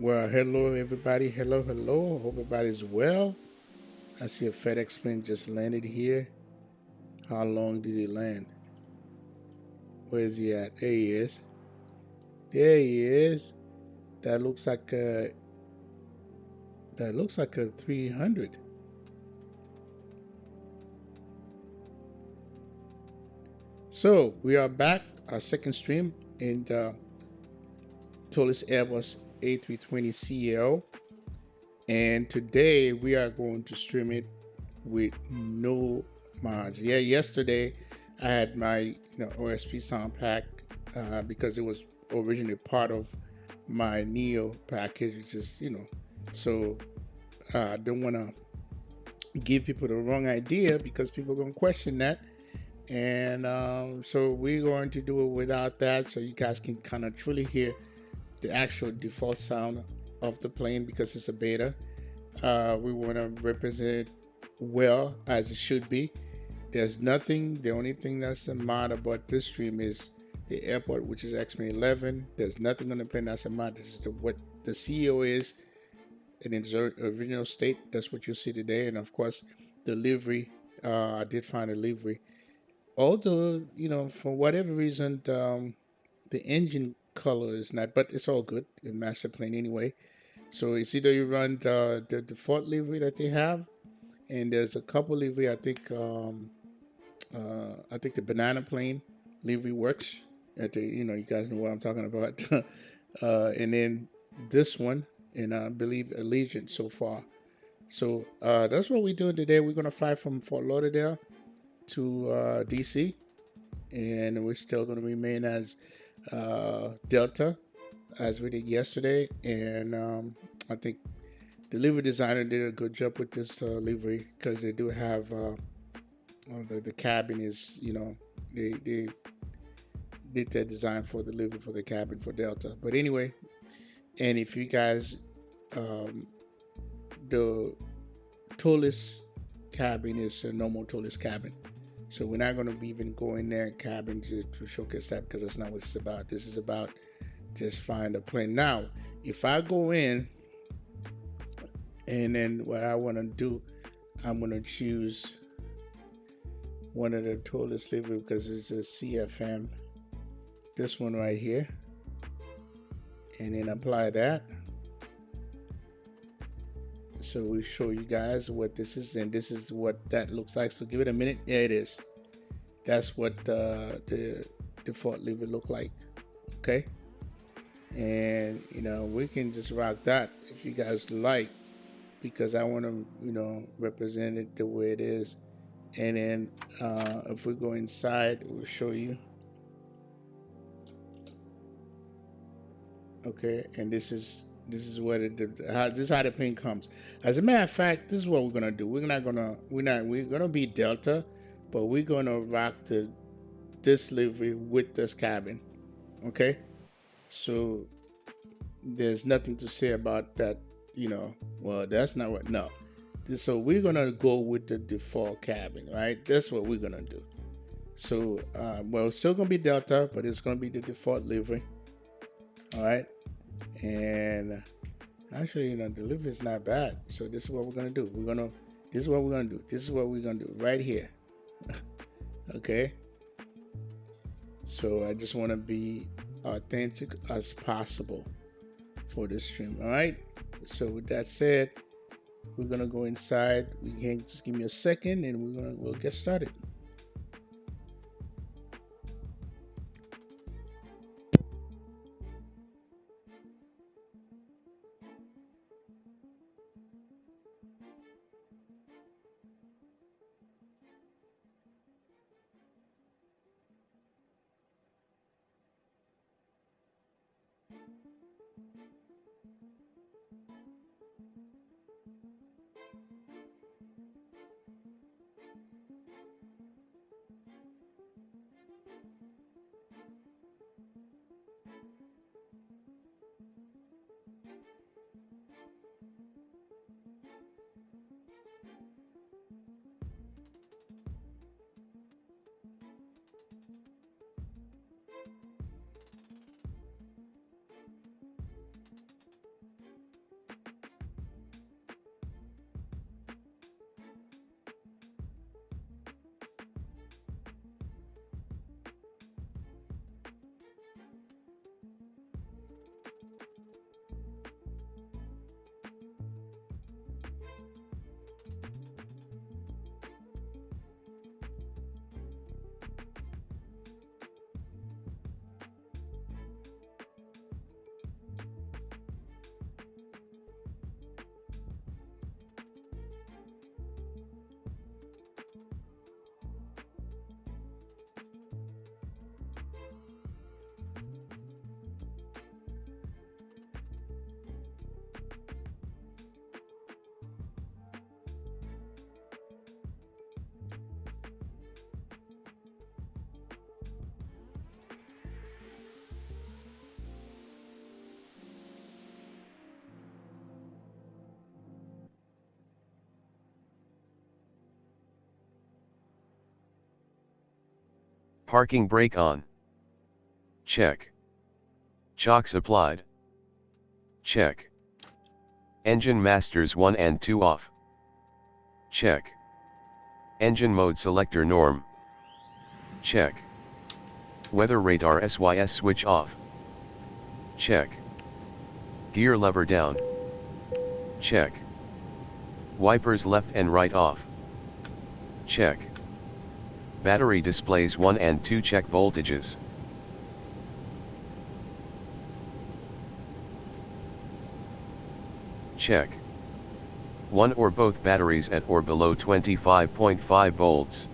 Well, hello everybody. Hello. Hope everybody's well. I see a FedEx plane just landed here. How long did it land? Where is he at? There he is. There he is. That looks like a that looks like a 300. So we are back, our second stream in the TOLISS Airbus A320 CEO, and today we are going to stream it with no mods. Yeah, yesterday I had my OSP sound pack because it was originally part of my Neo package, which is so I don't want to give people the wrong idea because people are going to question that. And so we're going to do it without that so you guys can kind of truly hear the actual default sound of the plane because it's a beta. We want to represent well as it should be. There's nothing, the only thing that's a mod about this stream is the airport, which is XP11. There's nothing on the plane that's a mod. This is what the CEO is in its original state. That's what you see today. And of course, the livery, I did find a livery. Although, for whatever reason, the engine color is not, but it's all good in master plane anyway. So it's either you run the default livery that they have, and there's a couple livery. I think the banana plane livery works. At the you guys know what I'm talking about. And then this one, and I believe Allegiant so far. So that's what we're doing today. We're gonna fly from Fort Lauderdale to DC, and we're still gonna remain as Delta as we did yesterday. And I think the livery designer did a good job with this livery because they do have the cabin is they did that design for the livery for the cabin for Delta. But anyway, and if you guys um, the TOLISS cabin is a normal TOLISS cabin. So we're not going to be even going there cabin to showcase that because that's not what it's about. This is about just find a plane. Now, if I go in and then what I want to do, I'm going to choose one of the TOLISS livery because it's a CFM. This one right here. And then apply that. So we show you guys what this is, and this is what that looks like. So give it a minute. Yeah, it is. That's what the default livery look like. Okay. And we can just rock that if you guys like, because I want to represent it the way it is. And then if we go inside, we'll show you. Okay, and this is where this is how the plane comes. As a matter of fact, this is what we're gonna do. We're gonna be Delta, but we're gonna rock this livery with this cabin. Okay, so there's nothing to say about that. Well, that's not what. No, so we're gonna go with the default cabin, right? That's what we're gonna do. So, well, it's still gonna be Delta, but it's gonna be the default livery. All right, and actually, delivery is not bad. So this is what we're gonna do. This is what we're gonna do. This is what we're gonna do right here. Okay. So I just want to be authentic as possible for this stream. All right. So with that said, we're gonna go inside. We can just give me a second, and we'll get started. Parking brake on. Check. Chocks applied. Check. Engine masters 1 and 2 off. Check. Engine mode selector norm. Check. Weather radar SYS switch off. Check. Gear lever down. Check. Wipers left and right off. Check. Battery displays 1 and 2 check voltages. Check. One or both batteries at or below 25.5 volts.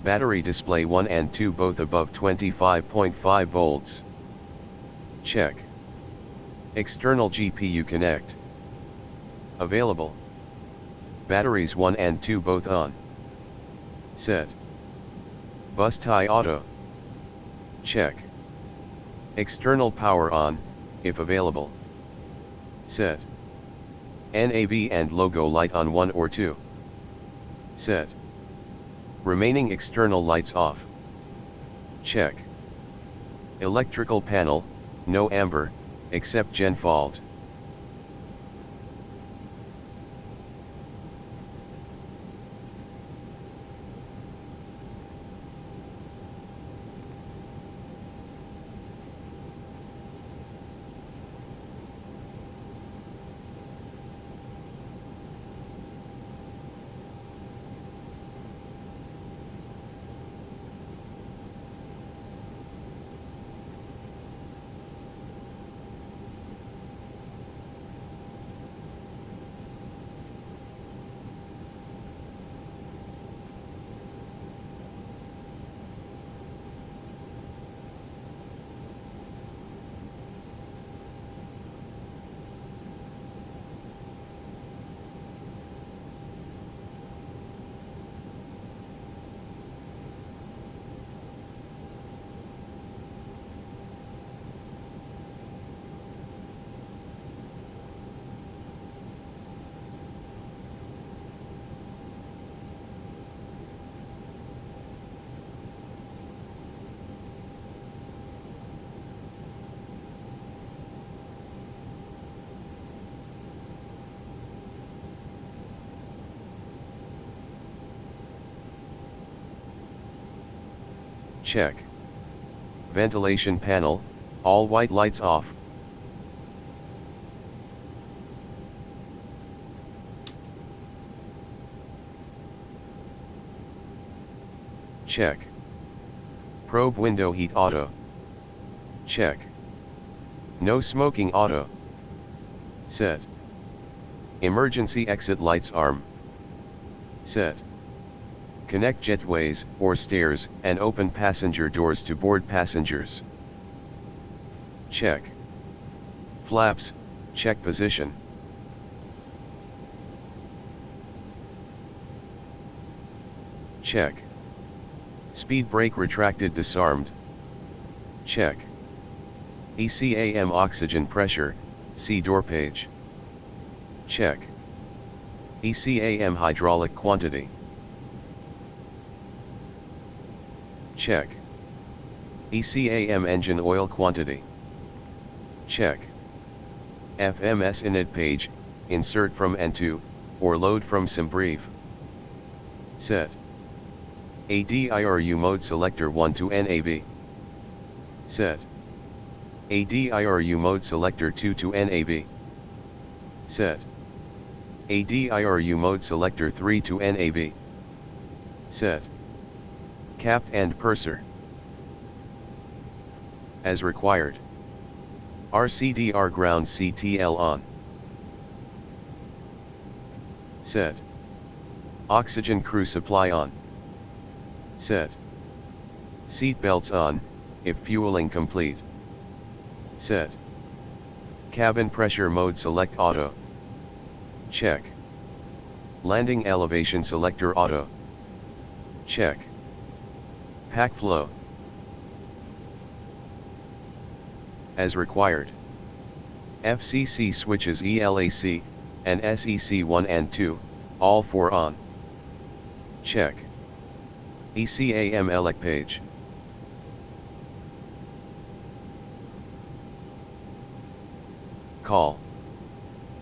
Battery display 1 and 2 both above 25.5 volts. Check. External GPU connect. Available. Batteries 1 and 2 both on. Set. Bus tie auto. Check. External power on, if available. Set. NAV and logo light on 1 or 2. Set. Remaining external lights off. Check. Electrical panel, no amber, except gen fault. Check. Ventilation panel, all white lights off. Check. Probe window heat auto. Check. No smoking auto. Set. Emergency exit lights arm. Set. Connect jetways, or stairs, and open passenger doors to board passengers. Check. Flaps, check position. Check. Speed brake retracted disarmed. Check. ECAM oxygen pressure, see door page. Check. ECAM hydraulic quantity. Check. ECAM engine oil quantity. Check. FMS init page, insert from N2, or load from SimBrief. Set. ADIRU mode selector 1 to NAV. Set. ADIRU mode selector 2 to NAV. Set. ADIRU mode selector 3 to NAV. Set. Capped and purser. As required. RCDR ground CTL on. Set. Oxygen crew supply on. Set. Seat belts on, if fueling complete. Set. Cabin pressure mode select auto. Check. Landing elevation selector auto. Check. Pack flow. As required. FCC switches ELAC, and SEC 1 and 2, all 4 on. Check. ECAM ELEC page. Call.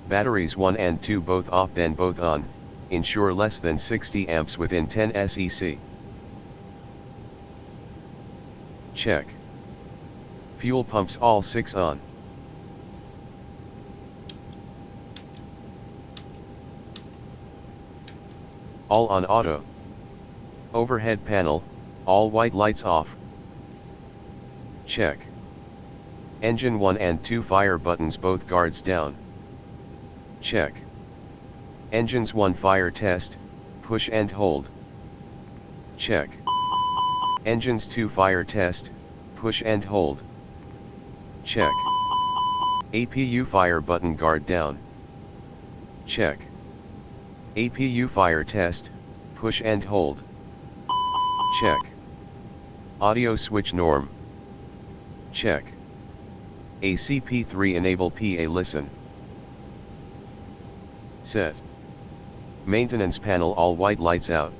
Batteries 1 and 2 both off then both on, ensure less than 60 amps within 10 SEC. Check. Fuel pumps all 6 on. All on auto. Overhead panel, all white lights off. Check. Engine 1 and 2 fire buttons both guards down. Check. Engines 1 fire test, push and hold. Check. Engines 2 fire test, push and hold. Check. APU fire button guard down. Check. APU fire test, push and hold. Check. Audio switch norm. Check. ACP3 enable PA listen. Set. Maintenance panel all white lights out.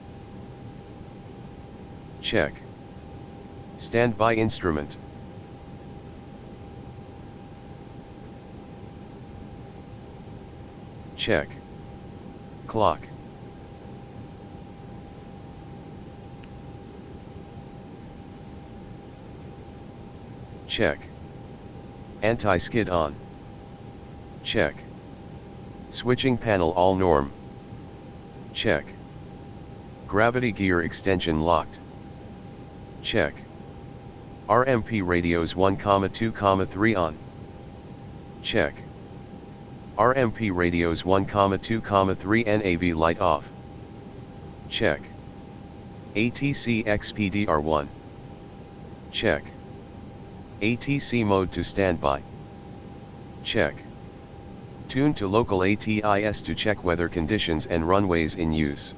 Check. Standby instrument. Check. Clock. Check. Anti-skid on. Check. Switching panel all norm. Check. Gravity gear extension locked. Check. RMP radios 1, 2, 3 on. Check. RMP radios 1, 2, 3 NAV light off. Check. ATC XPDR1. Check. ATC mode to standby. Check. Tune to local ATIS to check weather conditions and runways in use.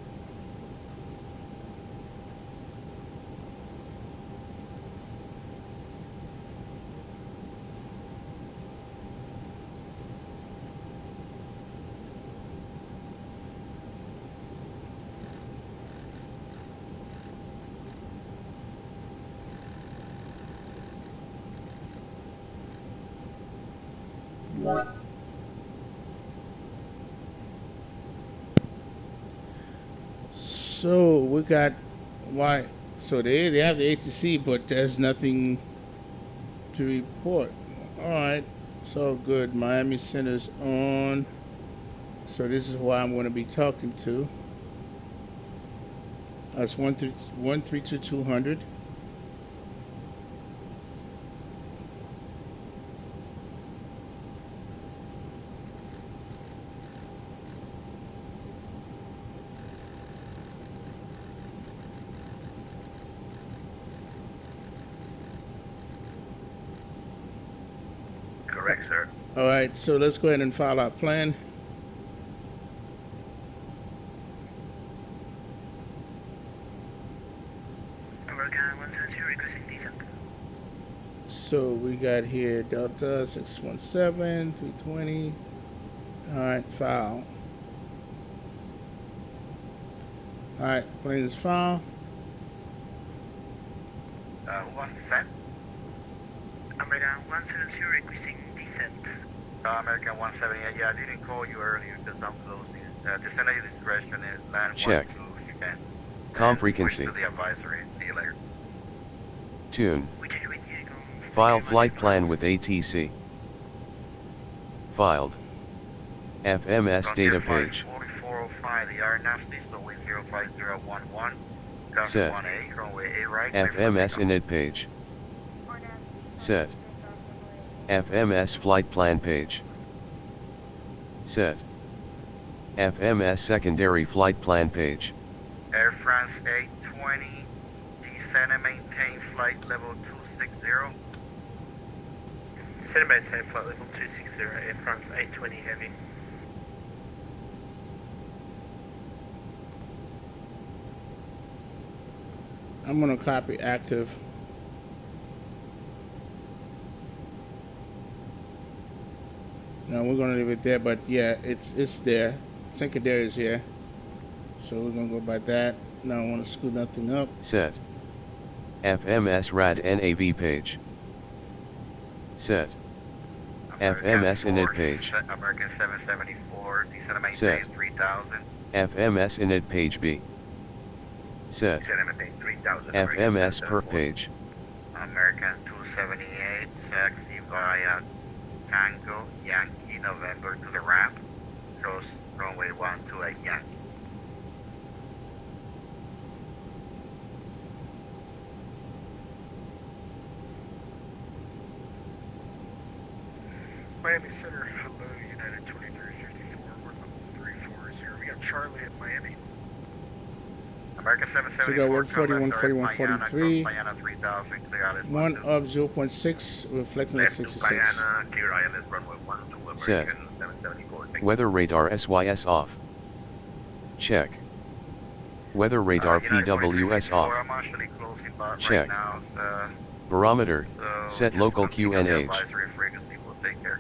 So we got why? So they have the ATC, but there's nothing to report. All right, so good. Miami Center's on. So this is why I'm going to be talking to. That's 132-200. Correct, sir. All right, so let's go ahead and file our plan. American 172 requesting descent. So we got here Delta 617 320. All right, file. All right, plane is file. What's the set? American 172 requesting descent. American 178, yeah, I didn't call you earlier because I'm closing. Descent at your discretion is land Check. 12 if you can. Com And frequency. wait to the advisory. See you later. Tune. We check with you. File flight plan with ATC. Filed. FMS data page. 4405, the RNAV diesel with 05011. Set. 1A, runway A right. FMS init page. Set. FMS flight plan page. Set. FMS secondary flight plan page. Air France 820, descend and maintain flight level 260. Descend and maintain flight level 260, Air France 820 heavy. I'm gonna copy active. No, we're gonna leave it there, but yeah, it's there. Secondary is here. So we're gonna go by that. Now I wanna screw nothing up. Set. FMS RAD NAV page. Set. FMS init page. American 774, descend and maintain Set. 3000. FMS init page B. Set. Descend and maintain 3000. FMS perf page. American 278, taxi via Tango, Yankee, November to the ramp. Cross runway 128 Yankee. Miami Center, hello, United 2354, we're level 340. We got Charlie at Miami. American So we got 774, 140, come left, 140, 143. Payana 3000, clear ILS 1 12. up 0.6, reflecting at Left to 66. Payana, clear ILS runway 12, Set. American 774. Weather radar SYS off. Check. Weather radar PWS off. I'm actually closing by Check. right now. Barometer, So set just local continue the QNH. advisory frequency, we'll take care.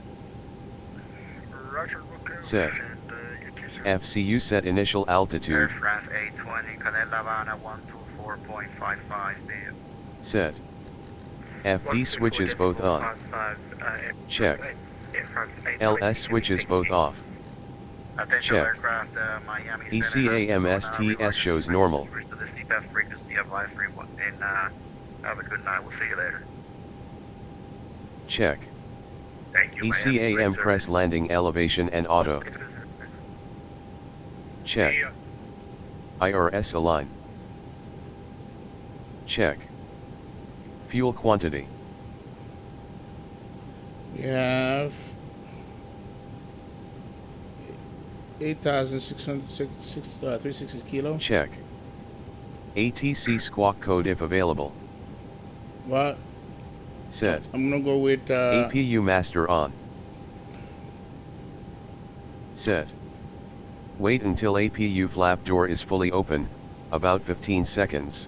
Roger, Set. FCU set initial Air altitude. France 820, Canel Havana 124.55. Set. FD switches both on. Check. LS switches both off. Attention Check. aircraft, Miami ECAMSTS shows normal. To the CPAP frequency advisory, and have a good night. We'll see you later. Check. Thank you. ECAM press landing elevation and auto. Check. IRS align. Check. Fuel quantity. We have 8,660 kilo. Check. ATC squawk code if available. Well, Set. I'm gonna go with APU master on. Set. Wait until APU flap door is fully open, about 15 seconds.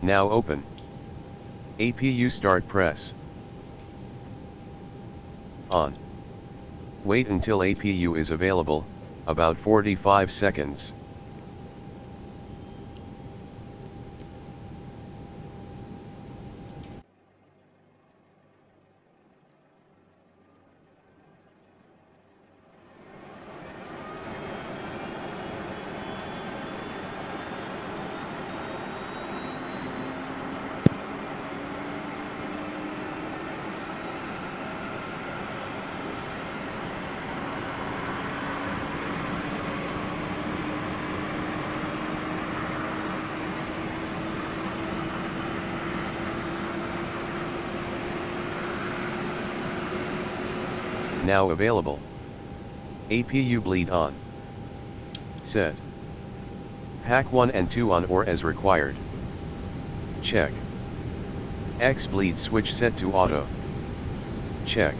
Now open. APU start press. On. Wait until APU is available, about 45 seconds. Now available. APU bleed on. Set. Pack 1 and 2 on or as required. Check. X bleed switch set to auto. Check.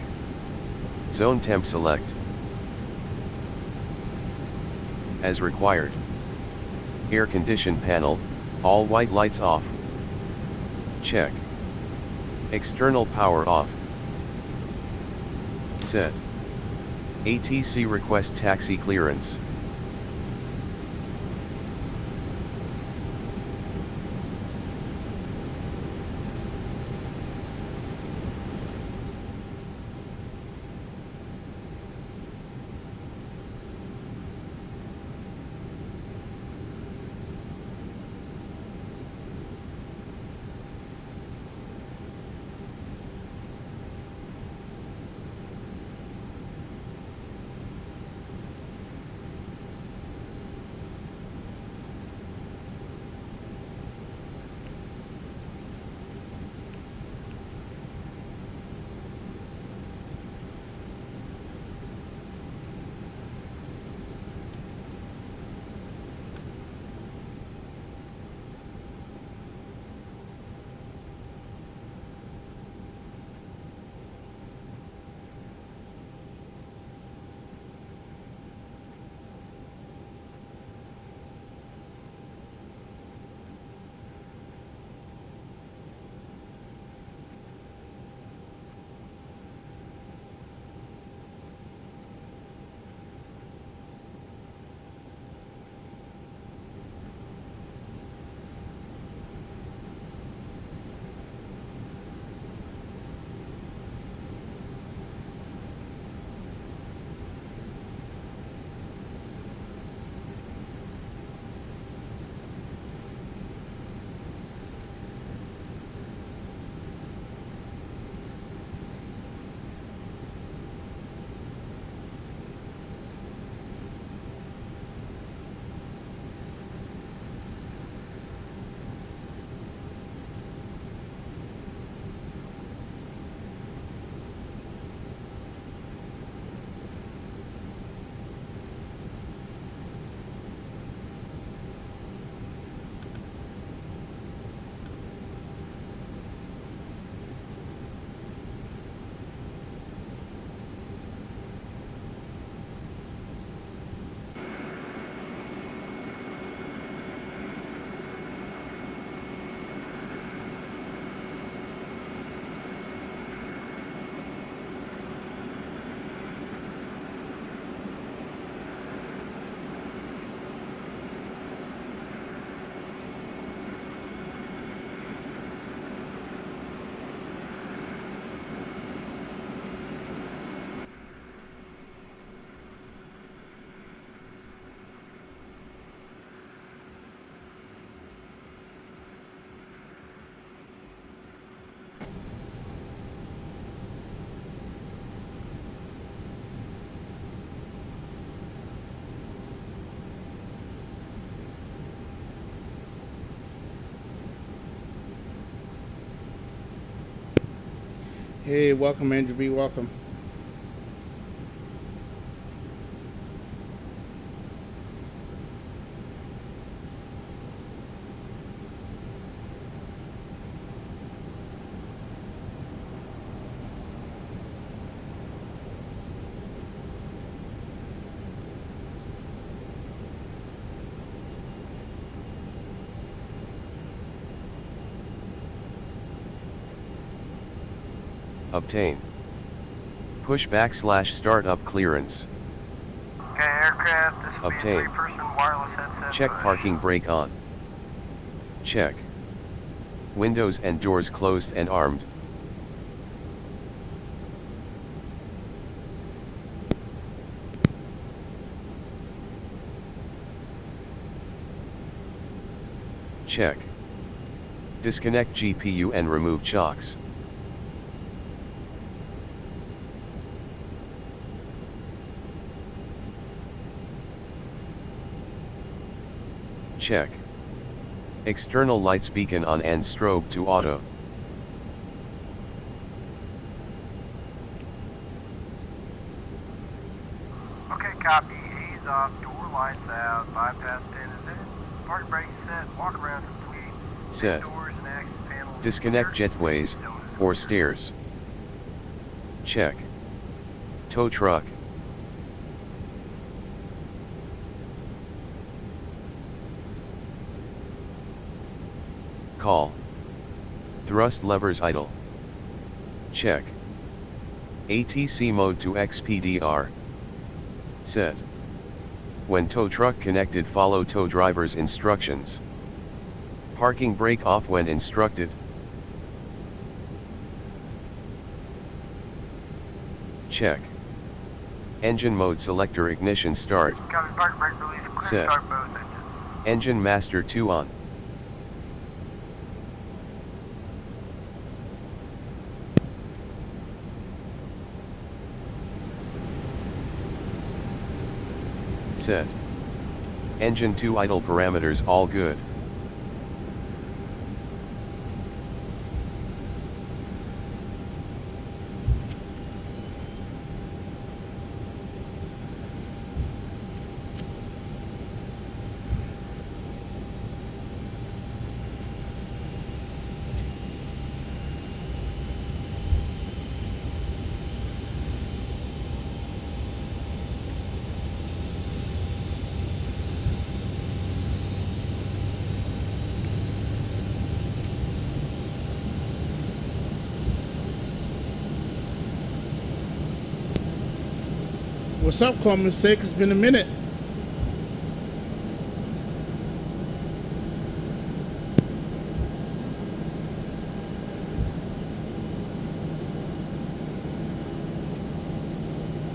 Zone temp select. As required. Air condition panel, all white lights off. Check. External power off. Set. ATC request taxi clearance. Hey, welcome, Andrew B. Welcome. Obtain. Pushback / startup clearance. Okay, aircraft, this will Obtain. be a three-person wireless headset. Check push. parking brake on. Check. Windows and doors closed and armed. Check. Disconnect GPU and remove chocks. Check. External lights beacon on and strobe to auto. Okay, copy. Ease off, door lights out, bypass pin is in. Park brake set, walk around complete. Set. Doors and access panels. Disconnect jetways or stairs. Check. Tow truck. Call. Thrust levers idle. Check. ATC mode to XPDR. Set. When tow truck connected, follow tow driver's instructions. Parking brake off when instructed. Check. Engine mode selector ignition start. Copy, park brake release, clear Set. start both engines. Engine master 2 on. Set. Engine 2 idle parameters all good. What's up, Call Mistake? It's been a minute.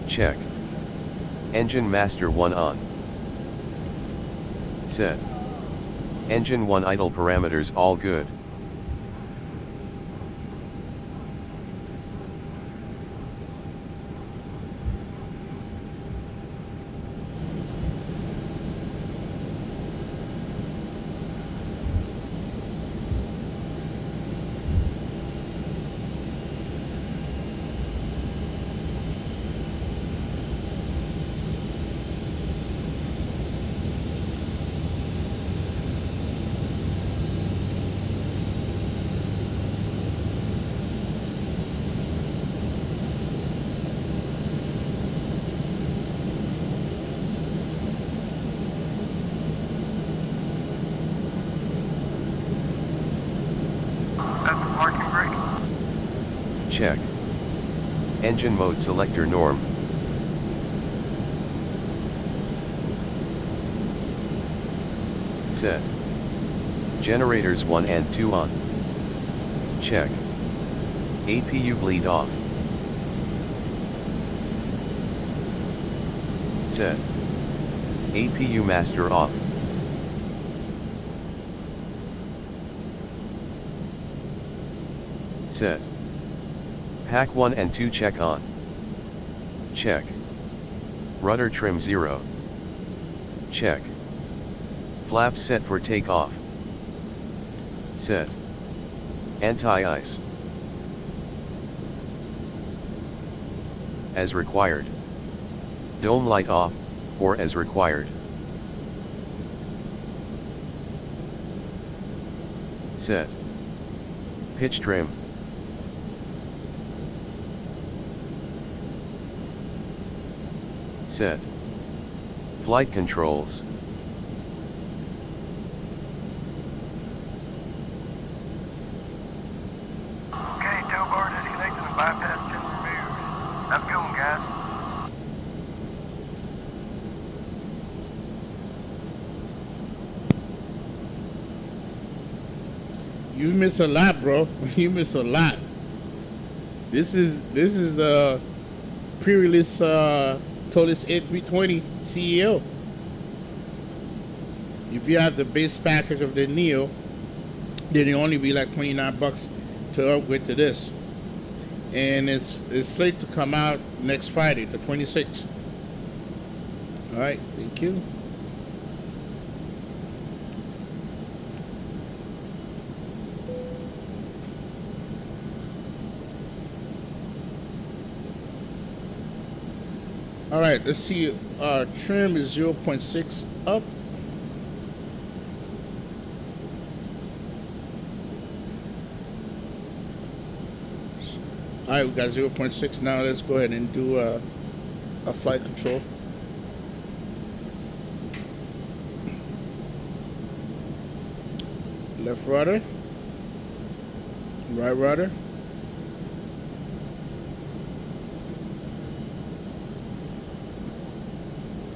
Check. Engine master 1 on. Set. Engine 1 idle parameters all good. That's the parking brake. Check. Engine mode selector norm. Set. Generators 1 and 2 on. Check. APU bleed off. Set. APU master off. Set. Pack 1 and 2 check on. Check. Rudder trim 0. Check. Flaps set for takeoff. Set. Anti-ice. as required. Dome light off, or as required. Set. Pitch trim. Set. Flight controls. Okay, tow bar disconnected and bypass pin removed. Have a good one, guys. You miss a lot, bro. You miss a lot. This is the pre-release TOLISS A320 CEO. If you have the base package of the Neo, then it only be like $29 to upgrade to this. And it's slated to come out next Friday, the 26th. All right, thank you. All right, let's see. Trim is 0.6 up. All right, we got 0.6 now. Let's go ahead and do a flight control. Left rudder, right rudder.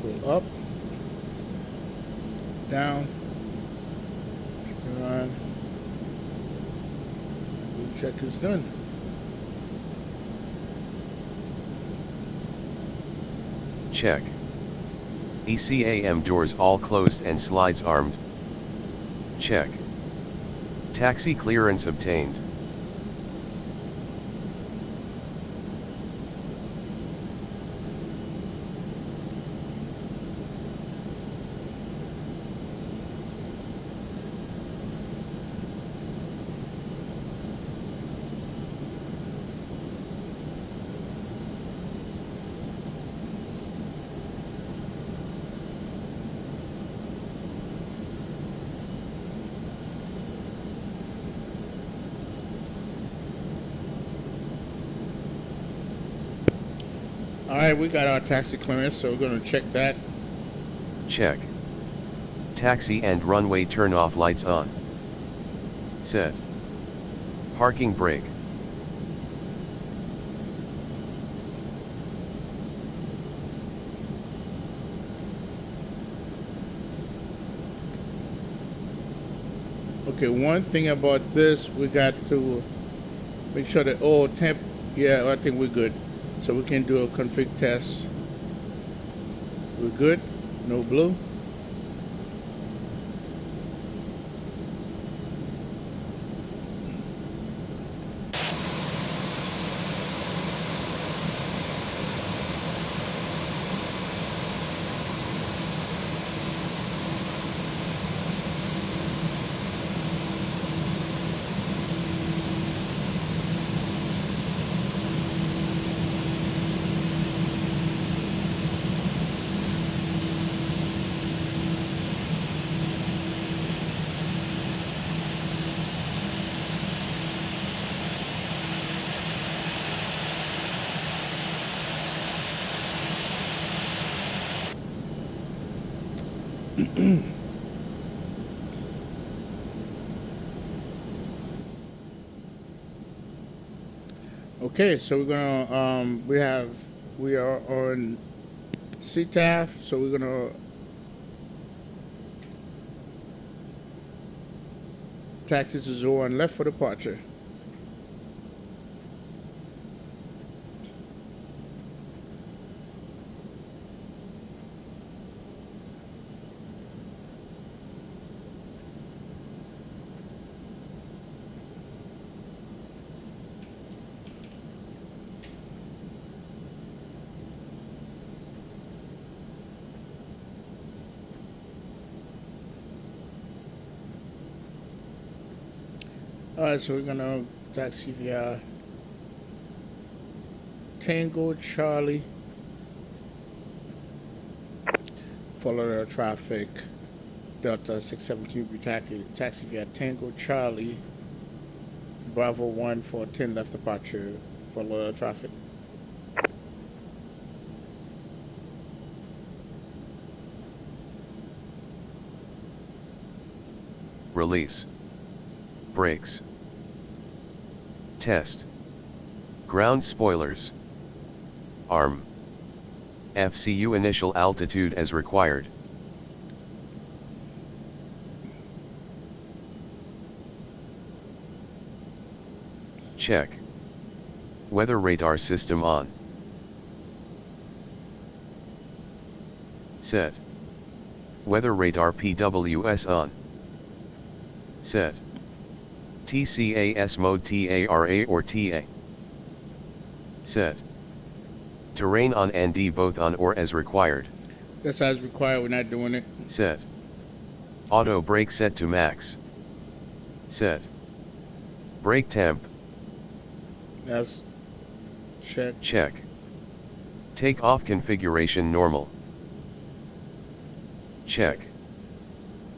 Pull up, down, run. Check is done. Check. ECAM doors all closed and slides armed. Check. Taxi clearance obtained. All right, we got our taxi clearance, so we're going to check that. Check. Taxi and runway turn off lights on. Set. Parking brake. Okay, one thing about this, we got to make sure that temp. Yeah, I think we're good. So we can do a config test. We're good. No blue. Okay, so we're gonna we are on CTAF, so we're gonna taxi to 01 left for departure. Alright, so we're gonna taxi via Tango Charlie. Follow the traffic. Delta 672 taxi via Tango Charlie. Bravo 1 for 10 left departure. Follow the traffic. Release. Brakes. Test. Ground spoilers. Arm. FCU initial altitude as required. Check. Weather radar system on. Set. Weather radar PWS on. Set. TCAS mode TARA or TA. Set. Terrain on and D both on or as required. That's as required, we're not doing it. Set. Auto brake set to max. Set. Brake temp. That's check. Check. Takeoff configuration normal. Check.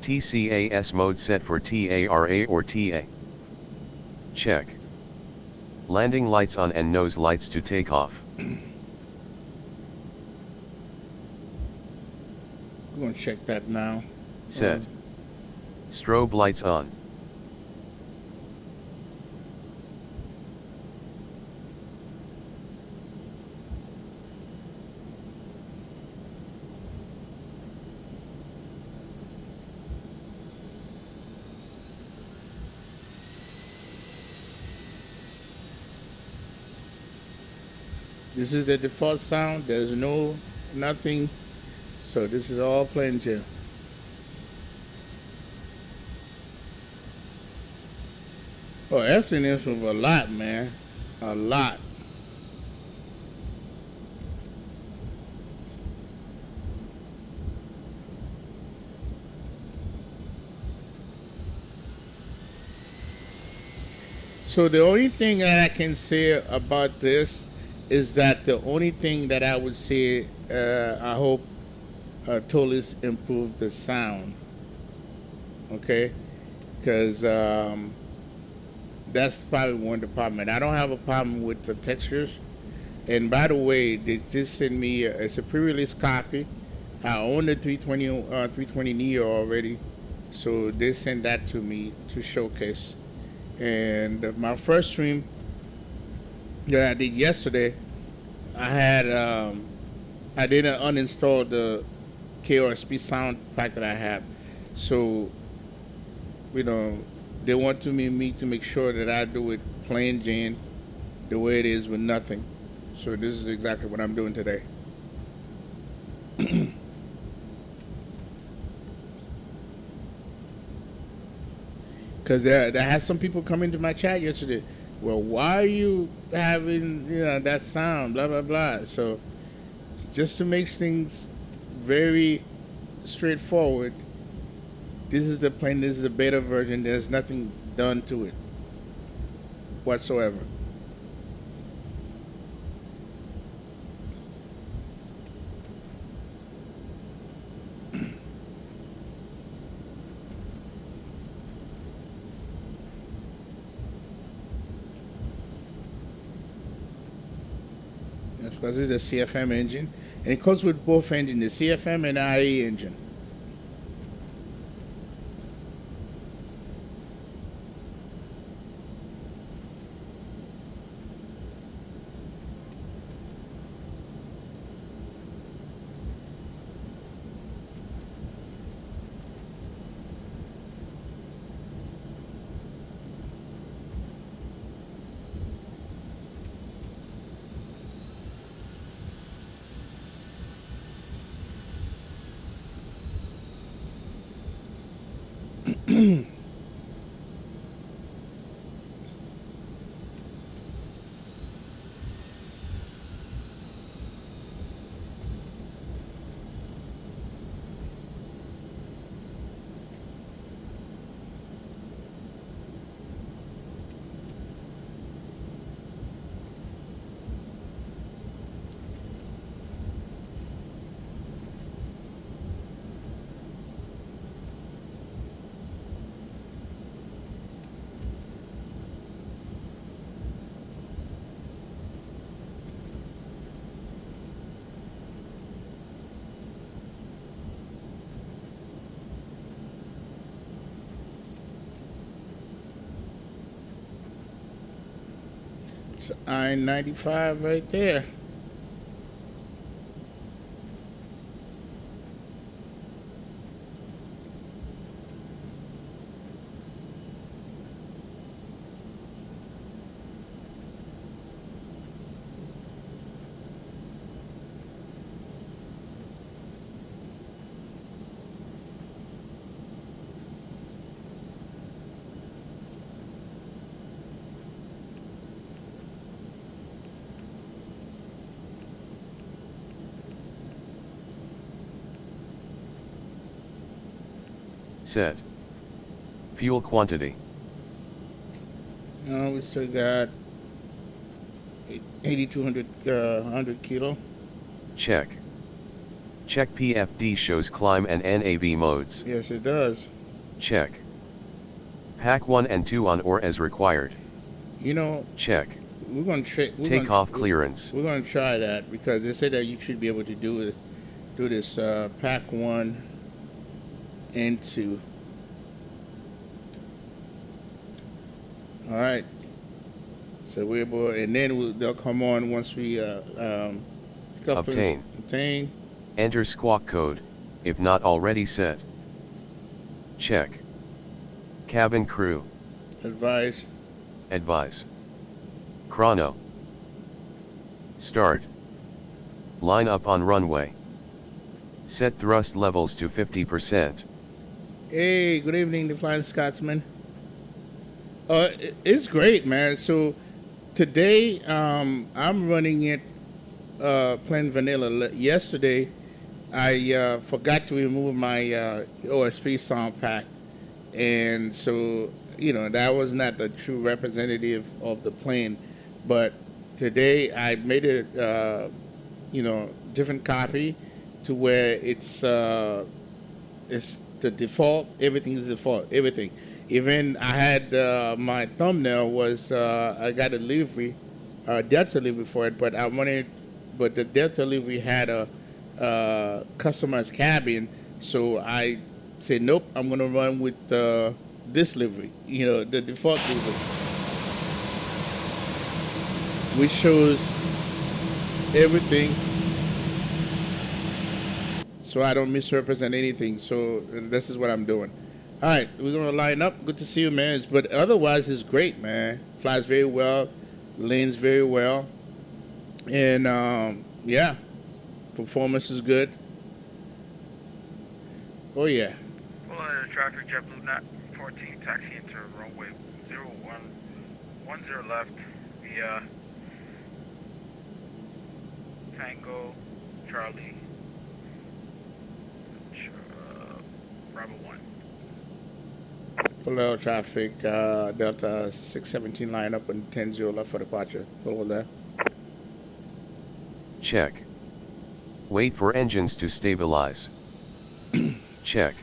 TCAS mode set for TARA or TA. Check. Landing lights on and nose lights to take off. We're going to check that now. Set. Strobe lights on. This is the default sound. There's no nothing. So this is all plain Jane. Oh, everything is with a lot, man. A lot. So the only thing that I can say about this is that the only thing that I would say, I hope TOLISS improved the sound. Okay? Because that's probably one department. I don't have a problem with the textures. And by the way, they just sent me, it's a pre-release copy. I own the 320 Neo already. So they sent that to me to showcase. And my first stream that I did yesterday, I had I didn't uninstall the KOSP sound pack that I have. So, you know, they want me to make sure that I do it plain Jane, the way it is with nothing. So this is exactly what I'm doing today. Because there had some people come into my chat yesterday. Well, why are you having, that sound, blah, blah, blah. So just to make things very straightforward, this is the beta version. There's nothing done to it whatsoever. That's because it's a CFM engine. And it comes with both engines, the CFM and IE engine. It's I-95 right there. Set. Fuel quantity. We still got 8,200 100 kilo. Check. Check PFD shows climb and NAV modes. Yes, it does. Check. Pack 1 and 2 on or as required. You know, check. We're going to Takeoff clearance. We're going to try that because they said that you should be able to do this pack 1 and 2. All right. So we're able, and then they'll come on once we obtain. Obtain. Enter squawk code, if not already set. Check. Cabin crew. Advise. Advise. Chrono. Start. Line up on runway. Set thrust levels to 50%. Hey, good evening, the Flying Scotsman. It's great, man. So today, I'm running it plain vanilla. Yesterday, I forgot to remove my OSP sound pack, and so that was not the true representative of the plane. But today, I made it different copy to where it's the default. Everything is default. Everything. Even I had my thumbnail was I got a delivery, Delta delivery for it, but the Delta delivery had a customized cabin, so I said nope, I'm gonna run with this livery, the default livery, which shows everything, so I don't misrepresent anything. So this is what I'm doing. All right, we're gonna line up. Good to see you, man. But otherwise, it's great, man. Flies very well, lanes very well, and yeah, performance is good. Oh yeah. Full traffic, JetBlue Nat 14, taxi into runway 0110 left via Tango Charlie Bravo 1. Full level traffic, Delta 617 line up and 10-0 left for departure. Full there. Check. Wait for engines to stabilize. Check.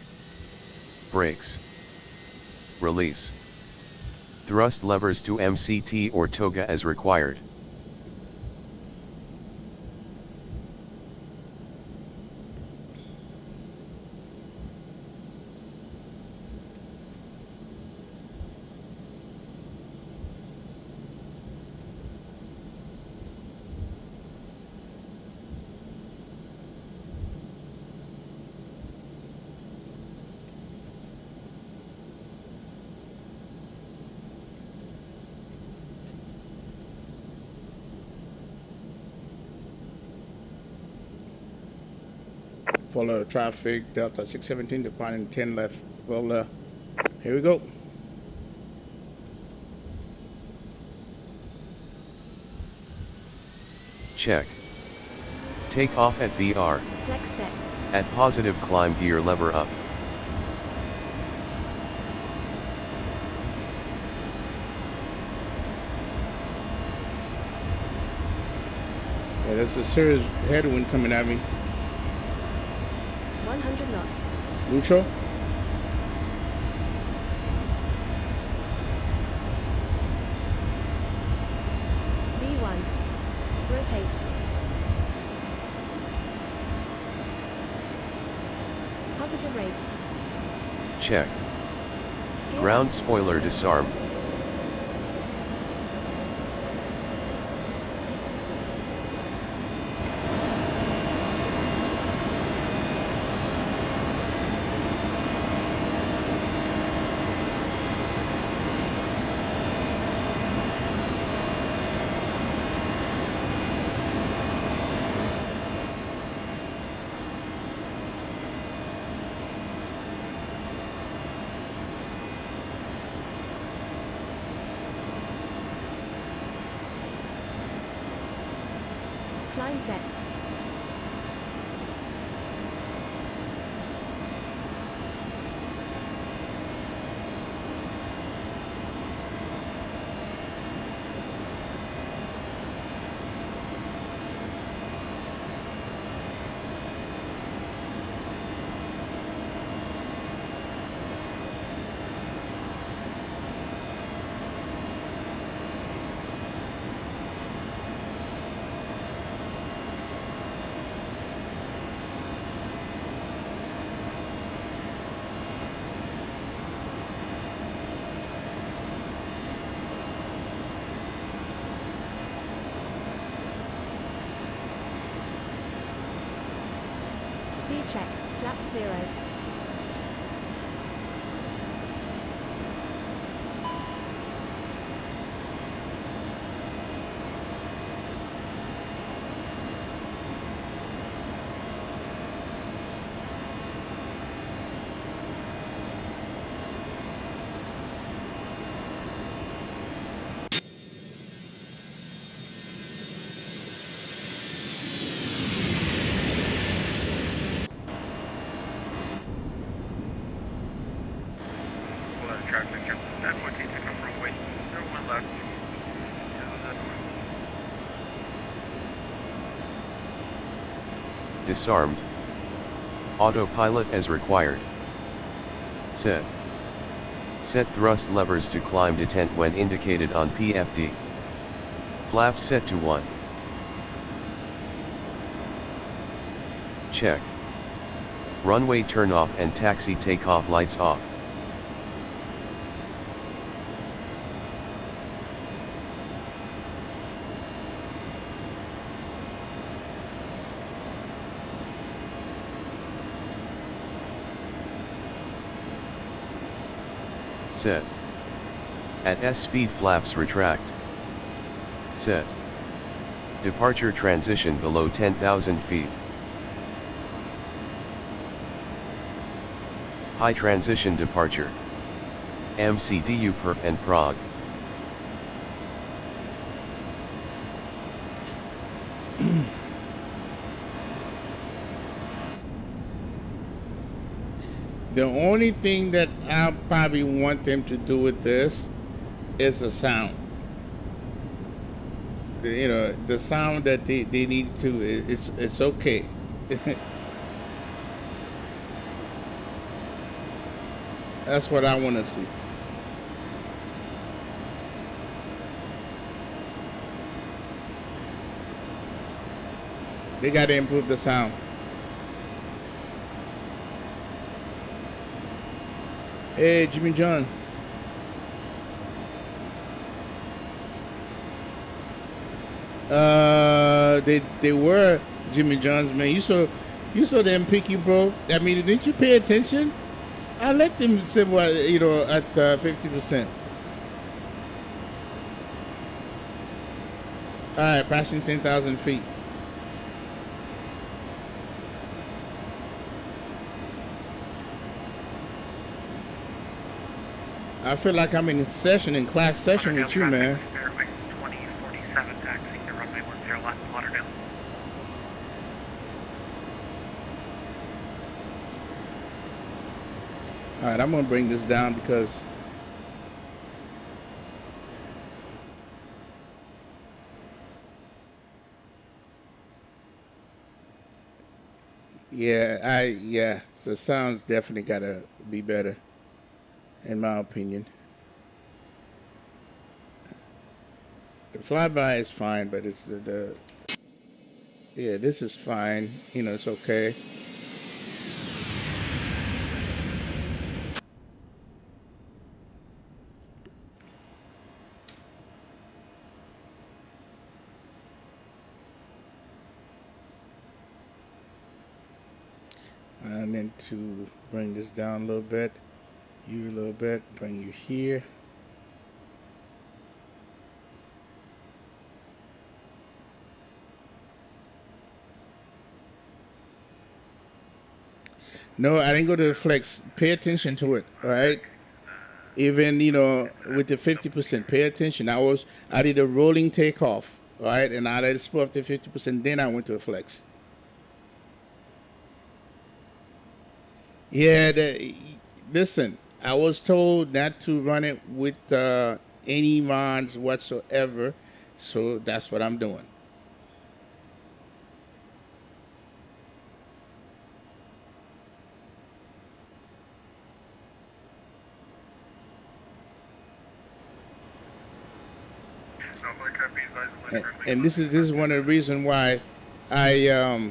Brakes. Release. Thrust levers to MCT or toga as required. Follow traffic, Delta 617 departing 10 left. Well, here we go. Check. Take off at VR. Flex set. At positive climb gear lever up. Yeah, there's a serious headwind coming at me. 100 knots. Neutral. V1. Rotate. Positive rate. Check. Gear Ground up. spoiler disarm. Line set. Speed check, flaps 0. Traffic check. 914 takeoff runway 01 left. Disarmed. Autopilot as required. Set. Set thrust levers to climb detent when indicated on PFD. Flaps set to 1. Check. Runway turn off and taxi takeoff lights off. Set. At S speed flaps retract. Set. Departure transition below 10,000 feet. High transition departure. MCDU per and prog. The only thing that I'll probably want them to do with this is the sound. You know, the sound that they need to, it's okay. That's what I want to see. They got to improve the sound. Hey, Jimmy John. They were Jimmy John's, man. You saw them pick you, bro. I mean, didn't you pay attention? I let them say what, you know, at 50%. All right, passing 10,000 feet. I feel like I'm in session, in class session with you, man. Airway 2047 taxiing to runway 10 left, Lauderdale. All right, I'm gonna bring this down because yeah, the sound's definitely gotta be better, in my opinion. The flyby is fine, but it's yeah, this is fine. You know, it's okay. And then to bring this down a little bit, you a little bit, bring you here. No, I didn't go to the flex. Pay attention to it, all right? Even, you know, with the 50%, pay attention. I did a rolling takeoff. right? And I let it spool up to 50%. Then I went to a flex. Yeah, listen, I was told not to run it with any mods whatsoever, so that's what I'm doing. And this is one of the reasons why I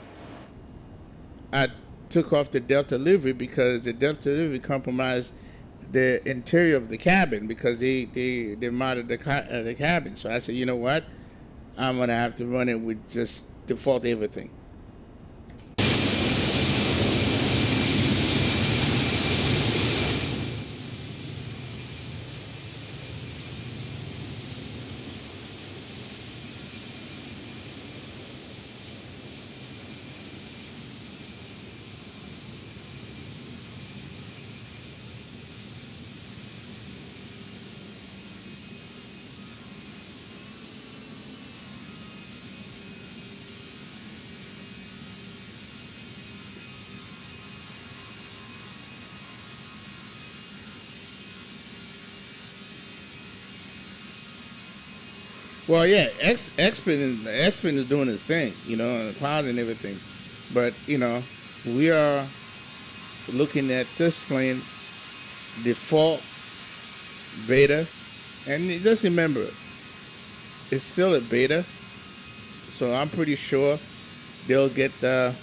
I took off the Delta livery, because the Delta livery compromised the interior of the cabin, because they modded the cabin. So I said, you know what, I'm gonna have to run it with just default everything. Well, yeah, X-Spin is doing his thing, and the cloud and everything. But, we are looking at this plane default beta. And just remember, it's still a beta. So I'm pretty sure they'll get I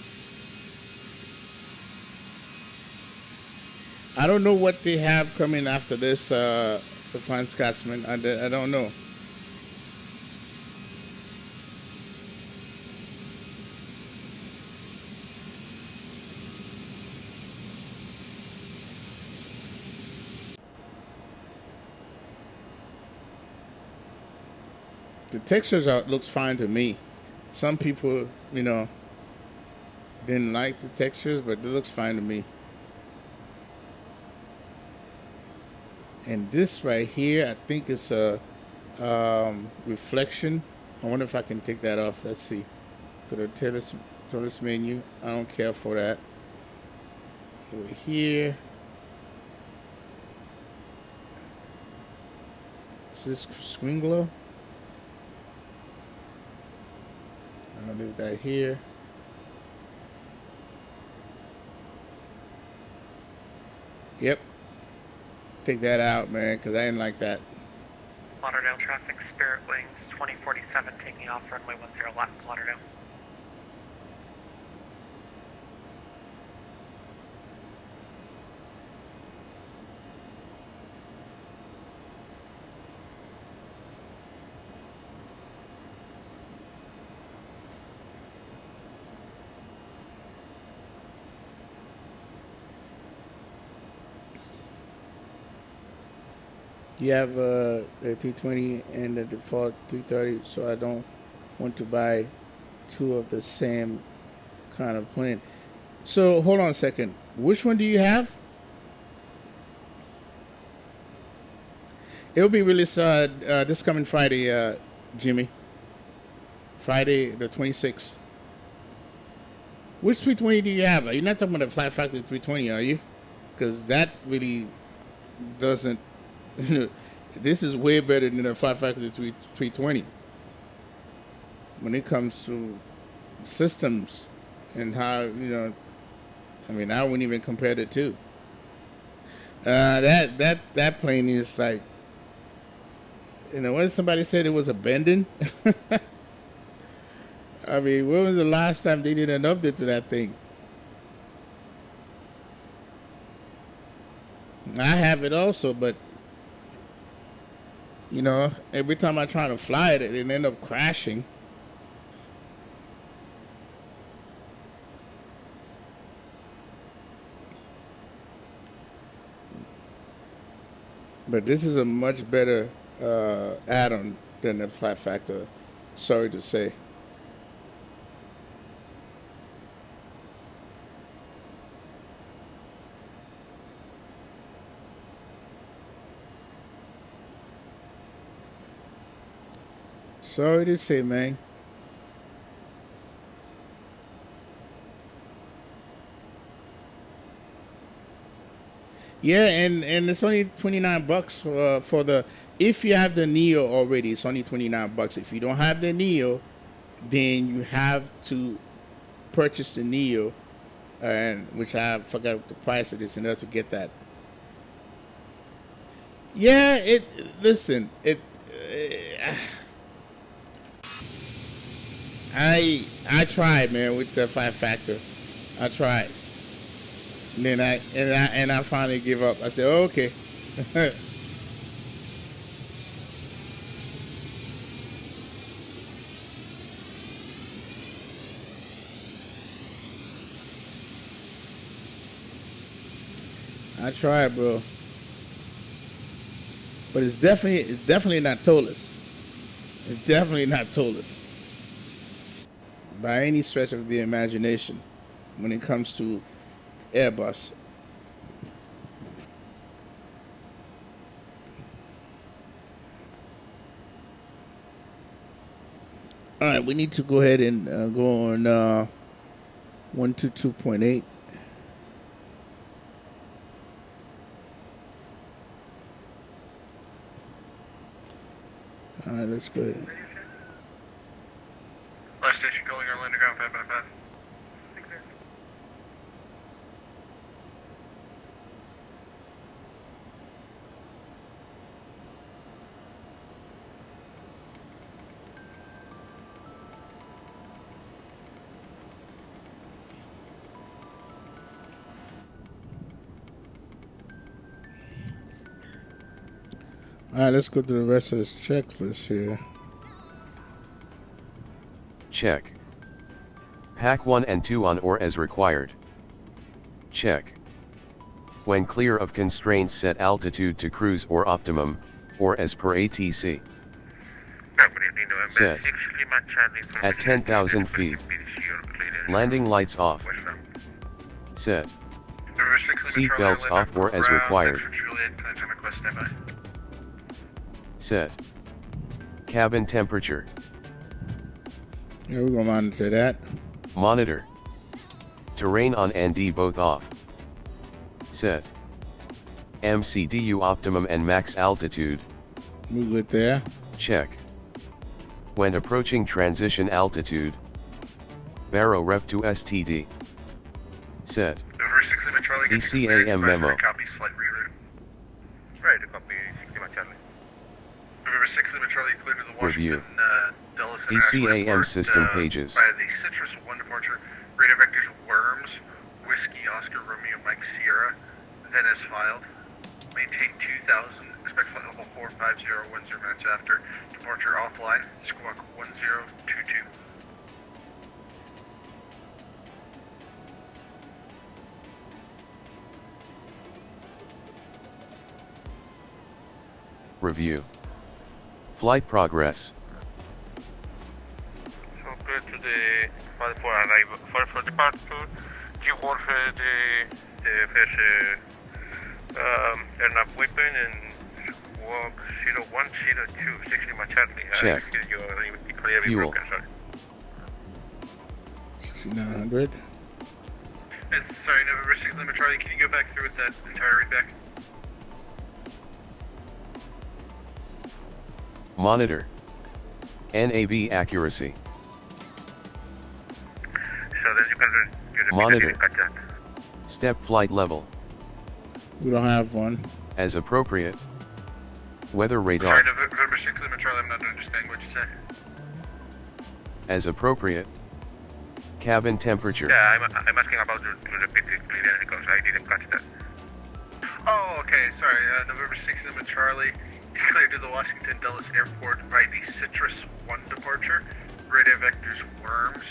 don't know what they have coming after this, the Fine Scotsman. I don't know. The textures looks fine to me. Some people, didn't like the textures, but it looks fine to me. And this right here, I think it's a reflection. I wonder if I can take that off. Let's see. Go to TOLISS menu. I don't care for that. Over here. Is this screen glow? I'm gonna leave that here. Yep. Take that out, man, because I didn't like that. Lauderdale traffic, Spirit Wings 2047 taking off runway 10 left, Lauderdale. You have the 320 and the default 330, so I don't want to buy two of the same kind of plane. So hold on a second. Which one do you have? It'll be released this coming Friday, Jimmy. Friday the 26th. Which 320 do you have? You're not talking about the Flat Factory 320, are you? Because that really doesn't. This is way better than the Flat Factory 320 when it comes to systems and how, I mean, I wouldn't even compare the two. That plane is like, when somebody said it was a bending. I mean, when was the last time they did an update to that thing? I have it also, but every time I try to fly it, it ends up crashing. But this is a much better add-on than the Flat Factor, sorry to say. Sorry to say, man. Yeah, and it's only $29 for the. If you have the Neo already, it's only $29. If you don't have the Neo, then you have to purchase the Neo, and which I forgot what the price of this in order to get that. Yeah, it. Listen, it. I tried, man, with the 5 factor. I tried. And then I finally give up. I said, oh, okay. I tried, bro. But it's definitely not TOLISS. It's definitely not TOLISS by any stretch of the imagination when it comes to Airbus. All right, we need to go ahead and go on 122.8. All right, let's go ahead. Last station calling Orlando ground 555. All right, let's go through the rest of this checklist here. Check. Pack 1 and 2 on or as required. Check. When clear of constraints, set altitude to cruise or optimum, or as per ATC. Set. At 10,000 feet. Landing lights off. Set. Seat belts off or as required. Set. Cabin temperature. Yeah, we're gonna monitor that. Monitor. Terrain on and D both off. Set. MCDU optimum and max altitude. We good there. Check. When approaching transition altitude. Baro rep to STD. Set. ECAM memo. Copy, slight reroute. Right, to copy 60 Charlie. November 6 Lima Charlie, clear to the Washington, Review. Dulles ECAM Airport, system pages. By the Citrus 1 departure, radar vectors Worms, Whiskey, Oscar, Romeo, Mike, Sierra, then as filed. Maintain 2000, expect flight level 450, 10 minutes after departure offline, squawk 1022. Review. Flight progress. So clear to the flight for arrival, for departure, G1 for the first airnav weapon and walk 0102, 60 Charlie. Check. Fuel. 6900. Sorry, November 6 Lima Charlie, can you go back through with that entire readback? Monitor. NAV accuracy. So then you can Monitor. Step flight level. We don't have one. As appropriate. Weather radar. Sorry, November 6 Lima Charlie, I'm not understanding what you said. As appropriate. Cabin temperature. Yeah, I'm asking about to repeat it clearly because I didn't catch that. Oh, okay, sorry, November 6 Lima Charlie, clear to the Washington Dulles Airport by the Citrus 1 departure, radar vectors Worms,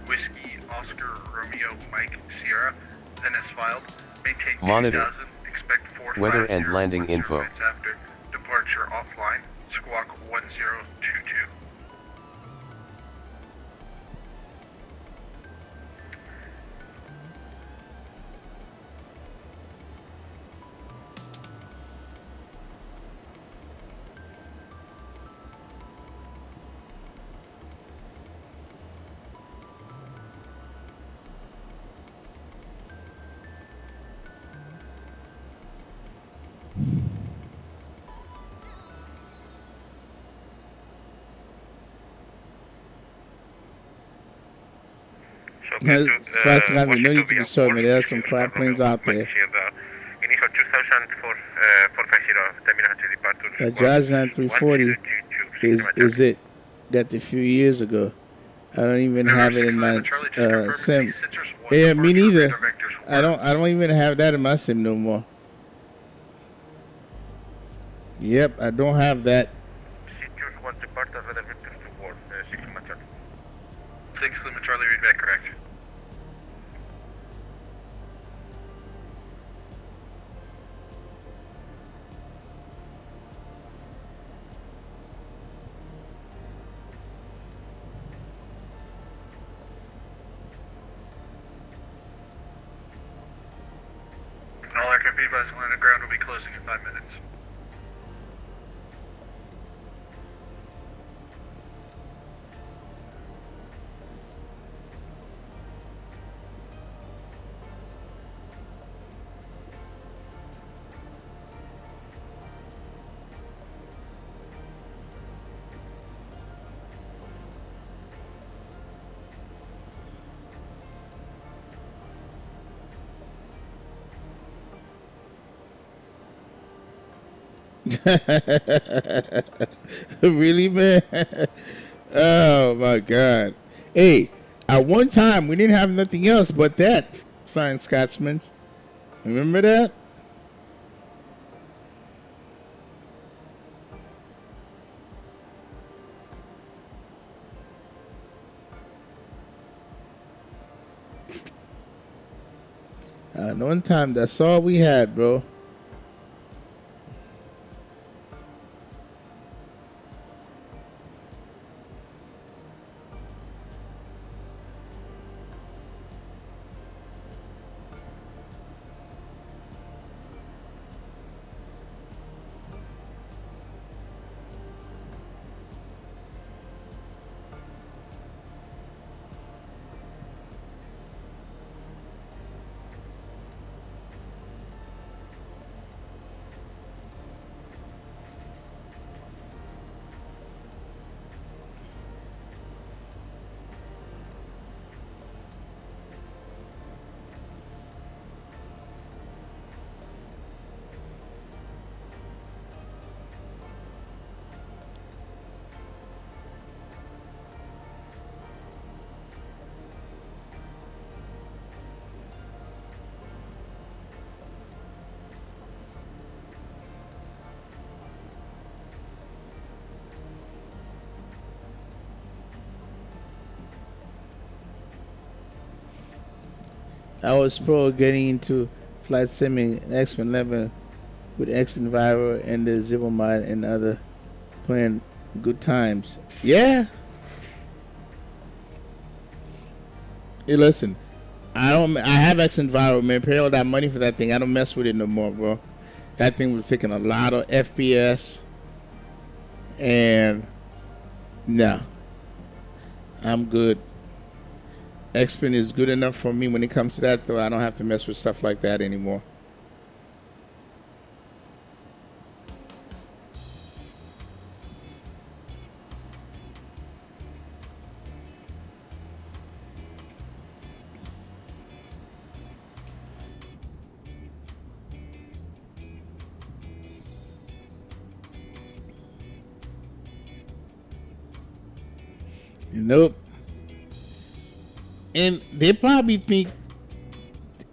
Whiskey, Oscar, Romeo, Mike, Sierra, then as filed, maintain 2000, Monitor. expect 450, Weather and landing 10 info. minutes after departure offline, squawk 1022. Fast enough, you no need to be sorry, man. There are some crap planes out there. Initial 2004-450, terminal to departure. A Jazz 340 is it that a few years ago. I don't even have it in my sim. Yeah, me neither. I don't even have that in my sim no more. Yep, I don't have that. 6 Lima Charlie, read back correct. All aircraft advised to land on ground will be closing in 5 minutes. Really, man? Oh my God! Hey, at one time we didn't have nothing else but that, Flying Scotsman. Remember that? At one time, that's all we had, bro. I was pro getting into flight simming X11 with X Enviro and the Zero Mod and other playing good times. Yeah. Hey, listen, I have X Enviro, man. Pay all that money for that thing. I don't mess with it no more, bro. That thing was taking a lot of FPS, and no, I'm good. Xpin is good enough for me when it comes to that, though. I don't have to mess with stuff like that anymore. Nope. And they probably think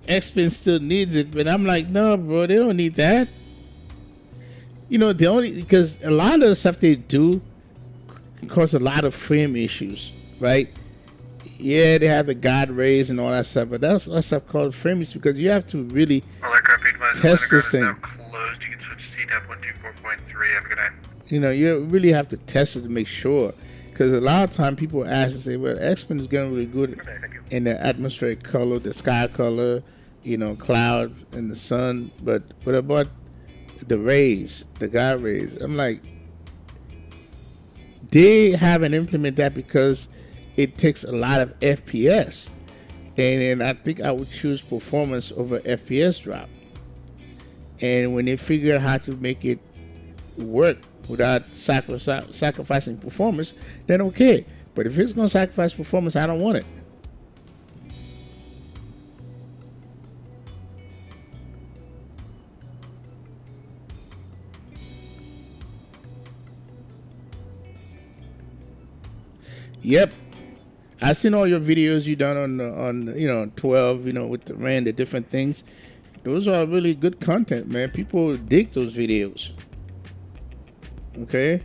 Xpin still needs it, but I'm like, no, bro, they don't need that. You know, the only, because a lot of the stuff they do cause a lot of frame issues, right? Yeah, they have the guard rays and all that stuff, but that's all that stuff called frame issues because you have to really test this thing. Now closed. You can switch to CDAP 124.3. Have a good night. You know, you really have to test it to make sure. Because a lot of time people ask and say, well, Xpin is getting really good in the atmospheric color, the sky color, you know, clouds and the sun. But what about the rays, the guide rays? I'm like, they haven't implemented that because it takes a lot of FPS. And I think I would choose performance over FPS drop. And when they figure out how to make it work without sacrificing performance, then okay. But if it's going to sacrifice performance, I don't want it. Yep. I seen all your videos you done on 12, with the different things. Those are really good content, man. People dig those videos. Okay.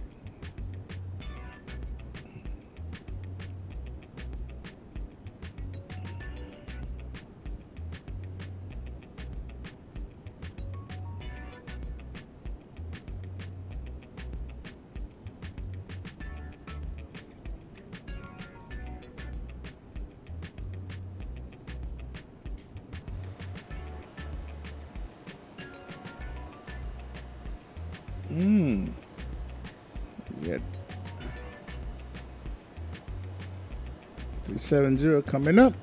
Yeah. 370 coming up.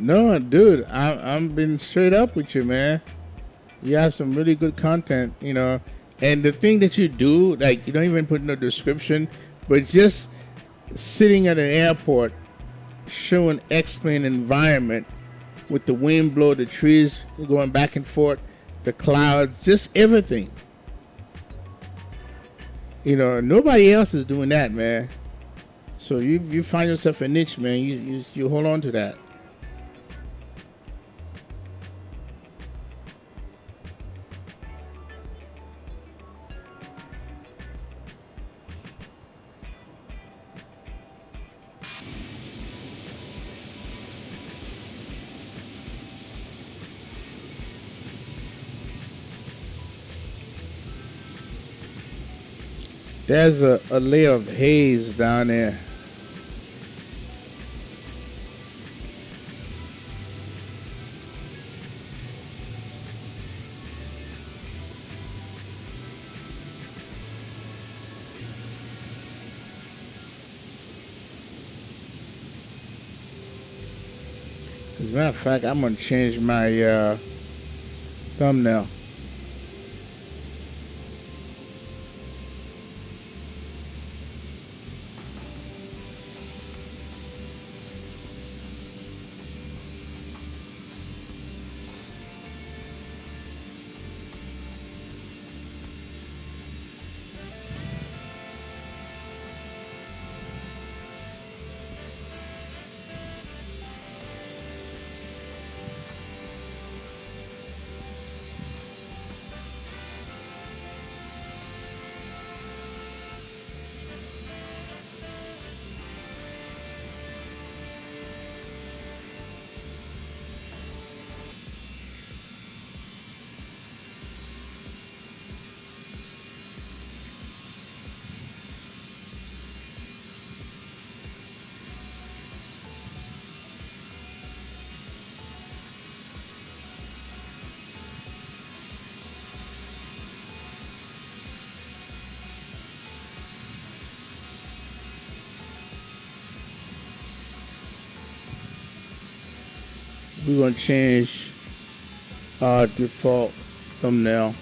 No, dude, I'm been straight up with you, man. You have some really good content. And the thing that you do, like, you don't even put no description, but just sitting at an airport, showing explain environment with the wind blow, the trees going back and forth, the clouds, just everything. Nobody else is doing that, man. So you find yourself a niche, man. You hold on to that. There's a layer of haze down there. As a matter of fact, I'm gonna change my thumbnail. We're gonna change our default thumbnail.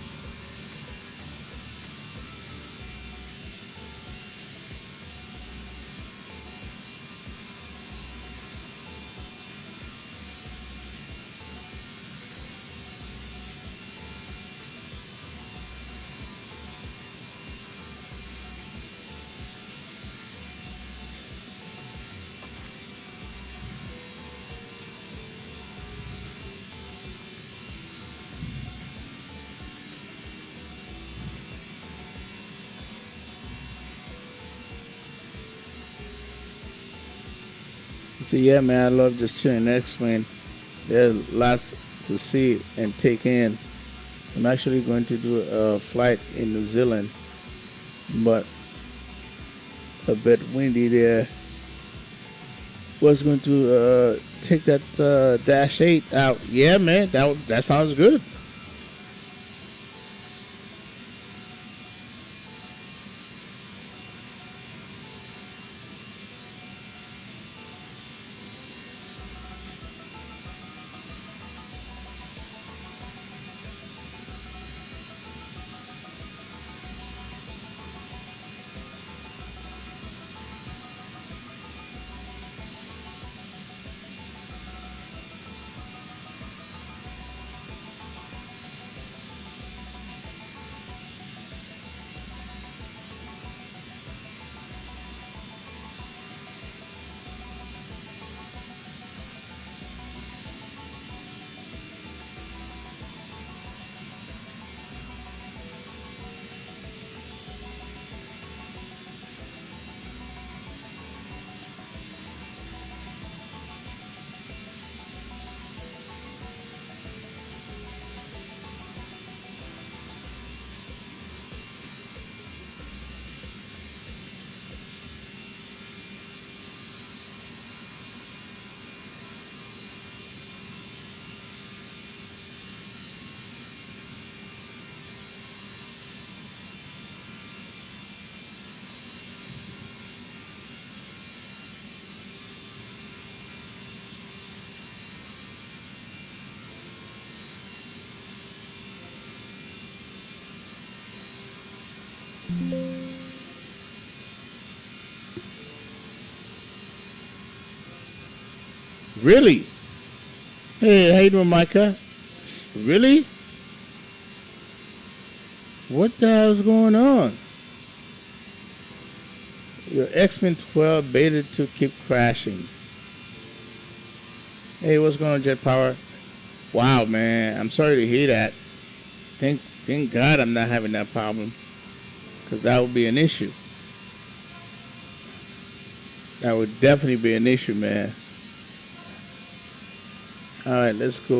So yeah, man, I love just chilling X-Wing. There's lots to see and take in. I'm actually going to do a flight in New Zealand, but a bit windy there. Was going to take that Dash 8 out. Yeah, man, that sounds good. Really? Hey, how you doing, Micah? Really? What the hell is going on? Your XP12 Beta 2 keep crashing. Hey, what's going on, Jet Power? Wow, man, I'm sorry to hear that. Thank God I'm not having that problem, because that would be an issue. That would definitely be an issue, man. All right, let's go.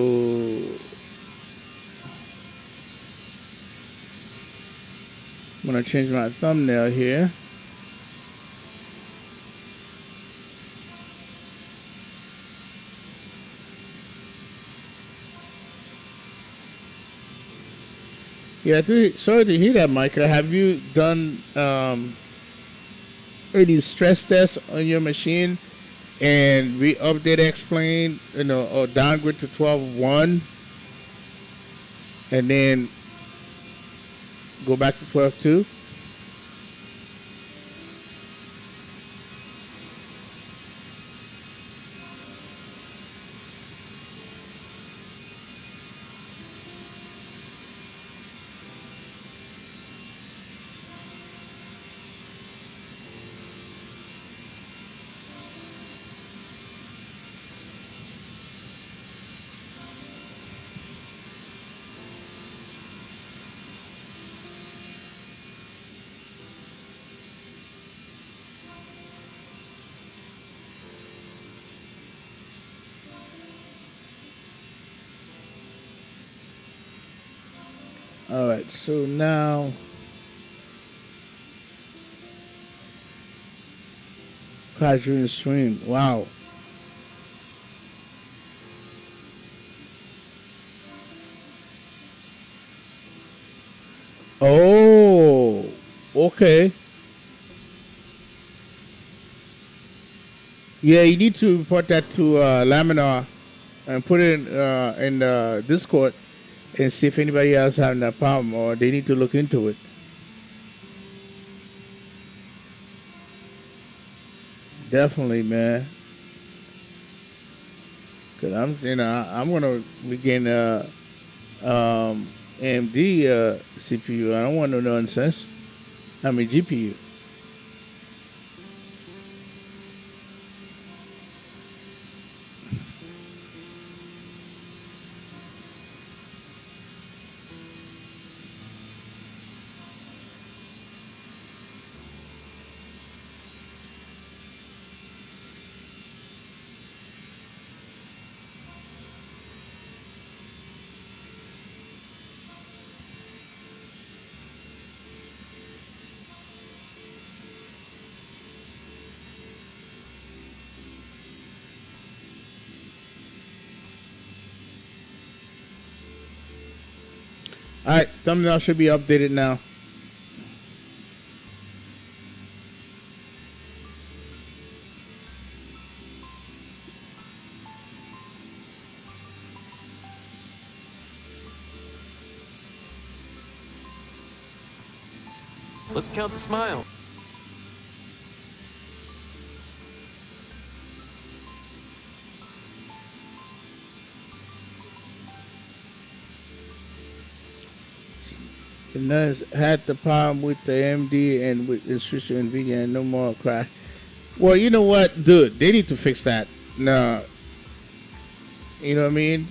I'm gonna change my thumbnail here. Yeah, sorry to hear that, Michael. Have you done any stress tests on your machine and re-update explain, or downgrade to 12.1 and then go back to 12.2? All right, so now crash during the stream. Wow. Oh, okay. Yeah, you need to report that to Laminar and put it in Discord and see if anybody else having that problem, or they need to look into it. Definitely, man. Cause I'm gonna begin AMD CPU. I don't want no nonsense. I mean GPU. All right, thumbnail should be updated now. Let's count the smile. And that's had the problem with the AMD and with instruction NVIDIA and no more crash. Well, you know what, dude? They need to fix that. No, you know what I mean?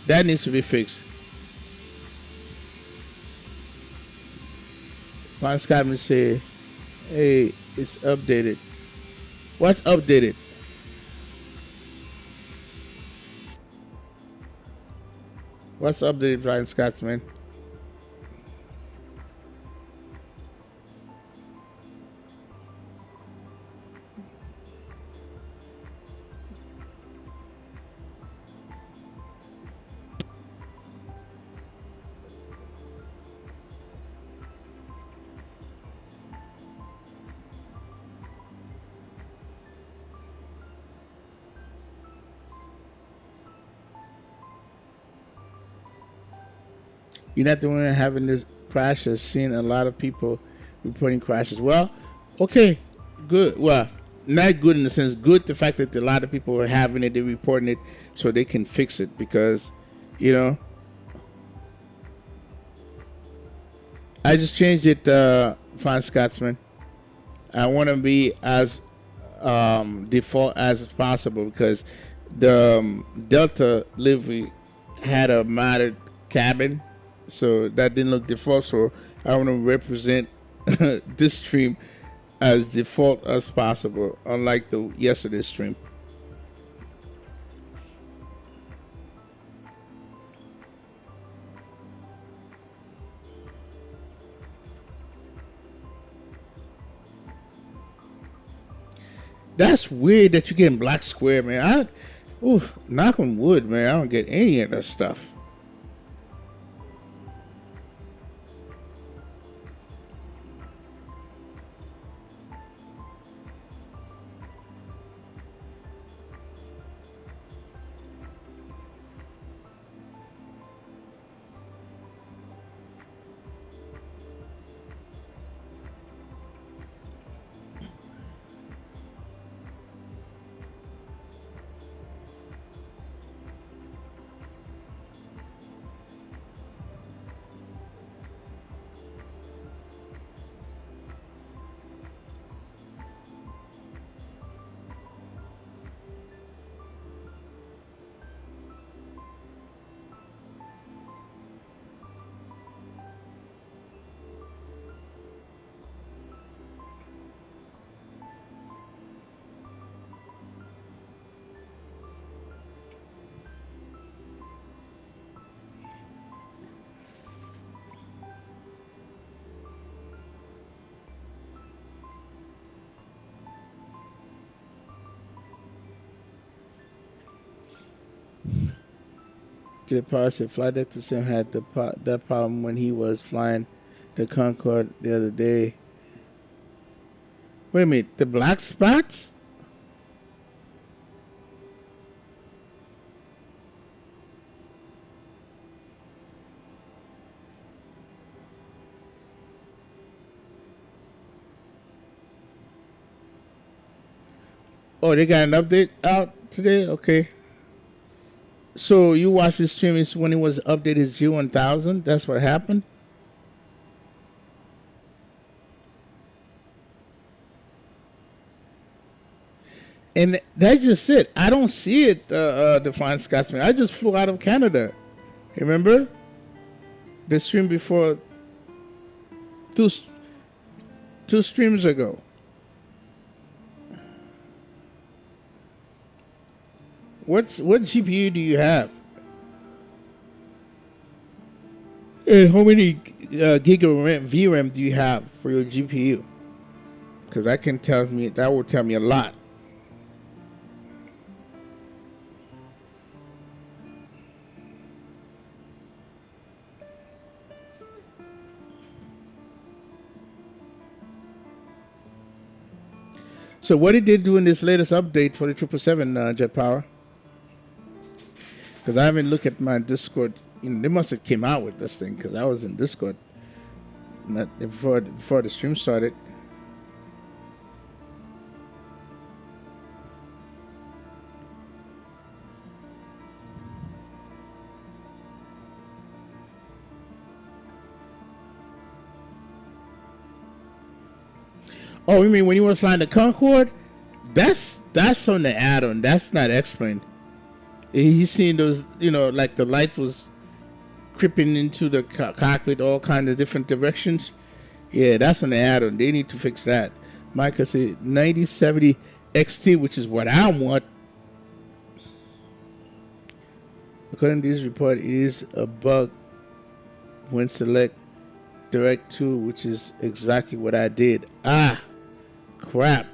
That needs to be fixed. Ron Scottman say, "Hey, it's updated." What's updated? What's updated, Ryan Scotsman? You're not the one having this crashes. Seen a lot of people reporting crashes. Well, okay, good. Well, not good in the sense good. The fact that a lot of people are having it, they're reporting it, so they can fix it because, you know, I just changed it, Flying Scotsman. I want to be as default as possible because the Delta livery had a modded cabin, so that didn't look default. So I want to represent this stream as default as possible, unlike the yesterday stream. That's weird that you're getting black square, man. Knock on wood, man. I don't get any of that stuff. The power said flight deck to Sim had that problem when he was flying the Concorde the other day. Wait a minute, the black spots? Oh, they got an update out today? Okay. So you watched the stream when it was updated G1000? That's what happened? And that's just it. I don't see it, the Fine Scotsman. I just flew out of Canada. Remember? The stream before, two streams ago. What GPU do you have? And how many gig of VRAM do you have for your GPU? Because that will tell me a lot. So what did they do in this latest update for the 777 Jet Power? Because I haven't looked at my Discord. You know, they must have came out with this thing because I was in Discord before the stream started. Oh, you mean when you were flying the Concorde? That's on the add-on. That's not explained. He's seeing those, you know, like the light was creeping into the cockpit, all kind of different directions. Yeah, that's on the add-on. They need to fix that. Micah said 9070 XT, which is what I want. According to this report, it is a bug when select direct to, which is exactly what I did. Ah, crap.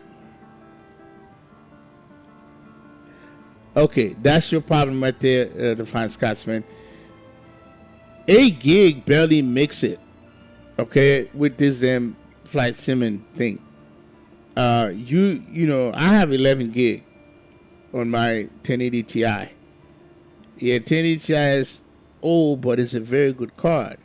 Okay, that's your problem right there, the Fine Scotsman. 8 gig barely makes it. Okay, with this flight simming thing. You know, I have 11 gig on my 1080 Ti. Yeah, 1080 Ti is old, but it's a very good card.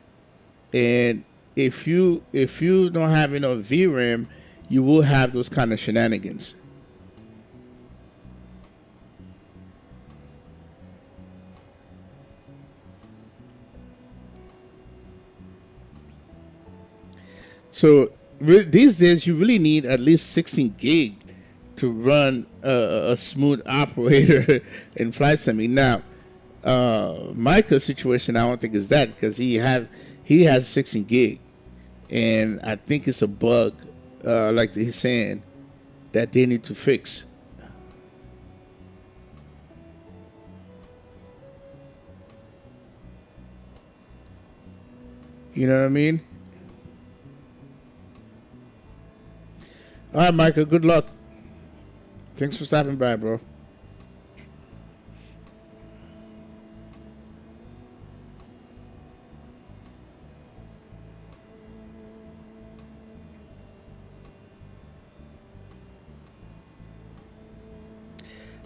And if you don't have enough VRAM, you will have those kind of shenanigans. So these days, you really need at least 16 gig to run a smooth operator in flight sim. Now, Micah's situation, I don't think is that, because he has 16 gig, and I think it's a bug, like he's saying, that they need to fix. You know what I mean? All right, Micah. Good luck. Thanks for stopping by, bro.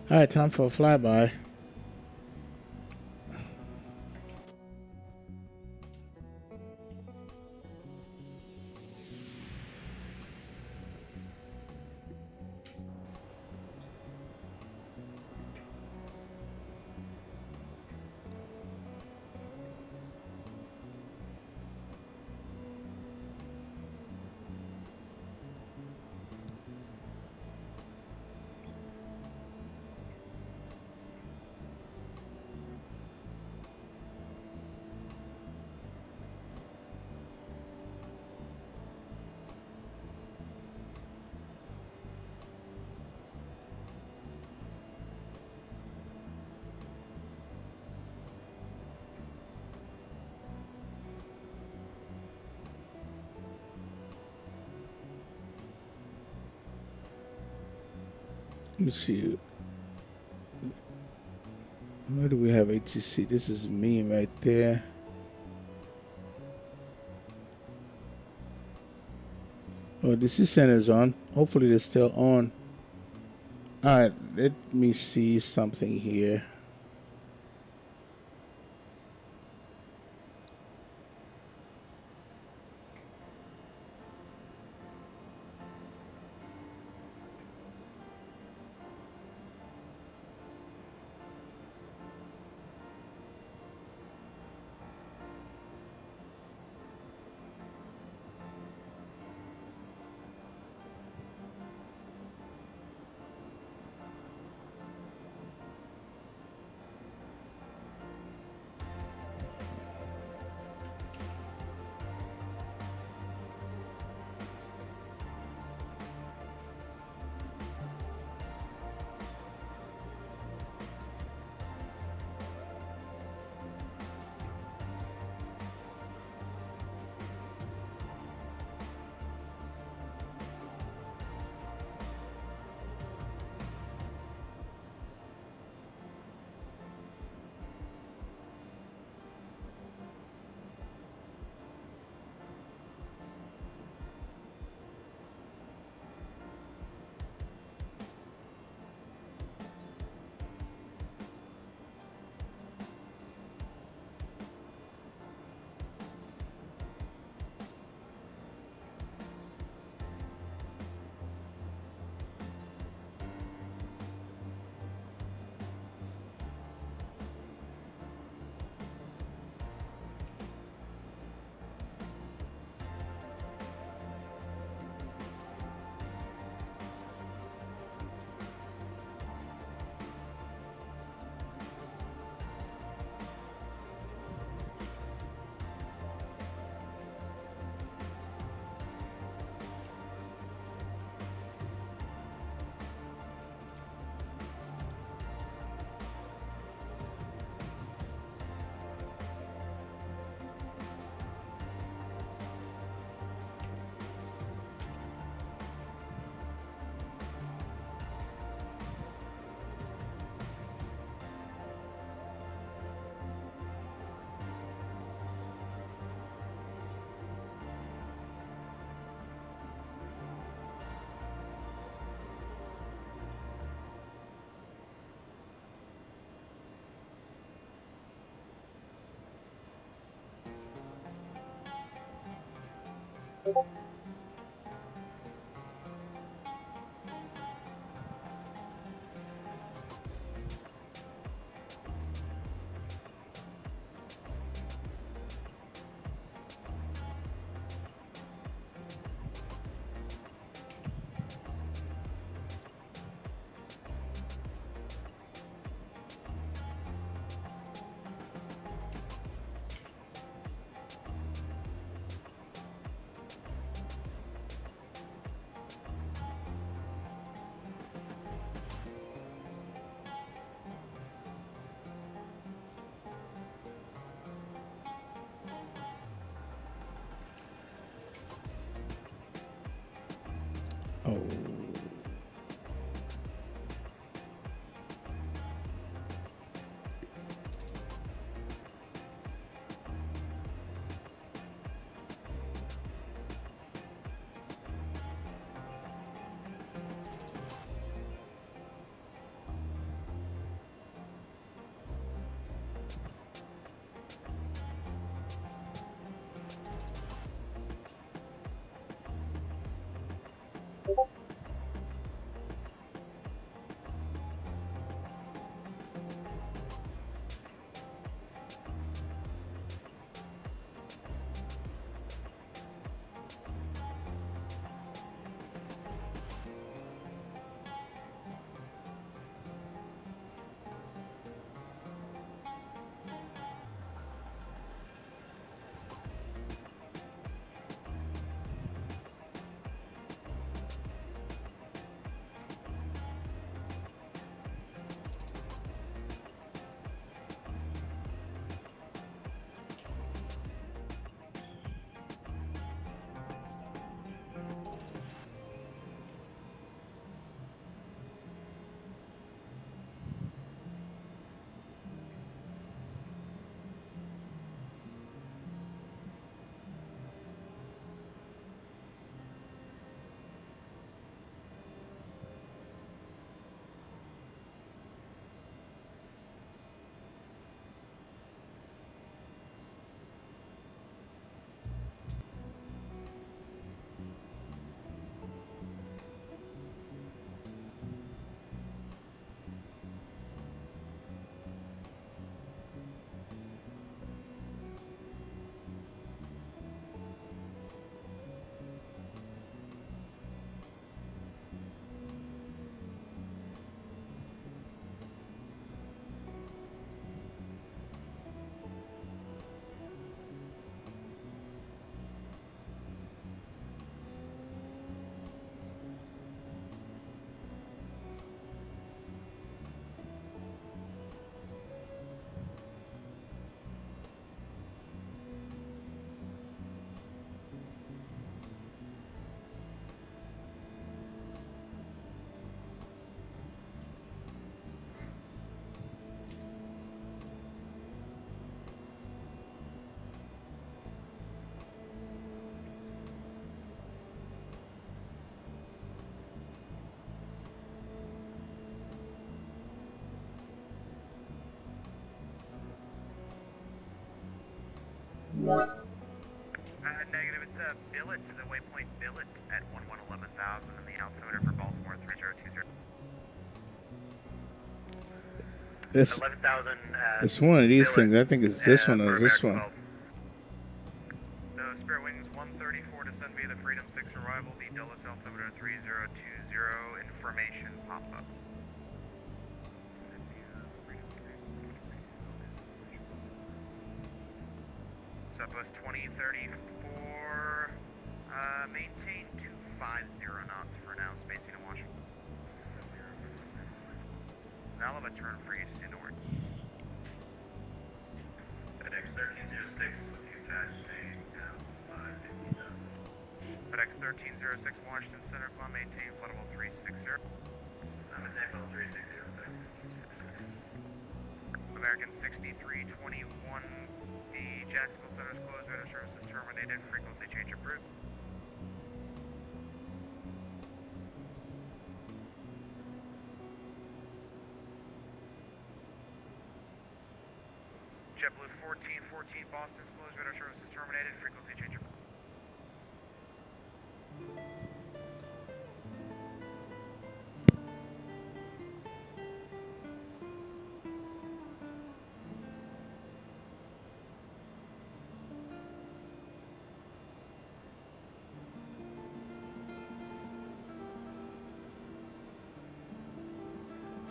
All right, time for a flyby. Let me see. Where do we have ATC? This is me right there. Oh, the C center's on. Hopefully they're still on. Alright, let me see something here. hold. Negative, it's a billet to the waypoint billet at 11,000 and the altimeter for Baltimore 3020. This 11,000. it's one of these things. I think it's this one or this one. So Spirit Wings 134 descend via the Freedom 6 arrival, the Dulles altimeter 3020, information pop up. Southwest 2034, maintain 250 knots for now, spacing and Washington. Valve turn for east to north. FedEx 1306, FedEx 1306, Washington Center, climb maintain, flight level 360. I'm at level 360. American 6321, the Jacksonville Center is closed, radar services terminated, frequency change approved. JetBlue 1414, Boston's closed, radar services terminated, frequency change approved.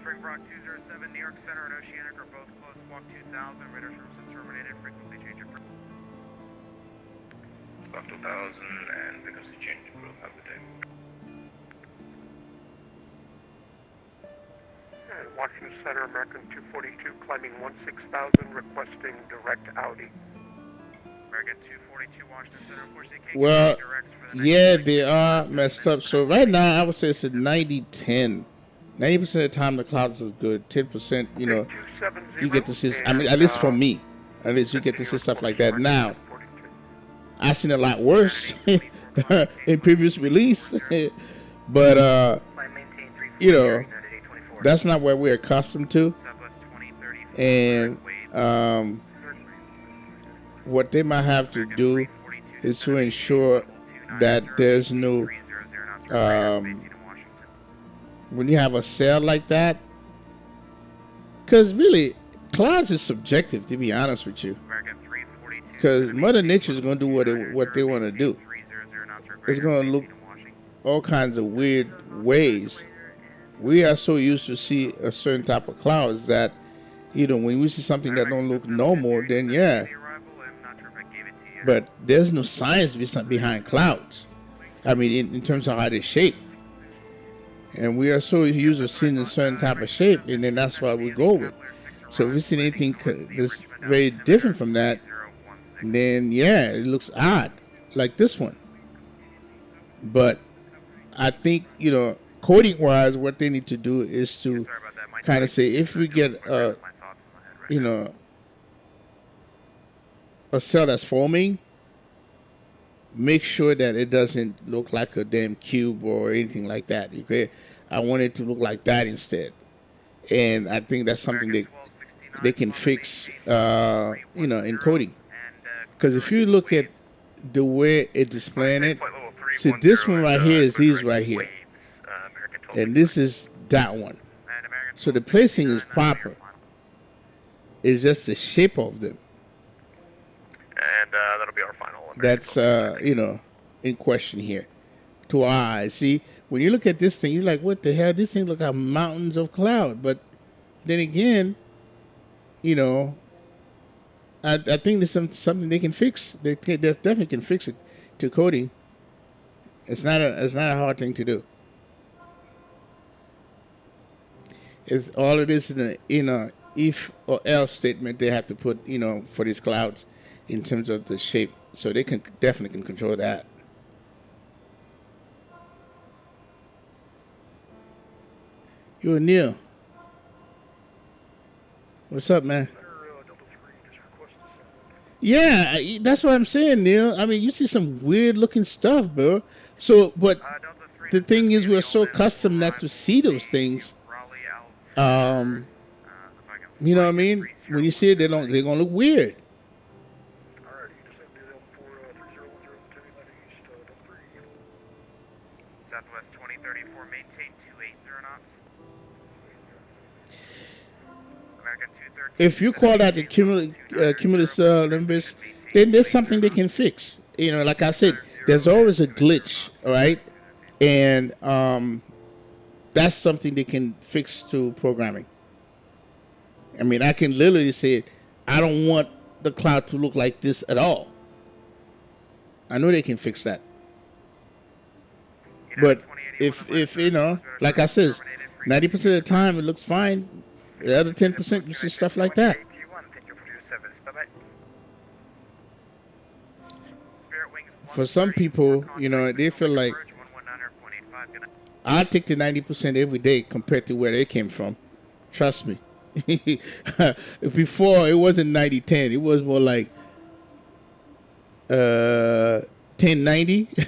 Springbrook 207, New York Center and Oceanic are both closed. Squawk 2000, radar services terminated, frequency change approved. Squawk 2000 and frequency change approved. Have a good day. Washington Center, American 242, climbing 16,000, requesting direct Audi. American 242 Washington Center, unfortunately can't Well, get directs for the next yeah, 42 they are minutes. messed up. So right now, I would say it's a 90-10. 90% of the time, the clouds is good. 10%, you know, you get to see. I mean, at least for me, at least you get to see stuff like that. Now, I've seen a lot worse in previous release, but you know, that's not what we're accustomed to. And what they might have to do is to ensure that there's no when you have a sale like that, because really clouds is subjective, to be honest with you, because Mother Nature is going to do what they want to do. It's going to look all kinds of weird ways. We are so used to see a certain type of clouds that, you know, when we see something that don't look normal, then yeah. But there's no science behind clouds. I mean, in terms of how they shape. And we are so used to seeing a certain type of shape, and then that's what we go with. So if we see anything that's very different from that, then yeah, it looks odd, like this one. But I think, you know, coding-wise, what they need to do is to kind of say, if we get you know, a cell that's forming, make sure that it doesn't look like a damn cube or anything like that. Okay, I want it to look like that instead, and I think that's something they can fix, you know, in coding. Because if you look at the way it's displaying it, see this one right here is these right here, and this is that one. So the placing is proper. It's just the shape of them. And that'll be our final. That's you know, in question here. To our eyes, see, when you look at this thing, you're like, what the hell? This thing look like mountains of cloud. But then again, you know, I think there's something they can fix. They definitely can fix it to coding. It's not a hard thing to do. It's all it is in a if or else statement they have to put, you know, for these clouds in terms of the shape. So they can definitely can control that. Yo, Neil. What's up, man? Yeah, that's what I'm saying, Neil. I mean, you see some weird looking stuff, bro. So, but the thing is, we're so accustomed not to see those things. You know what I mean? When you see it, they're gonna look weird. Southwest 2034, maintain 280 knots. American 213. If you call that the cumulus nimbus, then there's something they can fix. You know, like I said, there's always a glitch, all right? And that's something they can fix to programming. I mean, I can literally say, I don't want the cloud to look like this at all. I know they can fix that. But if you know, like I said, 90% of the time it looks fine. The other 10% you see stuff like that. For some people, you know, they feel like I take the 90% every day compared to where they came from. Trust me. Before it wasn't 90-10. It was more like 10-90.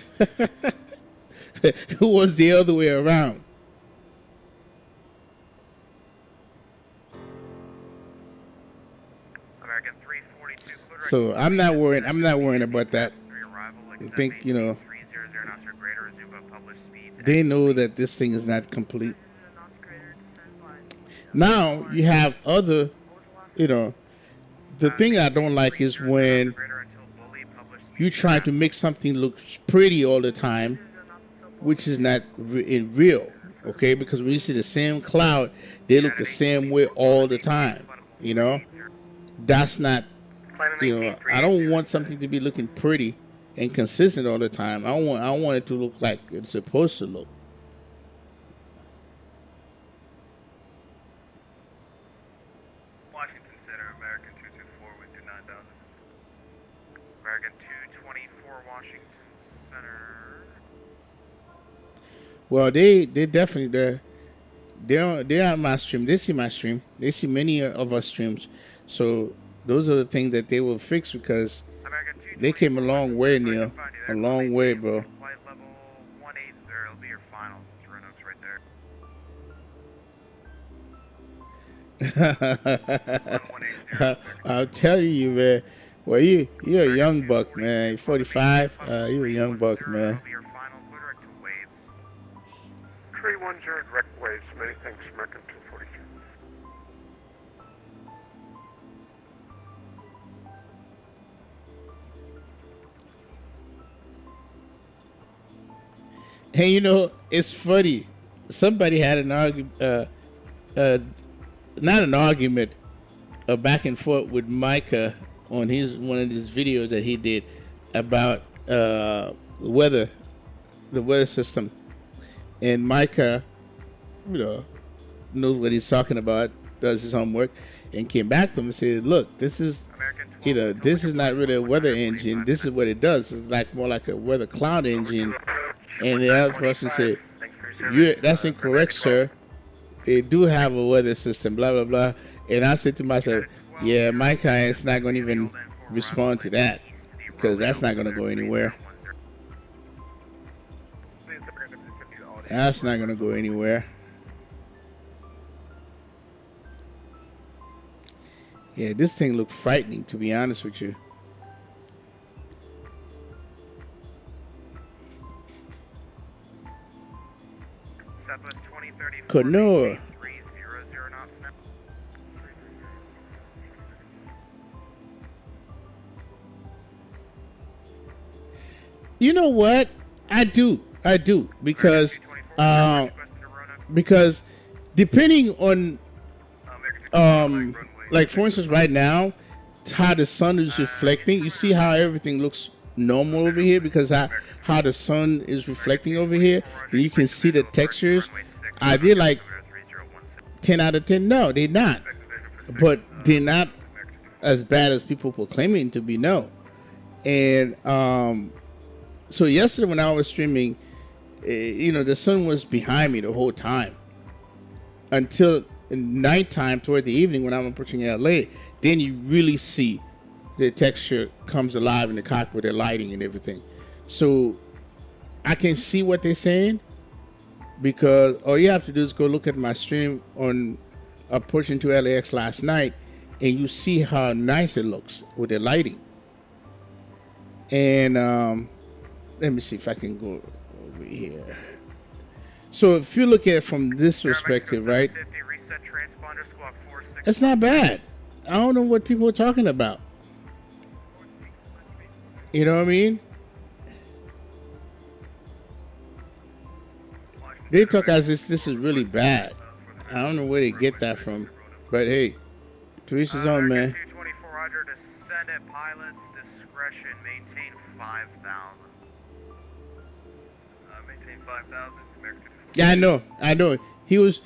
It was the other way around. So I'm not worried. I'm not worrying about that. I think, you know, they know that this thing is not complete. Now you have other, you know, the thing I don't like is when you try to make something look pretty all the time, which is not real, okay? Because when you see the same cloud, they look the same way all the time, you know? That's not, you know, I don't want something to be looking pretty and consistent all the time. I want it to look like it's supposed to look. Washington Center, American 224 with 9,000. American 224 Washington Center. Well, they definitely they're on my stream. They see my stream. They see many of our streams. So those are the things that they will fix because they came a long way, Neil. A long way, bro. Flight level 180, it'll be your final since Roanoke's right there. I'll tell you, man. Well, you're a young buck, man. You're 45. You're a young buck, man. 310 direct waves. Many thanks, American 242. Hey, you know, it's funny. Somebody had an argument, not an argument, a back and forth with Micah on one of his videos that he did about the weather system. And Micah, you know, knows what he's talking about, does his homework, and came back to him and said, "Look, this is, you know, this is not really a weather engine. This is what it does. It's like more like a weather cloud engine." And the other person said, "That's incorrect, sir. They do have a weather system, blah, blah, blah." And I said to myself, yeah, Micah is not going to even respond to that because that's not going to go anywhere. That's not going to go anywhere. Yeah, this thing looked frightening, to be honest with you. Canoa. You know what? I do because depending on like for instance right now how the sun is reflecting, you see how everything looks normal over here because how the sun is reflecting over here, and you can see the textures. Are they like 10 out of 10? No, they're not, but they're not as bad as people proclaiming to be. No. And so yesterday when I was streaming, you know, the sun was behind me the whole time until nighttime toward the evening when I'm approaching LA. Then you really see the texture comes alive in the cockpit with the lighting and everything. So I can see what they're saying because all you have to do is go look at my stream on approaching to LAX last night and you see how nice it looks with the lighting. And let me see if I can go over here. So if you look at it from this perspective, right, it's not bad. I don't know what people are talking about. You know what I mean? They talk as if this is really bad. I don't know where they get that from. But hey, to each his own, man. 224 descend at pilot's discretion. Maintain 5,000. Maintain 5,000. Yeah, I know. He was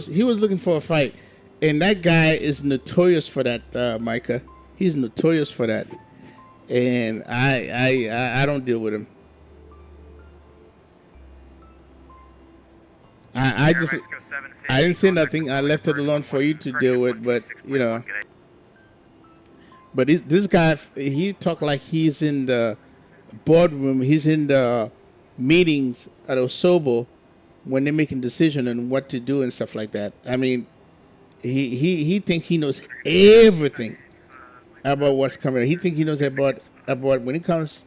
looking for a fight, and that guy is notorious for that, Micah. He's notorious for that, and I don't deal with him. I didn't say nothing. I left it alone for you to deal with, but you know. But this guy, he talk like he's in the boardroom. He's in the meetings at Osobo when they're making decisions on what to do and stuff like that. I mean, he thinks he knows everything about what's coming. He thinks he knows about when it comes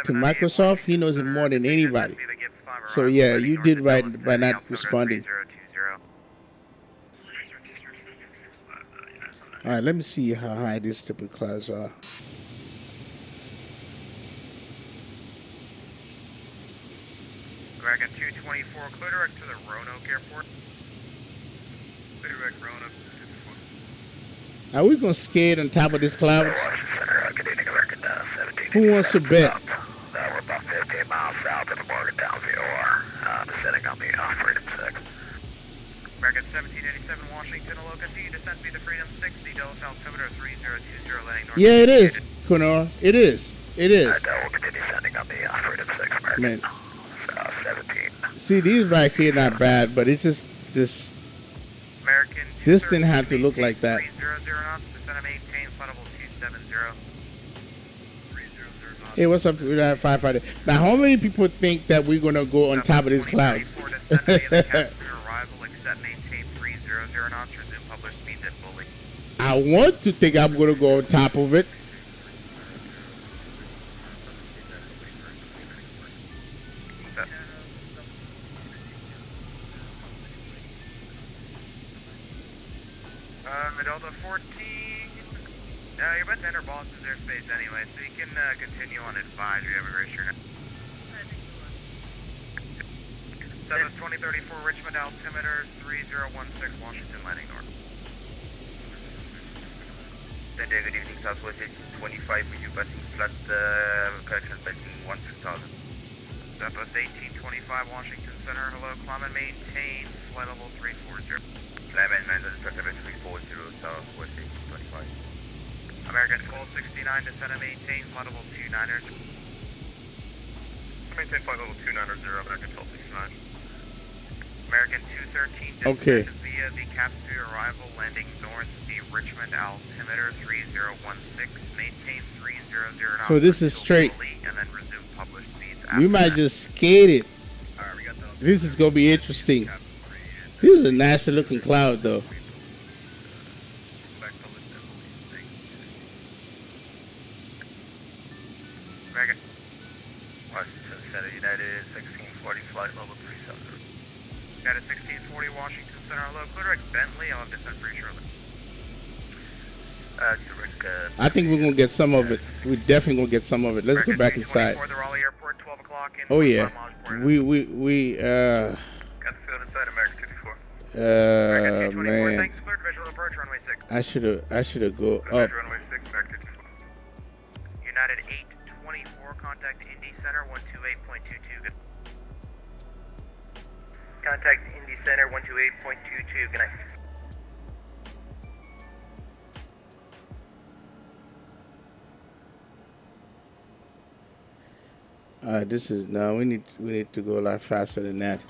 to Microsoft, he knows it more than anybody. So yeah, you did right by not responding. All right, let me see how high these typical clouds are. Dragon 224, clear direct to the Roanoke Airport. Clear direct Roanoke. Are we gonna skate on top of this cloud? Who wants to bet? We're about 15 miles south of the Morgantown VOR. Descending on the Freedom 6. American 1787 Washington, Aloha, descent via the Freedom 60, Dulles altimeter 3020, landing north. Yeah, it is, Kunor. It is. It is. We'll continue sending on the Freedom 6 American. Man, 17. see, these right here not bad, but it's just this. American. This didn't have to look like that. 300 knots. Descend and maintain. Flight level 270. 300 knots. Hey, what's up, firefighter? Now, how many people think that we're gonna go on top of these clouds? Arrival, except maintain 300 knots. Resume published speeds at Bully. I want to think I'm gonna go on top of it. Delta 14. You're about to enter Boston's airspace anyway, so you can continue on advisory. Have a great year. 2034 Richmond altimeter 3016 Washington landing north. Good evening, Southwest 25 with you passing flat correction passing 16,000. Southwest 1825 Washington Center, hello, climb and maintain flight level 340. Climb and maintain flight level 340 Southwest 1825. American 1269 descend and maintain flight level 290. Maintain flight level 290, American 1269. American 213 Okay. via the Capstone arrival landing north the Richmond altimeter 3016, maintain 300 knots. So this is straight. And then resume published speeds We might that. just skate it. Alright, we got the This is gonna be interesting. This is a nasty looking cloud, though. American Washington Center, United 1640 flight level 370. United 1640 Washington Center, hello, Clear Bentley, I'll have descent pretty shortly. I think we're gonna get some of it. We're definitely gonna get some of it. Let's go back inside. The Raleigh Airport, 12 o'clock in Oh yeah. got the We field inside American 224. American 224, man. thanks, cleared visual approach runway 6. I should go up. Runway 6, American 224. United 824, contact Indy Center 128.22. Good. Contact Indy Center 128.22. Good night. This is no. We need to go a lot faster than that.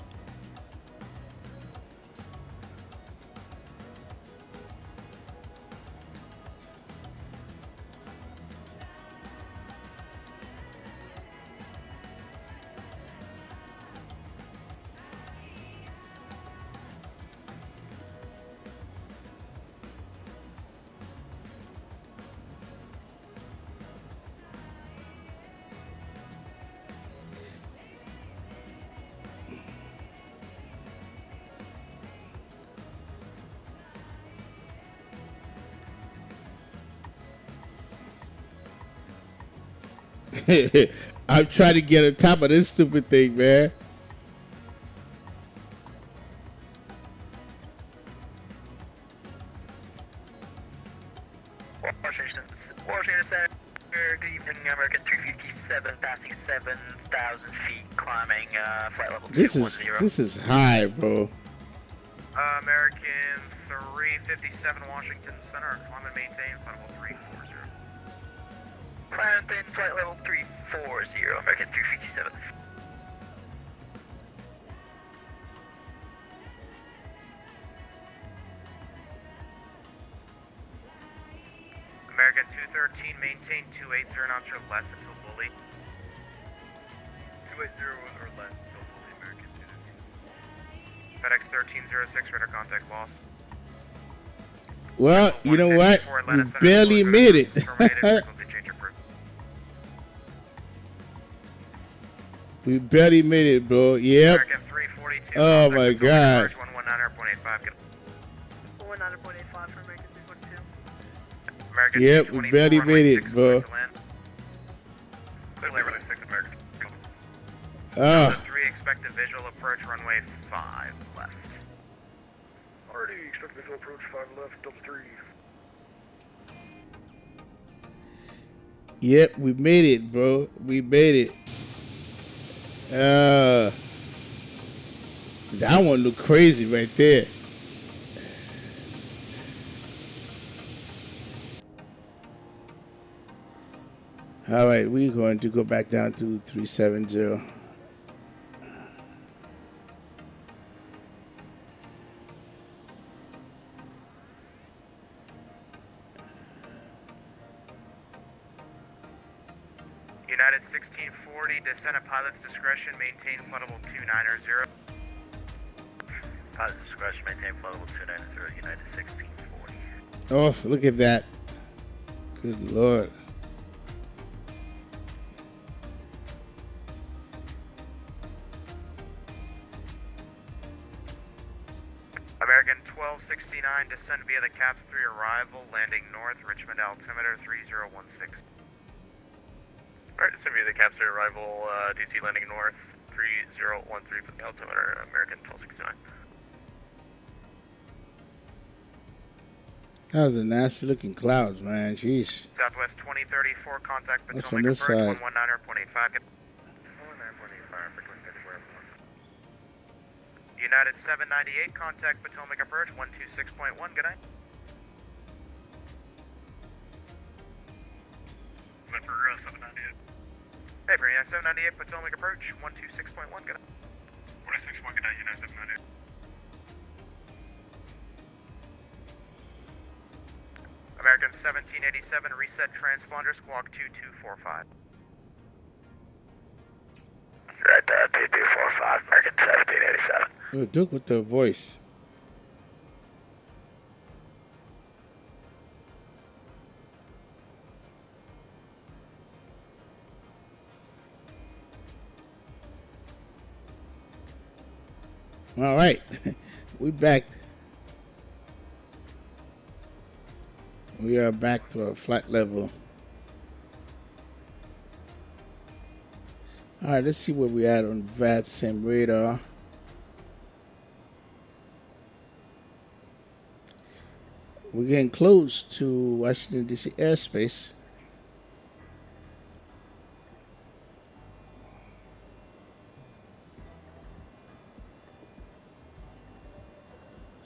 I'm trying to get on top of this stupid thing, man. Washington Center, good evening, American 357, passing 7,000 feet, climbing flight level 210. This is high, bro. American 357, Washington Center, climb and maintain flight level 340. Climb and maintain flight level 340, American 357. American 213, maintain 280 knots or less until Bully. 280 or less until Bully, American 213. FedEx 1306, radar contact lost. Well, you know what? We barely made it. We barely made it, bro. Yep. American 342. Oh my God. 119.85. 119.85 for American 342. American Yep, we barely made it, bro. Clearly, runway 6, American. Ah. 3, expect a visual approach, runway 5 left. Already expect visual approach 5 left, Delta 3. Yep, we made it, bro. We made it. That one looked crazy right there. All right, we're going to go back down to 370. United 1640, descend at pilot's discretion, maintain floodable 290. Pilot's discretion, maintain floodable 290, United 1640. Oh, look at that. Good Lord. American 1269, descend via the CAPS 3 arrival, landing north, Richmond altimeter 3016. Alright, descend via the CAPS 3 arrival, DC landing north, 3013 for the altimeter, American 1269. Those are nasty looking clouds, man. Jeez. Southwest 2034, contact That's Potomac on this approach, side. 119.85. 119.85 for United 798, contact Potomac approach, 126.1, good night. For 798. Hey, for United 798, Potomac approach, 126.1, good night. 126.1, good night, United 798. American 1787, reset transponder, squawk 2245. Right there, 2245, American 1787. Oh, Duke with the voice. All right, we back. We are back to our flight level. All right, let's see where we at on Vatsim radar. We're getting close to Washington, D.C. airspace.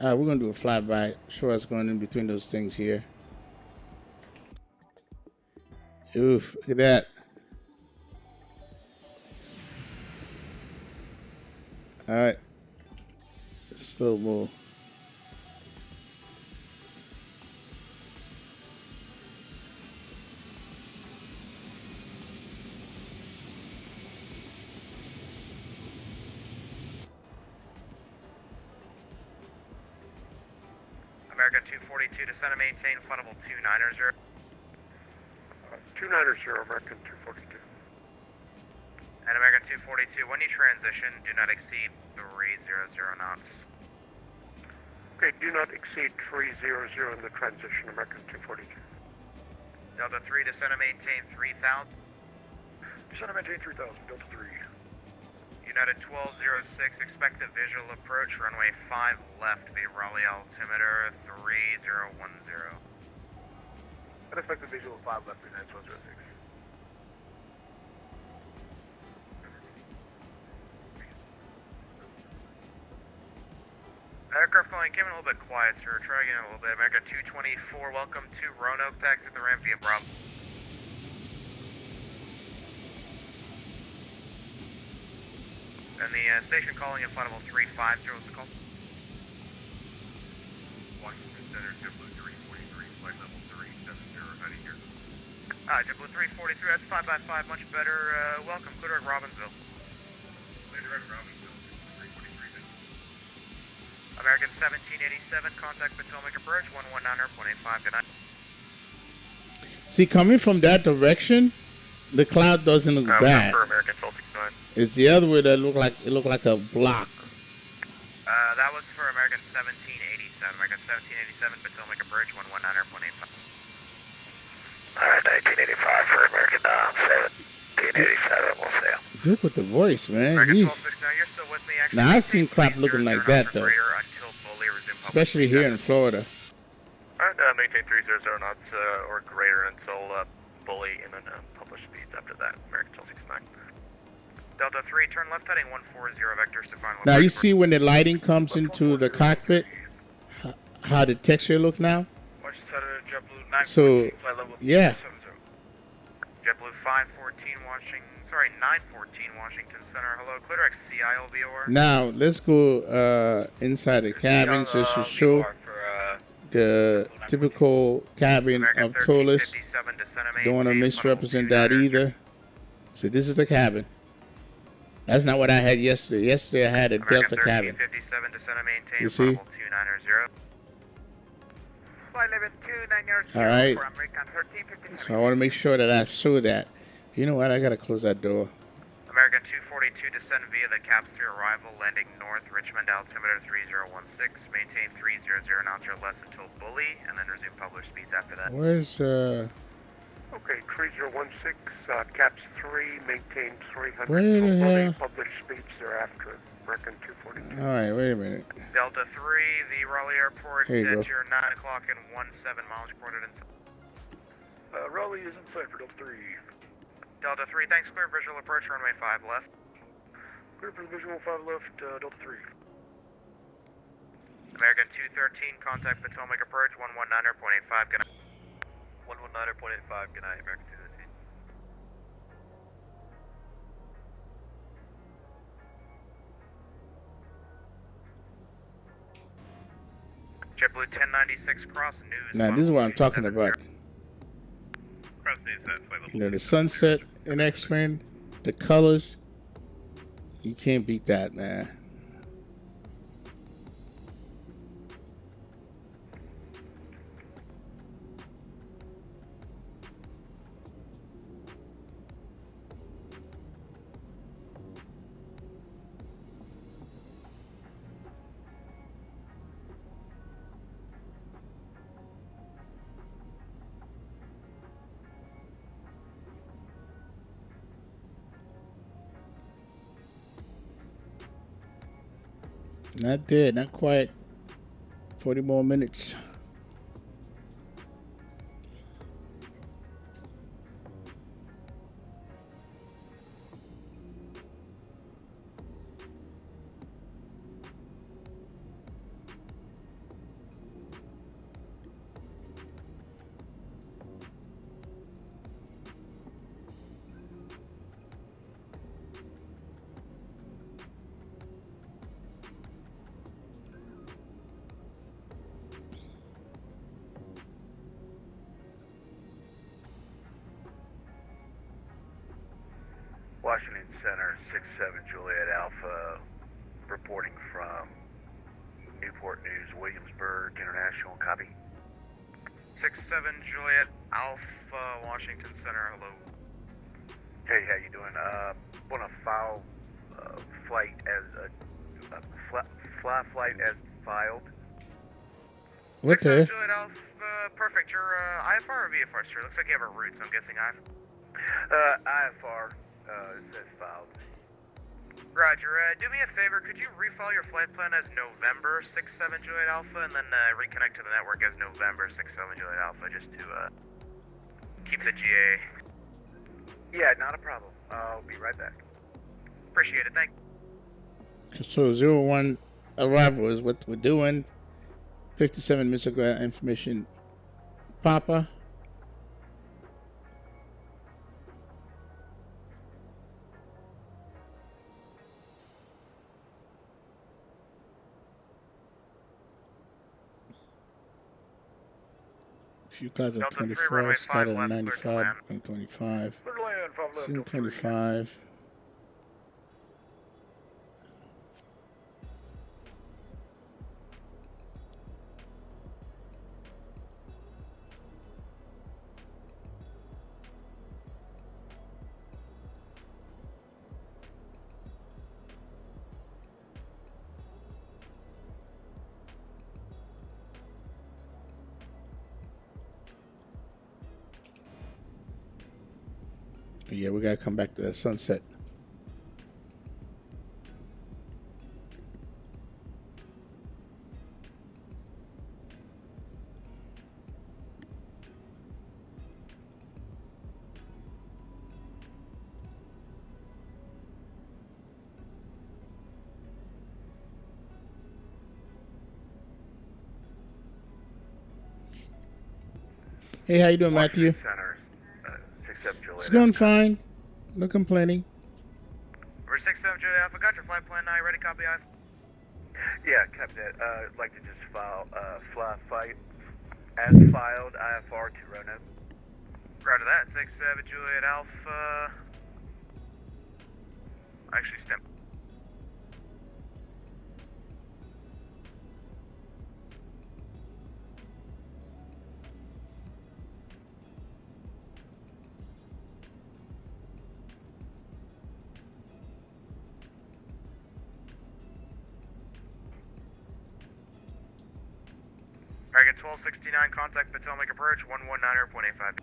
All right, we're going to do a flyby. Show us going in between those things here. Oof, look at that. All right. Slow mo. American 242, descend and maintain floodable 290. 290, American 242. And American 242, when you transition, do not exceed 300 knots. Okay, do not exceed 300 in the transition, American 242. Delta 3, descend and maintain 3000. Descend and maintain 3000, Delta 3. United 1206, expect a visual approach, runway 5 left, the Raleigh altimeter 3010. Unexpected visual 5 left, United 1206. Aircraft calling came in a little bit quiet, sir. Try again a little bit. America 224, welcome to Roanoke, taxi the ramp via Bravo. And the station calling in flight level 350, what's the call? Washington Center, JetBlue 343, flight level 370, how do you hear? JetBlue 343, that's 5x5, much better. Welcome, clear at Robbinsville. Clear at Robbinsville, 343. American 1787, contact Potomac approach, 119.85, good night. See, coming from that direction, the cloud doesn't look bad. For American 1269. It's the other way that looked like a block. That was for American 1787. American 1787, Potomac approach, 119.85. Alright, 1985 for American 1787, we'll sail. Duke with the voice, man. American 1269, you're still with me. Actually, now, I've seen crap looking like that, though. Especially here in Florida. Alright, maintain 300 knots or greater until fully in published speeds after that. American 1269. Delta 3, turn left heading 140 vectors to final. Now, you see when the lighting comes into the cockpit, how the texture look now? So, yeah. JetBlue 914 Washington Center. Hello, clear XCI LVOR. Now let's go inside the cabin just to show the typical cabin of TOLISS. Don't want to misrepresent that either. So this is the cabin. That's not what I had yesterday. Yesterday I had a Delta cabin. You see? All right. So I want to make sure that I show that. You know what? I gotta close that door. American 242, descend via the CAPS 3 arrival, landing north, Richmond, altimeter 3016, maintain 300 knots or less until Bully, and then resume published speeds after that. Where's, Okay, 3016, CAPS 3, maintain 300 Where the until hell? Bully, published speeds thereafter. American 242. Alright, wait a minute. Delta 3, the Raleigh Airport, There you at go. your 9 o'clock and 17 miles reported in. Raleigh is in sight for Delta 3. Delta 3, thanks, clear visual approach, runway 5 left. Clear for visual 5 left, Delta 3. American 213, contact Potomac approach, 119.85, good night. 119.85, good night, American 213. JetBlue 1096, cross news. Now this is what I'm talking about. You know, the sunset in X-Men, the colors, you can't beat that, man. Not dead, not quite. 40 more minutes. Washington Center, 67 Juliet Alpha, reporting from Newport News, Williamsburg International, copy. 67 Juliet Alpha, Washington Center, hello. Hey, how you doing? Want to file flight as fly flight as filed? What 67 the? Juliet Alpha, perfect. Your IFR or VFR, sir? Looks like you have a route, so I'm guessing IFR. IFR, it says filed. Roger. Do me a favor, could you refile your flight plan as November 67 Juliet Alpha and then reconnect to the network as November 67 Juliet Alpha just to keep the GA? Yeah, not a problem. I'll be right back. Appreciate it, thank you. So 01 arrival is what we're doing. 57 minutes ago, information. Papa. Few clouds of Delta 3, 24, runway sky 5 of left, 95, clear to land. and 25. Clear to land, 5 left, Scene Delta 3. 25. But yeah, we gotta come back to that sunset. Hey, how you doing, Matthew? Center, 67 Juliet It's going fine. No complaining. Number 67 Juliet Alpha, got your flight plan now. You ready? Copy, I. Yeah, copy that. I'd like to just file flight as filed IFR to Roanoke. Roger that. 67 Juliet Alpha. Actually, stem. American 1269, contact Potomac approach 119.85.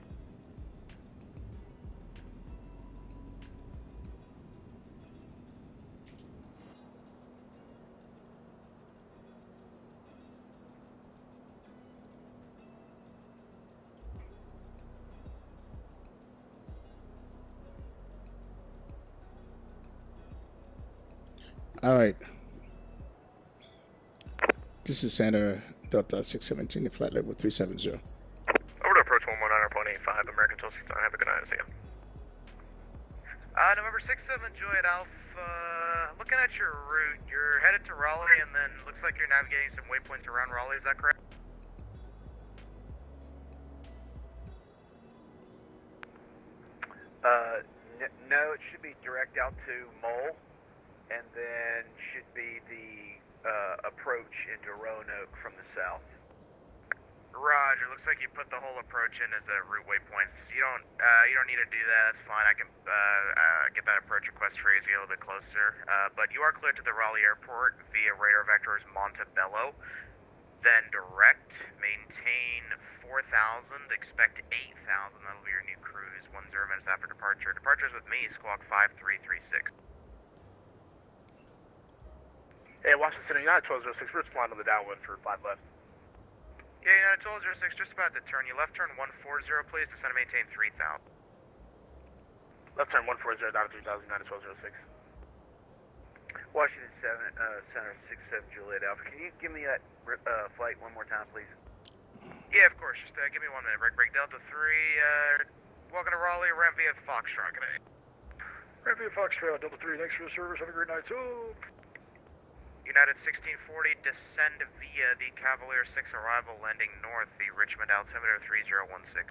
All right. This is Center Delta 617, the flight level 370. Over to approach 119.85, American 1269. Have a good night. See ya. November 67 Juliet Alpha. Looking at your route, you're headed to Raleigh, and then looks like you're navigating some waypoints around Raleigh. Is that correct? No, it should be direct out to Mole, and then should be the approach into Roanoke from the south. Roger. Looks like you put the whole approach in as a route waypoints. You don't need to do that. That's fine. I can get that approach request for you as you get a little bit closer. But you are cleared to the Raleigh Airport via radar vectors Montebello. Then direct, maintain 4,000, expect 8,000. That'll be your new cruise 10 minutes after departure. Departure's with me, squawk 5336. Hey, Washington Center, United 1206, we're responding on the downwind for 5 left. Yeah, United 1206, just about to turn. You left turn 140, please, descend and maintain 3,000. Left turn 140, down to 3,000, United 1206. Washington 7, Center 67 Juliet Alpha. Can you give me that flight one more time, please? Yeah, of course. Just give me 1 minute. Break Delta 3. Welcome to Raleigh. Ramp via Foxtrot. Good night. Ramp via Foxtrot, Delta 3, thanks for the service. Have a great night. So, United 1640, descend via the Cavalier 6 arrival, landing north, the Richmond altimeter 3016.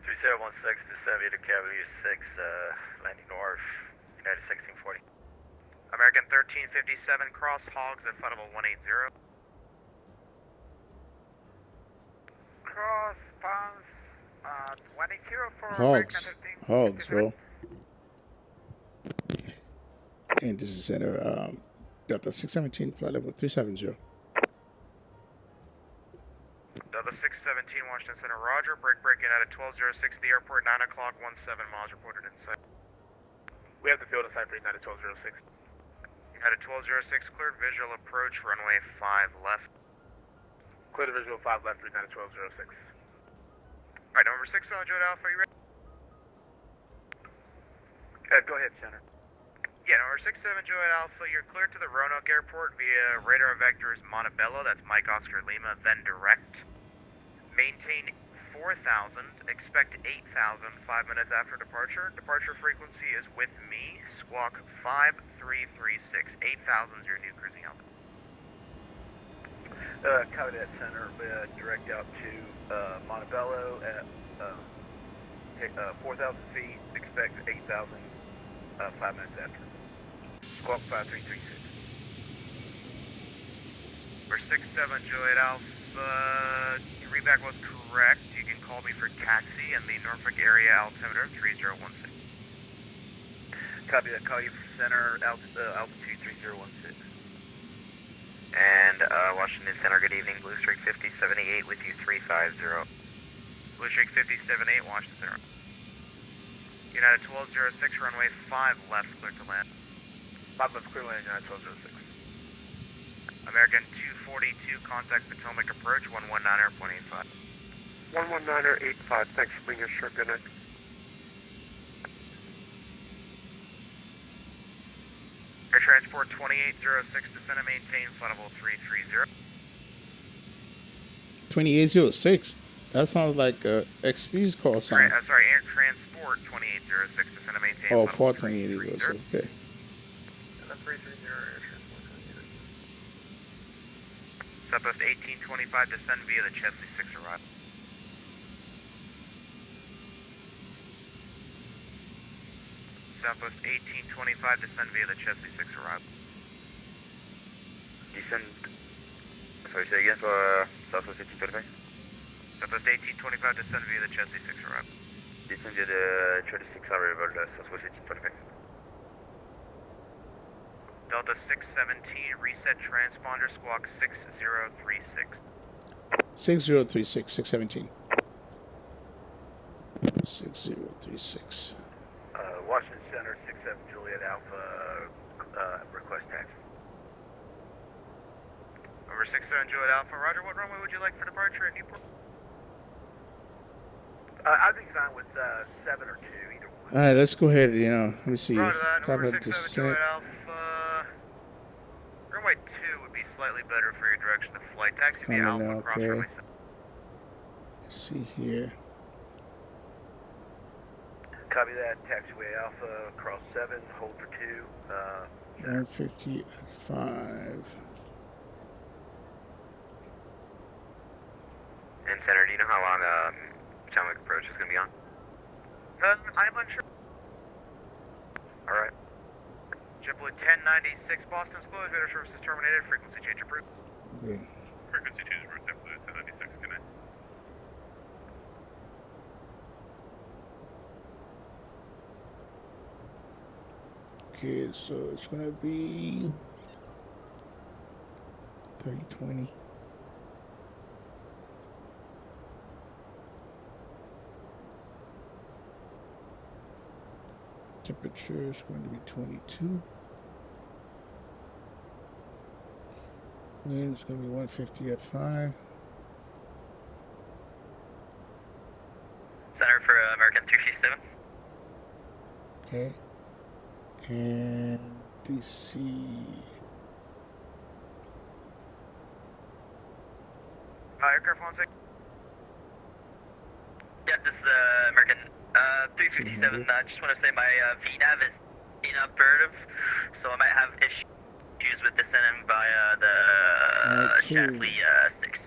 3016, descend via the Cavalier 6, landing north, United 1640. American 1357, cross hogs at flight level 180. Cross bounce 180 for Hogs, bro. And this is Center Delta 617, flight level 370. Delta 617, Washington Center, roger. Break in at 1206, the airport, 9 o'clock, 17 miles reported in sight. we have the field assigned for United 1206. United 1206, cleared visual approach, runway 5 left. Clear the visual 5 left for United 1206. Alright, number 6 on Juliet Alpha, you ready? Go ahead, Center. Yeah, number 67 Juliet Alpha, you're cleared to the Roanoke Airport via radar vectors Montebello, that's Mike Oscar Lima, then direct. Maintain 4,000, expect 8,000 5 minutes after departure. Departure frequency is with me, squawk 5336. 8,000 is your new cruising altitude. Copy that, Center. Direct out to Montebello at 4,000 feet, expect 8,000 5 minutes after. Squawk 5336. For 67 Juliet Alpha, your readback was correct. You can call me for taxi and the Norfolk area altimeter 3016. Copy that. Call you from Center, altitude 3016. And Washington Center, good evening. Blue Streak 5078 with you 350. Blue Streak 5078, Washington Center. United 1206, runway 5 left, clear to land. 5 left, clear land, United 1206. American 242, contact Potomac approach, 119.85. 119.85, thanks for being here, sure, good night. Air Transport 2806, descend and maintain flight level 330. 2806. That sounds like XP's call sign. Sorry, Air Transport 2806, descend and maintain. Oh, level 428 330. Eagles. Okay. And then 330, Air Transport 2806. Southwest 1825, descend via the Chesley 6 arrival. Southwest 1825, descend via the Chesley 6 arrival. Descend. Sorry, say again for Southwest 1825? Southwest 1825, descend via the Chesley 6 arrival. Descend via the Chesley 6 arrival, Southwest 1825. Delta 617, reset transponder, squawk 6036. 6036, 617. 6036. Washington Center, 67 Juliet Alpha, request taxi. Over 67 Juliet Alpha, roger. What runway would you like for departure at Newport? I'd be fine with 7 or 2, either one. All right, let's go ahead. Let me see. Roger that. Top Over of 67 descent. Juliet Alpha. Runway 2 would be slightly better for your direction of flight. Taxi via Coming Alpha, out cross there. runway 7. Let's see here. Copy that. Taxiway Alpha, cross 7, hold for 2. 150 at 5. And Center, do you know how long Channel approach is going to be on? I'm unsure. Alright. JetBlue 1096, Boston's closed. Radar services terminated. Frequency change approved. Okay. Frequency change for JetBlue 1096. Good night. Okay, so it's gonna be 3020. Temperature is going to be 22. Wind is going to be 150 at 5. Center for American 337. Okay. And DC. Aircraft 16. Yeah, this is American 357. I just want to say my VNAV is inoperative, so I might have issues with descending via the Chesley 6.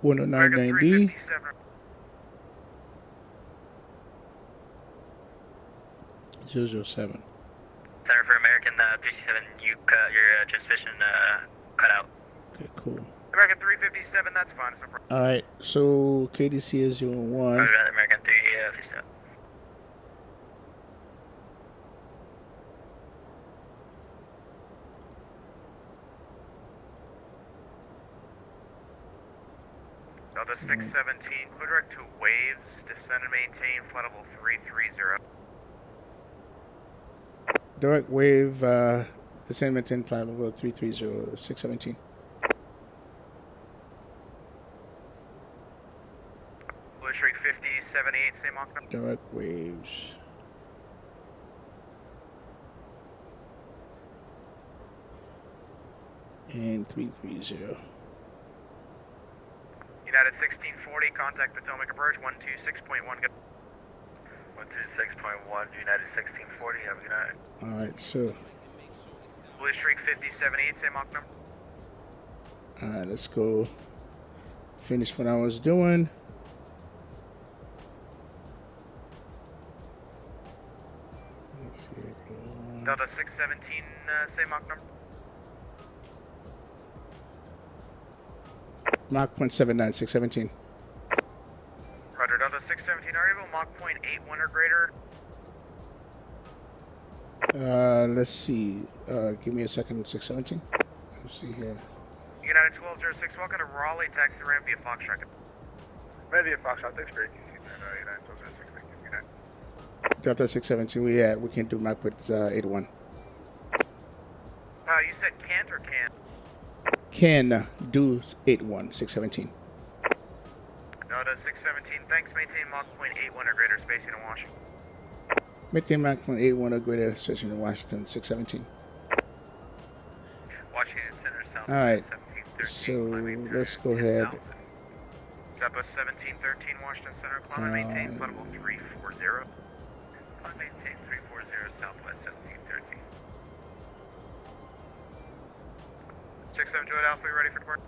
10990. 007. Center for American 367, you cut your transmission cut out. Okay, cool. American 357, that's fine. It's no problem. All right, so KDC is 01. Roger that, American 357. Delta 617, clear direct to waves, descend and maintain, flight level 330. Direct wave, descend maintain flight level 330, 617. Blue Streak 5078, same Mach number. Direct waves. And 330. United 1640, contact Potomac approach 126.1. 126.1, United 1640, have a good night. Alright, so Blue Streak 5078, same Mach number. alright, let's go finish what I was doing. Let's see, Delta 617, same Mach number. Mach 0.79, 617. Roger, Delta 617, are you able Mach 0.81 or greater? Let's see. Give me a second, 617. Let's see here. United 1206, welcome to Raleigh, taxi ramp via Foxtrot. Maybe a Foxtrot, thanks for United 1206, thank you, good night. Delta 617, we can do Mach with 81. You said can't or can? Can do 81, 617. Delta 617, thanks, maintain Mach 0.81 or greater, spacing in Washington. Maintain Mach 0.81 or greater, station in Washington, 617. Washington Center, South. Alright, so let's go ahead Zappa 1713 Washington Center, climb and maintain, flight level 340. Climb and maintain 340, Southwest 1713. 67 Juliet Alpha, you ready for departure?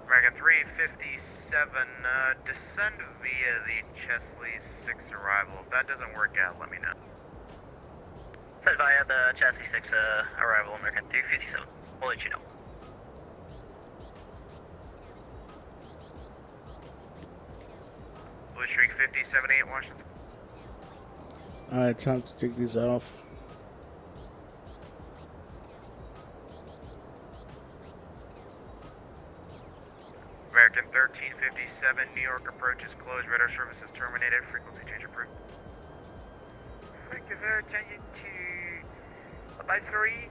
American 357, descend via the Chesley 6 arrival. If that doesn't work out, let me know. Said via the Chassis 6 arrival, American 357. We'll let you know. Blue Streak 5078, Washington. Alright, time to take these off. American 1357, New York approach is closed. Radar services terminated. Frequency change approved. Thank you, sir. Changing to by 3.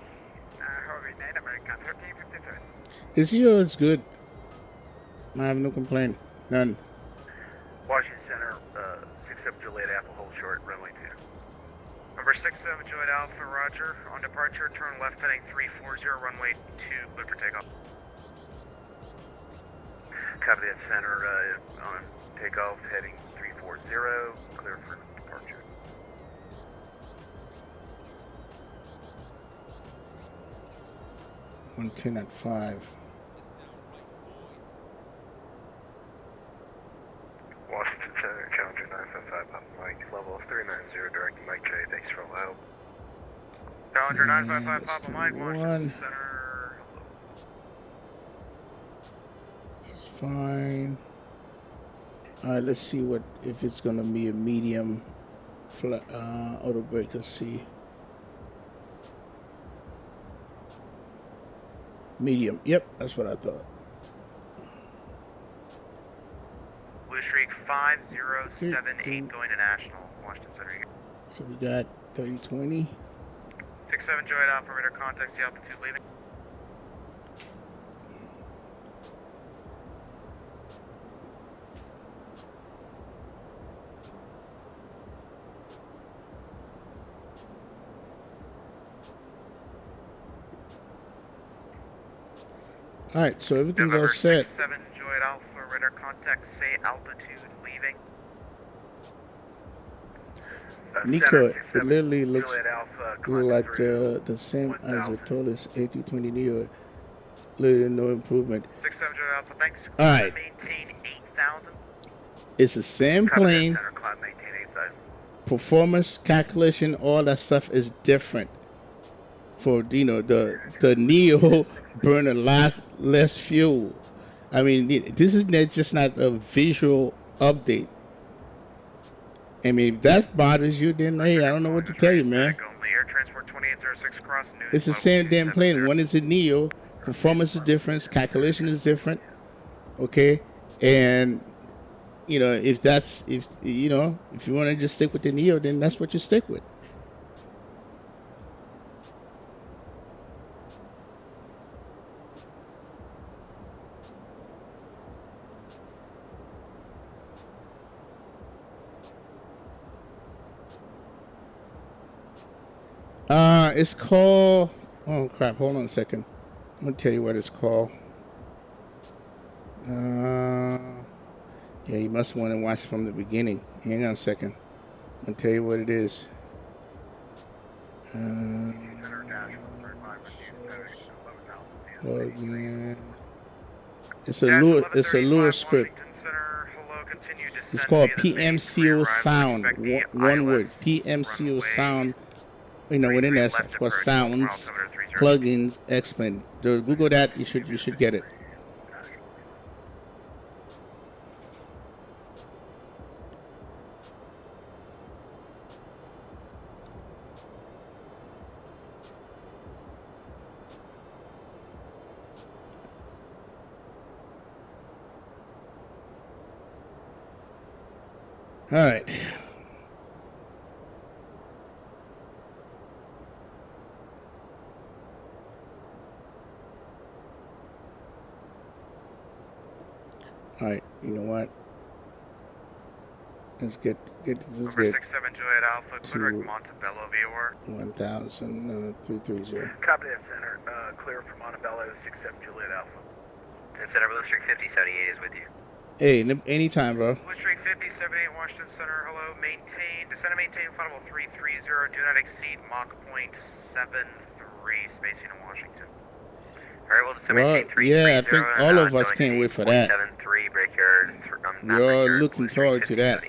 However, 9 American 1357. This year is good. I have no complaint. None. Washington Center, 67 Juliet Alpha, hold short, runway 2. Number 67 Juliet Alpha, roger. On departure, turn left heading 340, runway 2, clear for takeoff. Copy that, center, on takeoff, heading 340, clear for departure. One 10 at 5. Washington Center, Challenger 955 on Mike, level 390, direct Mike J, thanks for all the help. Challenger 955 Papa Mike, Washington One. Center, It's fine. Alright, let's see what if it's gonna be a medium auto brake. Let's see. Medium. Yep, that's what I thought. Blue Streak 5078 going to National, Washington Center. So we got 3020. 67 Juliet Alpha, radar contacts the altitude leaving. Alright, so everything's all November set. 67 Juliet Alpha, radar contact, say altitude leaving. Nico, it literally looks Juliet Alpha, like the same as a TOLISS A320 Neo. Literally no improvement. 67 Juliet Alpha, thanks. All right. Maintain 8,000. It's the same plane. Center, climb, maintain 8,000. Performance calculation, all that stuff is different. For the Neo burn a lot less fuel. I mean, this is just not a visual update. I mean, if that bothers you, then hey, I don't know what to tell you, man. Air Transport 2806 cross news. It's the same damn plane. One is a Neo. Performance is different. Calculation is different. Okay, and if you want to just stick with the Neo, then that's what you stick with. It's called, oh crap, hold on a second. I'm gonna tell you what it's called. Yeah, you must want to watch it from the beginning. Hang on a second. I'm gonna tell you what it is. It's a Lewis script. It's called PMCO sound. One word. PMCO sound. Within that, of course, sounds, plugins, explain. Google that. You should get it. All right. All right, you know what? Let's get this Number get 67 Juliet Alpha, Quidric to Montebello VOR. 1,330. Copy that, Center. Clear from Montebello, 67 Juliet Alpha. And Center, Blue Streak 5078 is with you. Hey, anytime, bro. Blue Streak 5078 Washington Center, hello. Descend and maintain flight level 330. Do not exceed Mach point 73, spacing in Washington. Alright, well, descend and maintain 330. Yeah, I think all of us can't wait for that. 73, brickyard. We're all looking forward to that.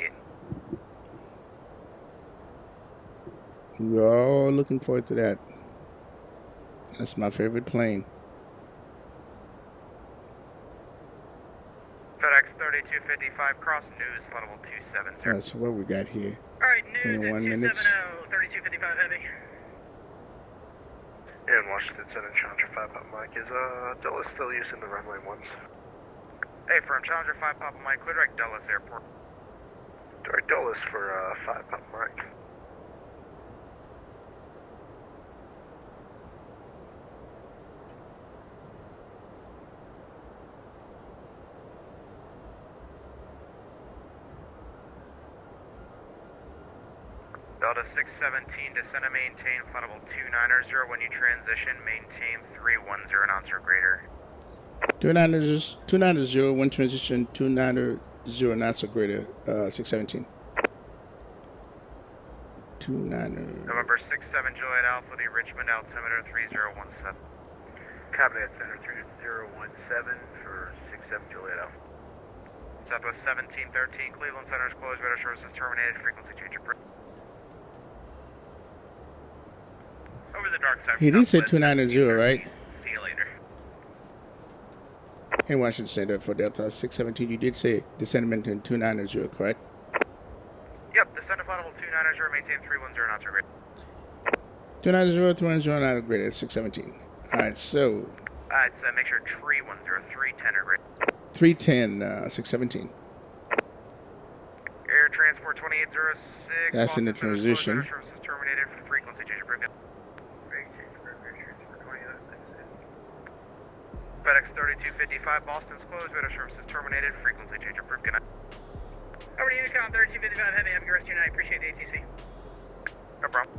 We're all looking forward to that. That's my favorite plane. FedEx 3255, cross news, flight level 270. Alright, so what we got here? Alright, news 21 at 270, minutes. 3255 heavy. In Washington Center, Challenger 5 Papa Mike. Is Dulles still using the runway ones? Hey, from Challenger 5 Papa Mike, Quidric Dulles Airport. Direct Dulles for 5 Papa Mike. Delta 617, descend and maintain flight level 290. When you transition, maintain 310 knots or greater. 290, one transition, 290 knots or greater, 617. 290. November 67 Juliet Alpha, the Richmond altimeter 3017. Copy that, Center 3017 for 67 Juliet Alpha. Southwest 1713, Cleveland Center is closed, radar services terminated, frequency change approved. Over the dark side. He did say 290, right? See you later. In Washington Center for Delta 617, you did say descendment in 290, correct? Yep, descend to flight level 290, maintain 310 knots or greater. 290, 310 knots or greater, 617. Alright, so. It's make sure 310, 310 or greater. 310, 617. Air Transport 2806. That's in the transition. Radar services terminated for frequency change approved. FedEx 3255, Boston's closed, radar services terminated, frequency change approved. Good night. Over to Unicom 3255 heavy, have a good rest of your night. Appreciate the ATC. No problem.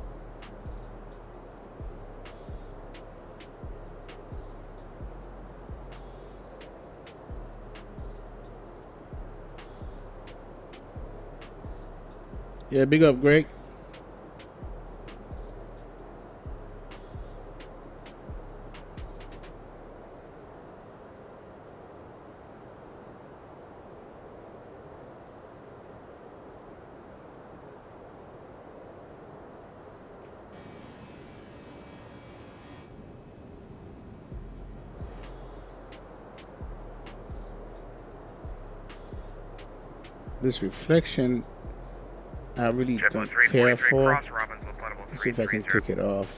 Yeah, big up, Greg. This reflection, I really don't care for. Let's see if I can take it off.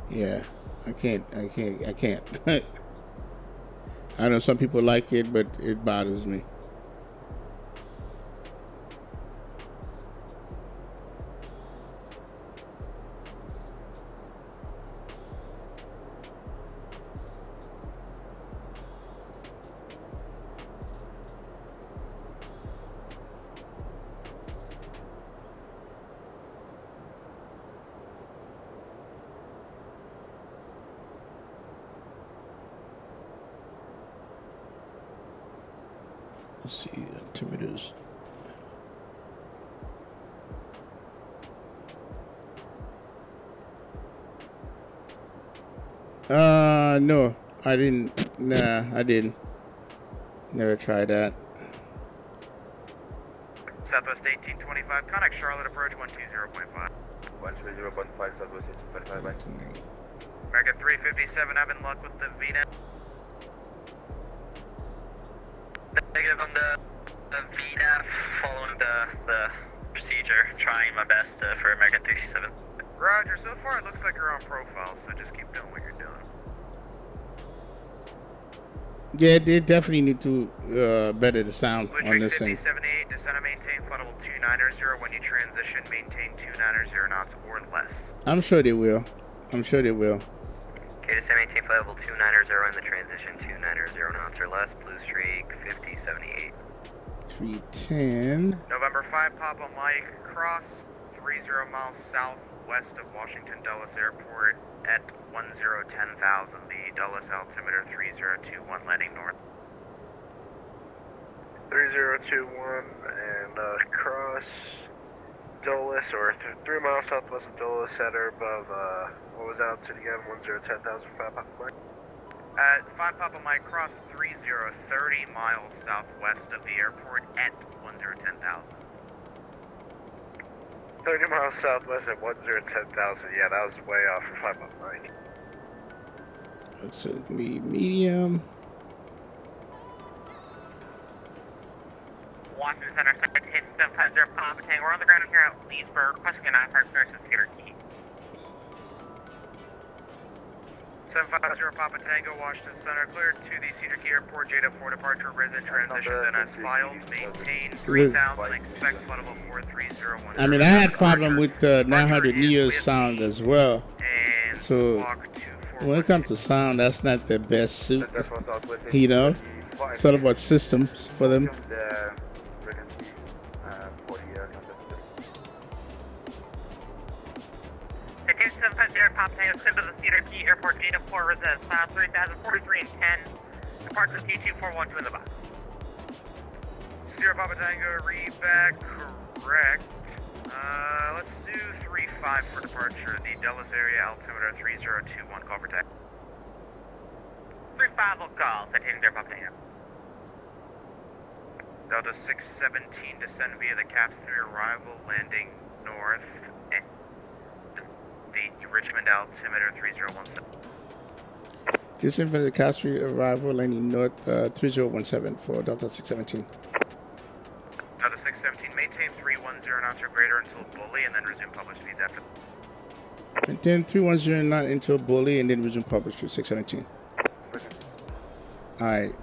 Yeah, I can't. I know some people like it, but it bothers me. Let's see, altimeters. No, I didn't. Nah, I didn't. Never tried that. Southwest 1825, contact Charlotte, approach 120.5. 120.5, Southwest 1825, bye. American 357, having luck with the VNAV. Negative on the VNAV, following the procedure, trying my best for American 367. Roger, so far it looks like you're on profile, so just keep doing what you're doing. Yeah, they definitely need to better the sound on this thing. 5078, descend and maintain flight level 290. When you transition, maintain 290 knots or less. I'm sure they will. I'm sure they will. KFLL-KDCA Beta2, maintain flight level 290 in the transition, 290 knots or less, Blue Streak 5078. 310. November 5, Papa Mike, cross 30 miles southwest of Washington Dulles Airport at 1010,000. The Dulles altimeter 3021, landing north. 3021 and cross Dulles, or 3 miles southwest of Dulles at or above, what was altitude again? 1010,000 for 5 Papa Mike. At 5 Papa Mike, cross 30 miles southwest of the airport at 1010,000. 30 miles southwest at 1010,000, yeah, that was way off for 5 Papa Mike. Looks like me medium. Washington Center, 750 Papa Tango. We're on the ground here at Leesburg, requesting an IFR experience with Cedar Key. 750 Papa Tango, Washington Center, cleared to the Cedar Key Airport, JW4 departure, resident transition, then as filed, maintain 3000, expect flight level 4301. I mean, I had problem with the 900 Neo sound as well. And So when it comes to sound, that's not the best suit. You know, it's all about systems for them. Take 750 Papa Tango, send to the Cedar Key Airport, JW4 residence, file 3043 and 10. Departure T2412 in the box. Sierra Papa Tango, read back correct. Let's do 35 for departure. The Dulles area, altimeter 3021, call for taxi. 35 will call, Centennial Air Papa Tango. Delta 617, descend via the CAPS 3 arrival, landing north. The Richmond altimeter 3017. Descend for the Castry arrival, landing north 3017 for Delta 617. Delta 617, maintain 310 knots or greater until Bully, and then resume published speeds after. Maintain 310 knot until Bully, and then resume publish to 617. Alright.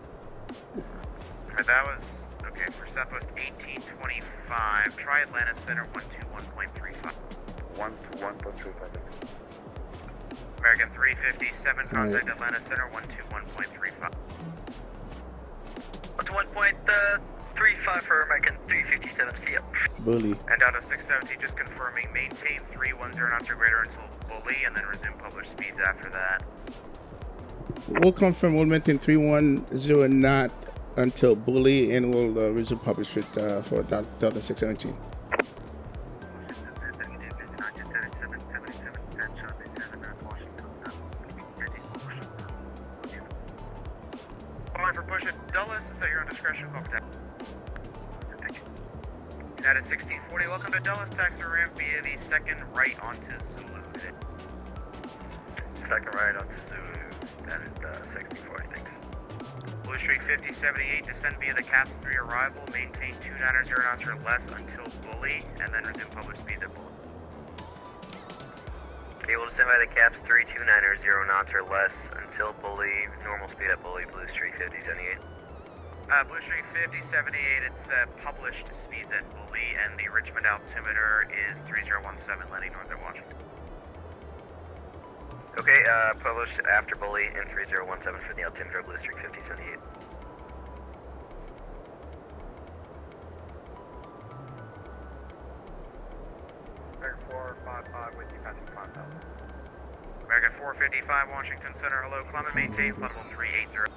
That was, okay, for Southwest 1825, try Atlanta Center 121.35. 121.35. American 357, contact Atlanta Center 121.35. 121.35 for American 357, see ya. Bully. And Delta 617, just confirming, maintain 310 knots or greater until Bully, and then resume published speeds after that. We'll confirm we'll maintain 310 knot until Bully, and we'll resume publish it for Delta 617. For push at Dulles, is that your own discretion? Contact. United 1640, welcome to Dulles, taxi ramp via the second right onto Zulu. Second right onto Zulu, that is 1640, thanks. Blue Streak 5078, descend via the CAPS 3 arrival, maintain 290 knots or less until Bully, and then resume published speed at Bully. Okay, we'll descend by the CAPS 3, 290 knots or less until Bully, normal speed at Bully, Blue Streak 5078. Blue Streak 5078, it's published speeds at Bully, and the Richmond altimeter is 3017, landing north of Washington. Okay, published after Bully in 3017 for the altimeter, Blue Streak 5078. American 455 with you, passing 5,000. American 455, Washington Center, hello, climb and maintain, flight level 380.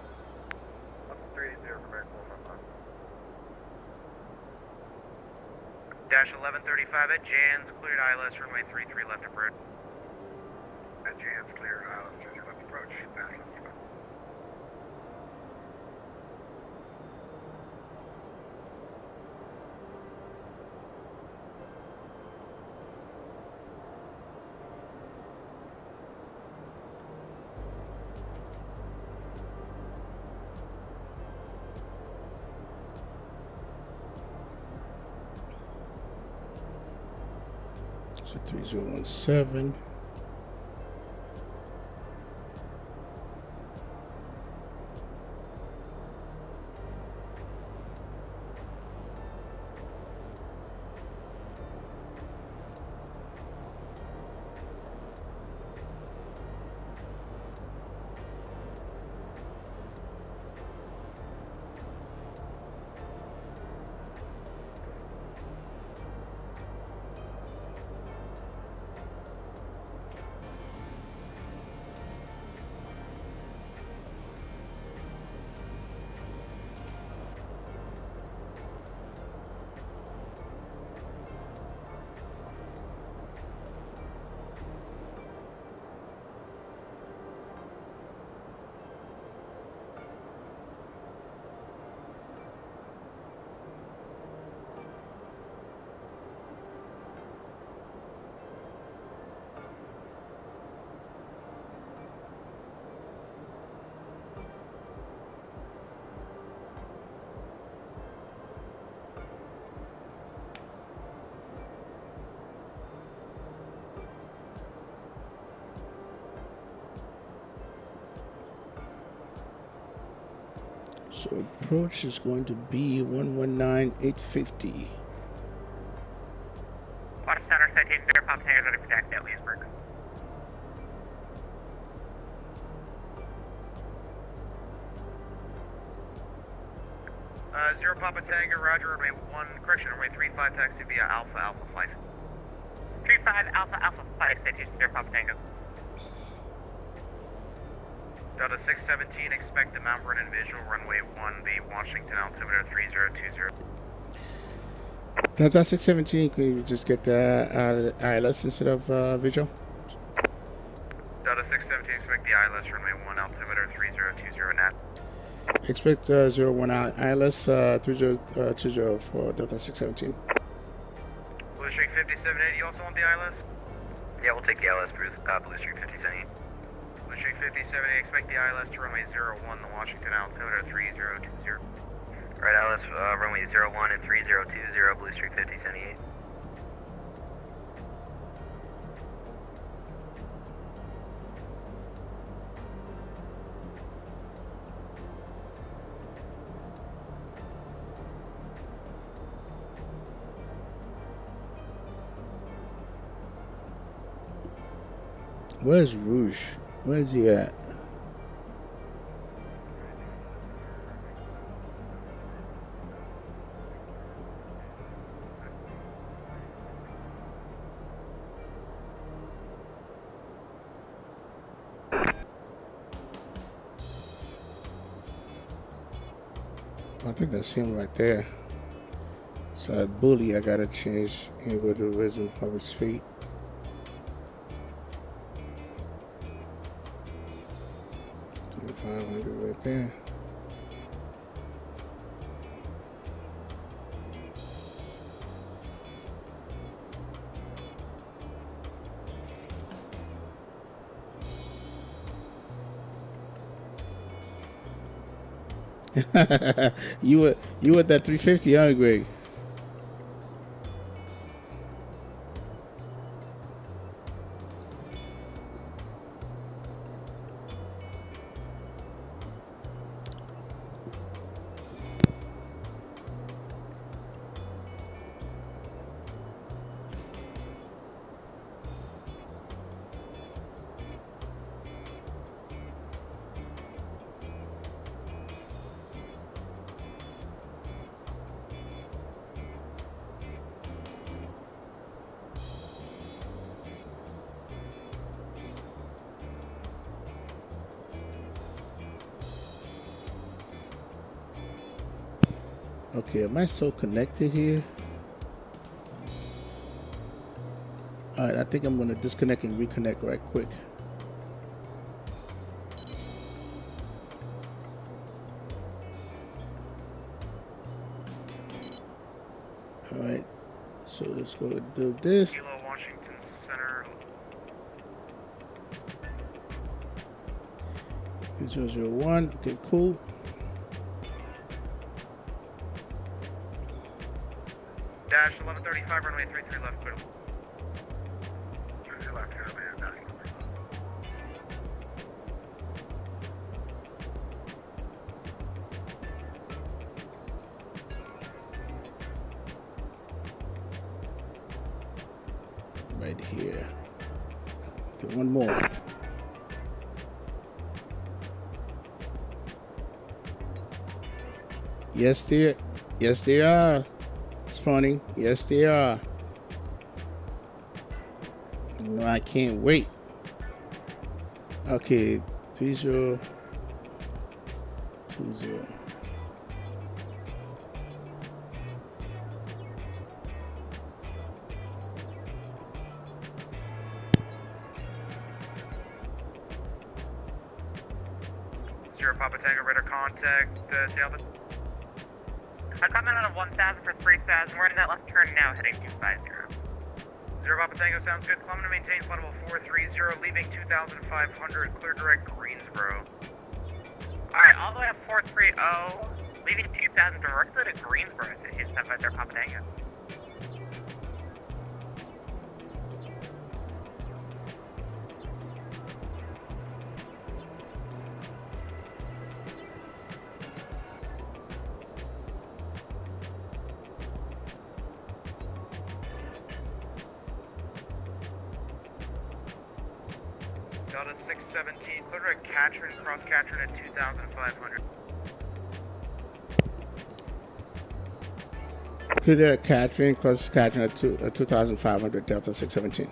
Level 380 for American 455. Dash 1135 at Jan's, cleared ILS, runway 33 left approach. At Jan's, cleared ILS, 33 left approach, dash 1135. So 3017. So approach is going to be 119,850. Water Center, citation, Bear Pop Tango, ready for taxi at Leesburg. Zero Papa Tango, Roger, runway 1, correction, runway 35, taxi via Alpha, Alpha 5. 35 Alpha Alpha 5, citation, Bear Pop Tango. Delta 617, expect the Mount Vernon visual, runway 1, the Washington altimeter 3020. Delta 617, could you just get the ILS instead of visual? Delta 617, expect the ILS, runway 1, altimeter 3020, NAP. Expect 01 ILS 3020 for Delta 617. Blue Streak 5780, you also want the ILS? Yeah, we'll take the ILS, Blue Streak 5780. Blue Streak 5780, expect the ILS to runway 01, the Washington altimeter 3020. Right, ILS, runway 01 and 3020, Blue Streak 5078. Where's Rouge? Where's he at? I think that's him right there. So that bully I gotta change and go to the original public speed. Right there. you at that 350, huh, Greg? Okay, am I so connected here? Alright, I think I'm gonna disconnect and reconnect right quick. Alright, so let's go and do this. Kilo Washington Center. 3001, okay, cool. Dash 1135, runway 33 left, clear. 33 left, here, man. Right here. Okay, one more. Yes, dear. Yes, they are. Spawning. Yes, they are. No, I can't wait. Okay, 3020. Zero Papa Tango, radar contact, Talbot. I'm coming out of 1000 for 3000. We're in that left turn now, heading 250. Zero Papa Tango, sounds good. Climbing to maintain flight level 430, leaving 2500, clear direct Greensboro. Alright, all the way up 430, leaving 2000 directly to Greensboro, citation 750 Papa Tango. Delta 617, clear direct Katrin, cross Katrin at 2,500. To the Catherine, cross Catherine at 2,500, Delta 617.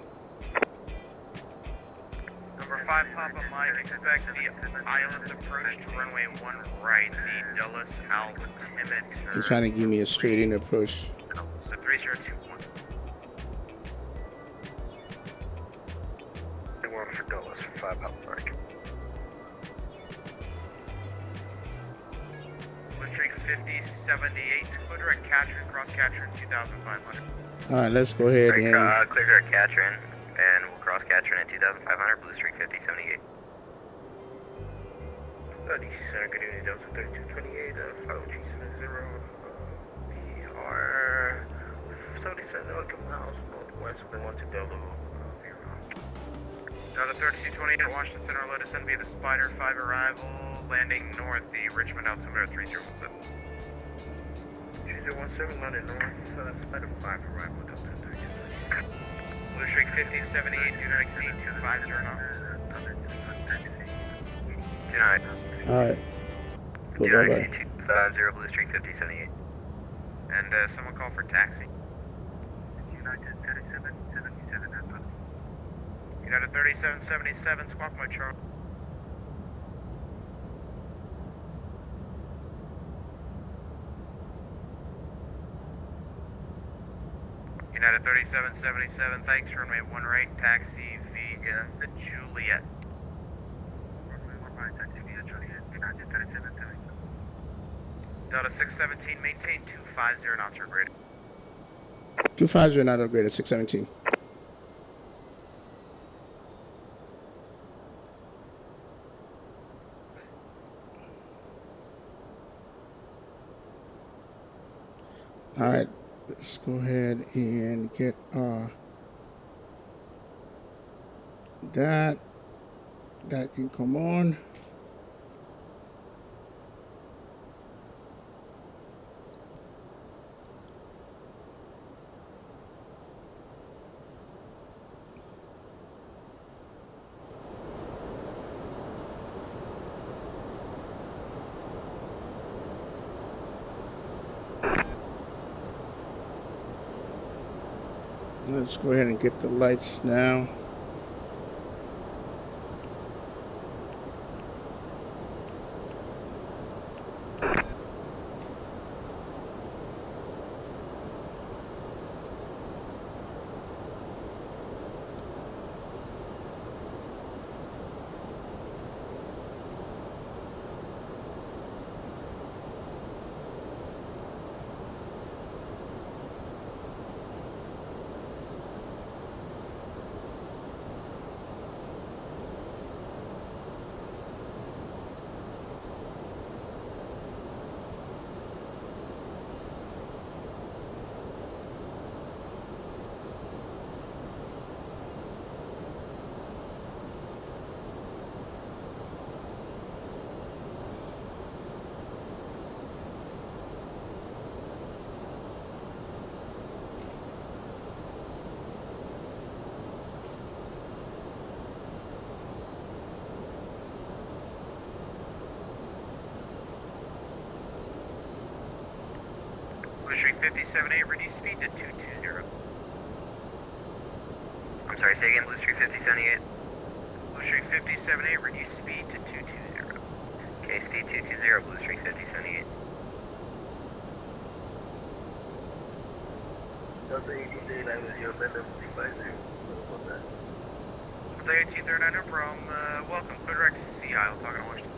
Number 5, Papa Mike, expect the island approach to runway 1 right, the Dulles altimeter. He's trying to give me a straight in approach. So 3021. One for Dulles for 5 Papa Mike. Streak 5078, clear direct Katrin, cross Katrin 2,500. All right, let's go ahead and Clear direct Katrin, and we'll cross Katrin at 2,500, Blue Streak 5078. 37, good evening, Delta 3228, 5G70. We are 77 nautical miles northwest of 1 to Delta. Delta 3228, Washington Center, let us in via the Spider 5 arrival, landing north, the Richmond altimeter 3017. 3017, landing north, Spider 5 arrival, Delta 3228. Blue Streak 5078, do not exceed 250 knots. Do not. all right. Cool, Do not bye-bye. exceed 250, Blue Streak 5078. And someone call for taxi. United 3777, that's what. United 3777, squawk my Charlie. United 3777, thanks, runway 1 right, taxi via the Juliet. Runway 1 right, taxi via Juliet, United 3777. Delta 617, maintain 250 knots or greater. 250 not upgraded, 617. All right, let's go ahead and get that can come on. Let's go ahead and get the lights now. Blue Streak 5078, reduce speed to 220. I'm sorry, say again, Blue Streak 5078. Blue Streak 5078, reduce speed to 220. Okay, speed 220, Blue Streak 5078. Delta 1839 with your bend up 250. What's that? Delta 1839, no problem. Welcome, clear direct CI, I'll talk on Washington.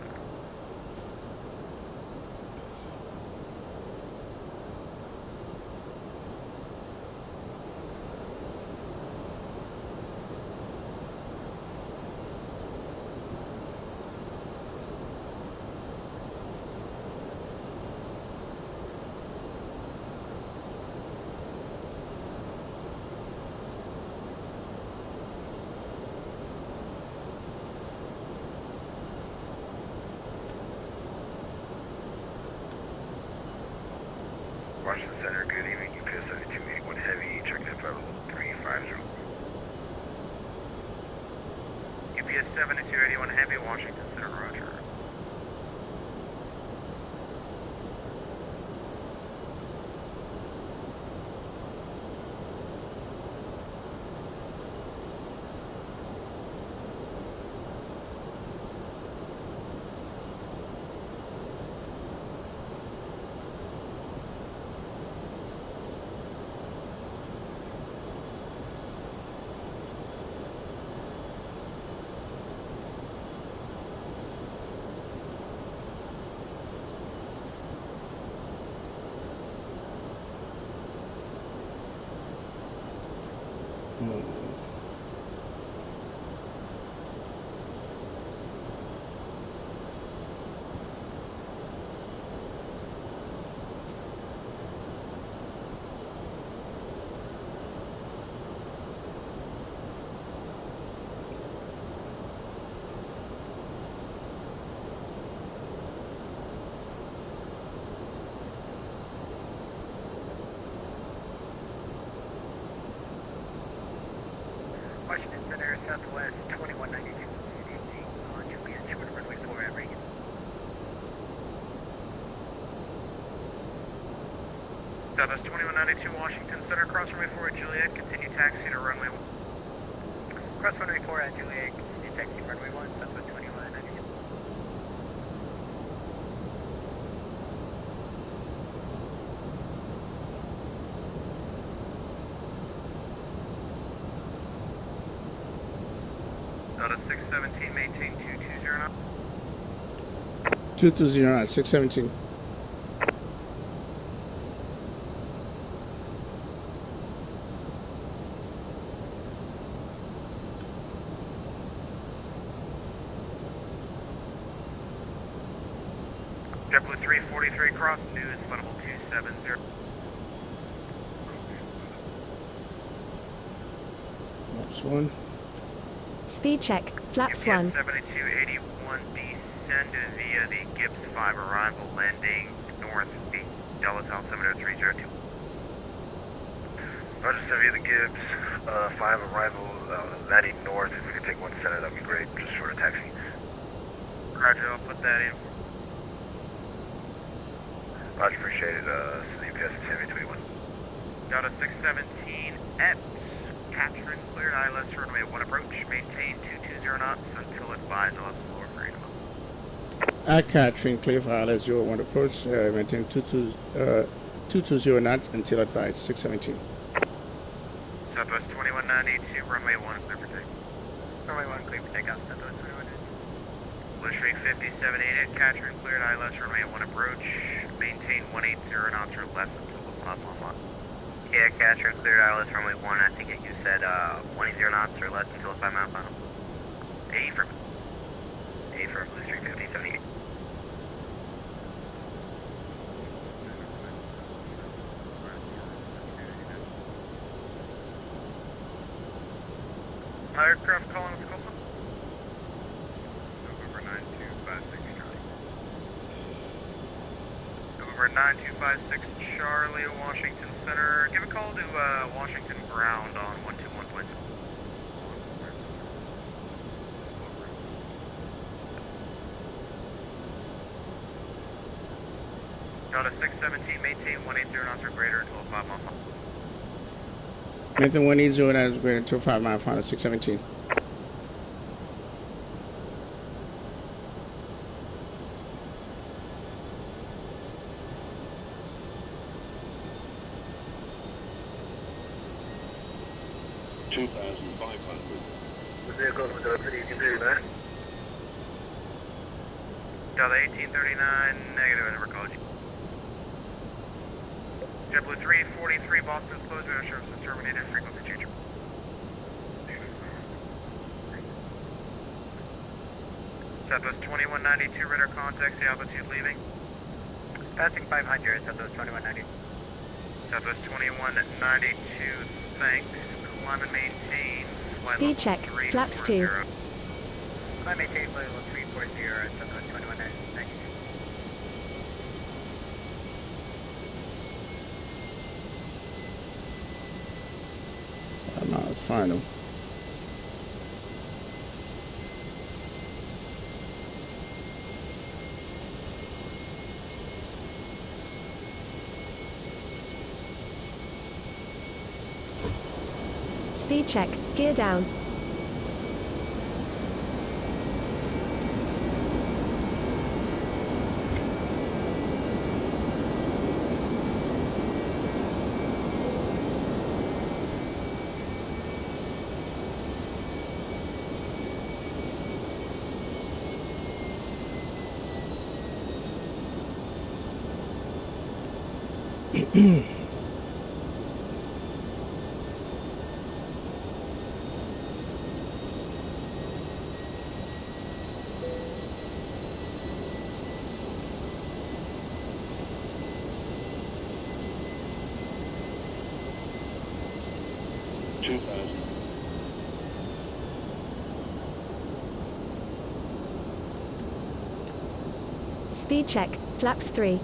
Washington Center, Southwest 2192 on Juliet, short runway 4 at Reagan. Southwest 2192 Washington Center, cross runway 4 at Juliet, continue taxi to runway 1. Cross runway 4 at Juliet, continue taxi runway 1, Southwest 2192. Delta 617, maintain 220 knots. 220 knots, 617. JetBlue 343 cross, news, funnable 270. That's one. Speed check, flaps 1. 7281, descend via the Gibbs 5 arrival, landing north, Dallas altimeter 302. Roger, send via the Gibbs 5 arrival, landing north. If we could take 1 center, that'd be great. Just short of taxi. Roger, I'll put that in. Roger, appreciate it. UPS 1021. Delta 617 at Catherine, cleared ILS runway 1 approach, maintain 220 knots until advised on floor freedom. At Catherine, clear for ILS 01 approach, maintain 220 knots until advised, 617. Southwest 2192, runway 1 clear for takeoff. Runway 1 clear for takeoff, Southwest 2192. Blue Streak 5788, Catherine, cleared ILS runway 1 approach, maintain 180 knots or less until the flap online. Yeah, Catcher, cleared ILS runway 1. I think you said 180 knots or less until a 5 mile final. A for Blue Streak 5078. Aircraft calling with Copa. November 9256 Charlie. November 9256 Charlie, Washington Center. Give a call to Washington Ground on 121.0. Delta 617, maintain 180 knots or greater until a 5 mile final. Maintain 180 knots or greater until 5 mile final, 617. The vehicles with the city, you can do that. Delta 1839, negative, I never called you. JetBlue 343, Boston's closed, radar services terminated, frequency change. Southwest 2192, radar contact, the altitude leaving. Passing 500, Southwest 2192. Southwest 2192, thanks. Climb and maintain. Flight Speed level check, flaps 2. 340. Climb maintain flight level 340, Southwest 2192. No, it's final. Speed check, gear down. 2000. Speed check, flaps 3.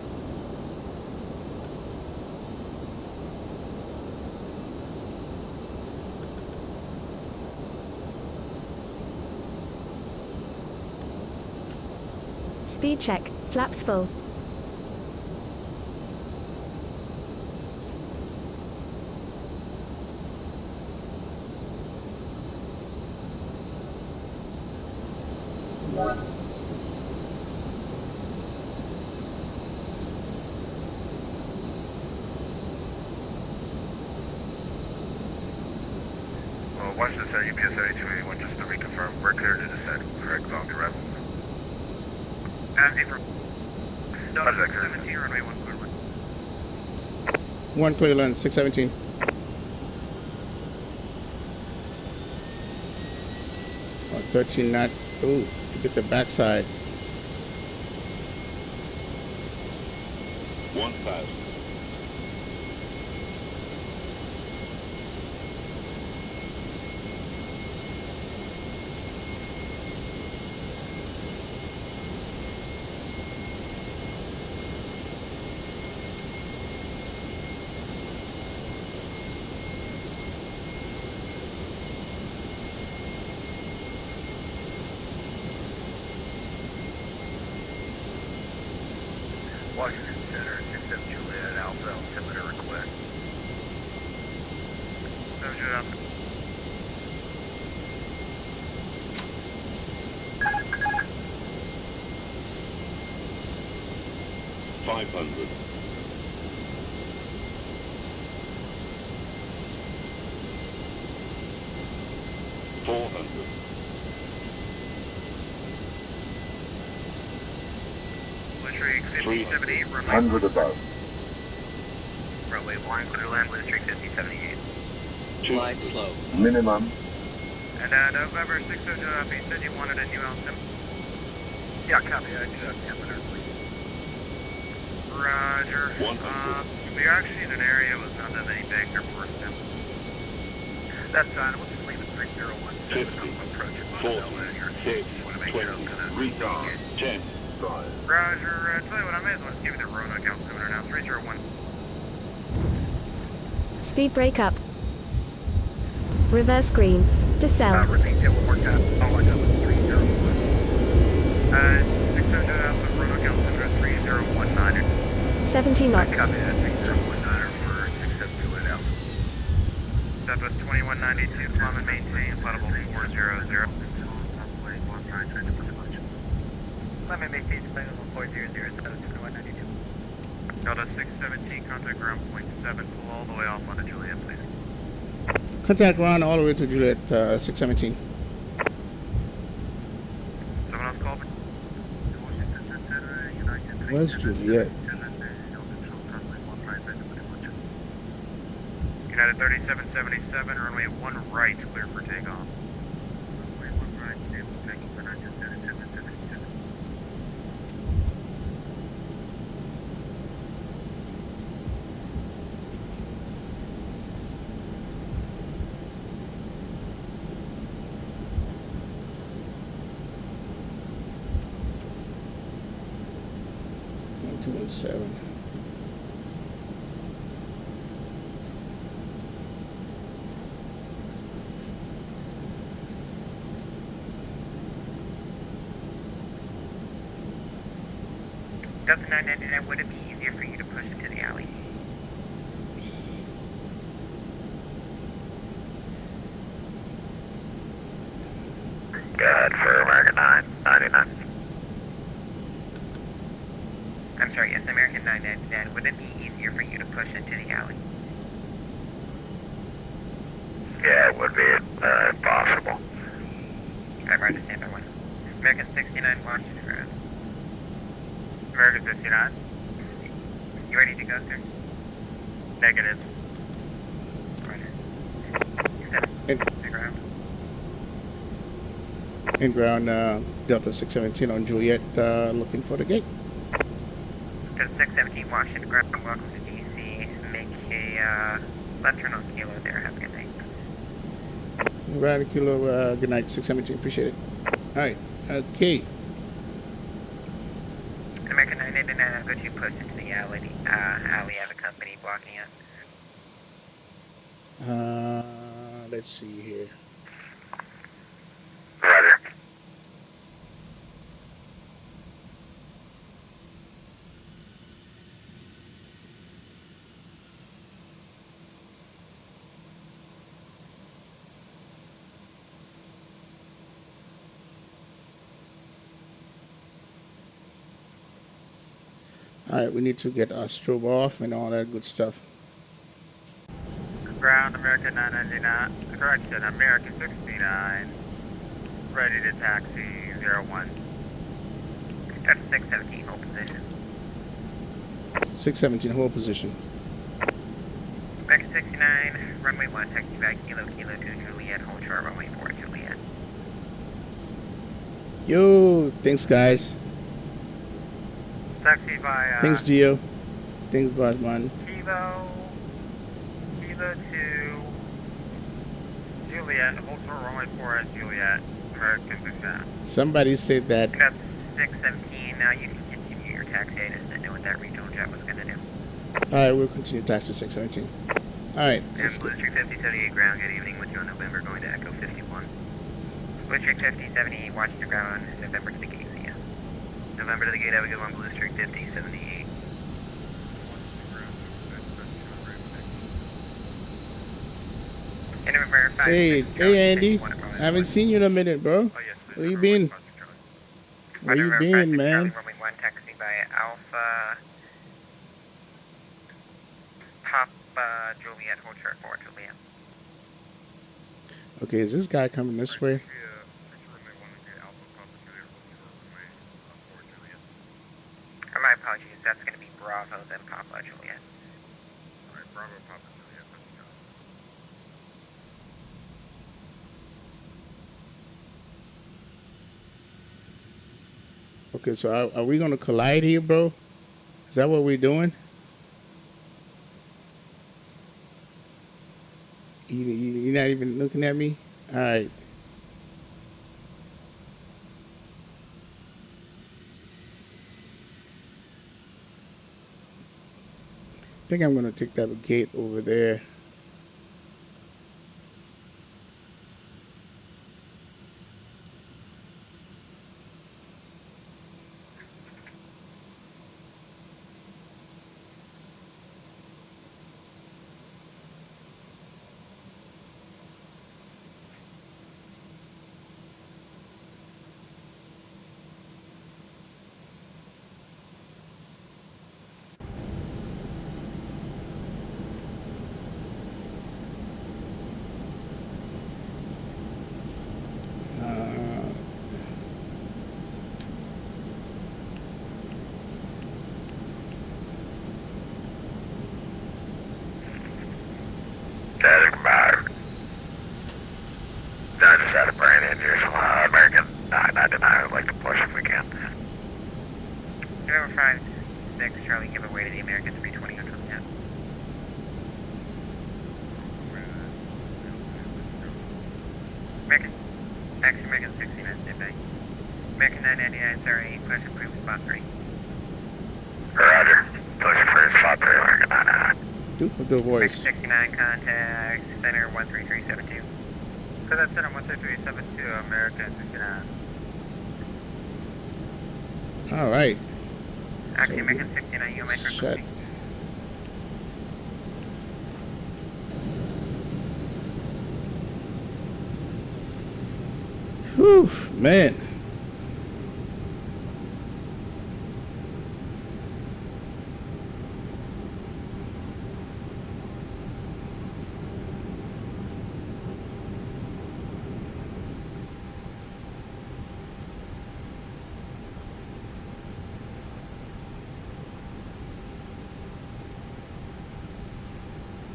Speed check, flaps full. Washington Center, UPS 8281, just to reconfirm, we're clear to descend, correct, on the arrival. From Delta 17, runway 1 clear line. 1 clear land, 617. Oh, 13 knot. Ooh, to get the backside. 1000. Washington Center, 67 Juliet Alpha, altimeter request. 7 Juliet Alpha. $500. 400. 5078, runway 100 above. runway 1, clear land with 5078. Glide slow. Minimum. And November 600, you said you wanted a new Alcim? Yeah, copy, I do have the altimeter, please. Roger. 100. We're actually in an area with not that many bank airports now. That's fine, we'll just leave it 3017. 50, 40, 6, 20, retard, 10. Roger, tell you what, I may as well just give you the Roanoke altimeter now, 301. Speed brake up. Reverse green. Descend. Repeat that one more time. All I got was 301. 600 Alpha, Roanoke altimeter 3019. 70 knots. Copy that, 3019 for 672 Alpha. Southwest 2192, climb and maintain, flight 400. Let me make these plane level 400, Delta 2192. Delta 617, contact ground point 7, pull all the way off onto Juliet, please. Contact ground all the way to Juliet, 617. Someone else call me? Where's Juliet? United 3777, runway 1 right, clear for takeoff. Runway 1 right, stable, taking for 977. 217. Delta 999, would it be easier for you to push into the alley? Good for American 999. I'm sorry, yes, American 999, would it be easier for you to push into the alley? Yeah, it would be if possible. I'm right to stand by one. American 69, Washington Road. American 59. You ready to go, sir? Negative. In ground, Delta 617 on Juliet, looking for the gate. Delta 617, Washington ground, welcome to DC. Make a left turn on Kilo there, have a good night. Right, Kilo, good night, 617, appreciate it. Alright, okay. American 989, I'll go to post into the alley. Alley have a company blocking it. Let's see here. Roger. Alright, we need to get our strobe off and all that good stuff. Ground American 999, correction, American 69, ready to taxi 01. That's 617, hold position. 617, hold position. American 69, runway 1, taxi back, Kilo 2, Juliet, hold short, runway 4, Juliet. Yo, thanks guys. Taxi by, Thanks Gio. Thanks Bosman. Kilo 2, Juliet, hold short, runway 4 at Juliet, American 69. Somebody said that. That's 617, now you can continue your taxi. I just didn't know what that regional jet was going to do. Alright, we'll continue taxi 617. Alright. And Blue Streak 5078 ground, good evening with you on November, going to Echo 51. Blue Streak 5078, watch the ground, November to the gate, see ya. November to the gate, have a good one, Blue Streak 5078. And November 5, Hey, 6, hey Andy. 51, I haven't seen you in a minute, bro. Oh, yes, please. Where you been? Where you been, man? Runway 1, taxi by Alpha, Papa, Juliet, hold short 4, Juliet. Okay, is this guy coming this way? My apologies, that's going to be Bravo, then Papa, Juliet. Alright, Bravo, Papa, Juliet, let's go. Okay, so are we gonna collide here, bro? Is that what we're doing? You're not even looking at me? Alright. I think I'm gonna take that gate over there. Static back. I just had a brain injury, so American 999 would like to push if we can. November 5, 6, Charlie, give away to the American 320 on Juliet. American 69, standby. American 999, sorry, push approved, spot 3. Roger. Push for spot 3, American 999. Dude with the voice. American 69, contact center 13372. So that's center 13372, American 69. Alright. Actually, American 69, you might Shut. Whew, man.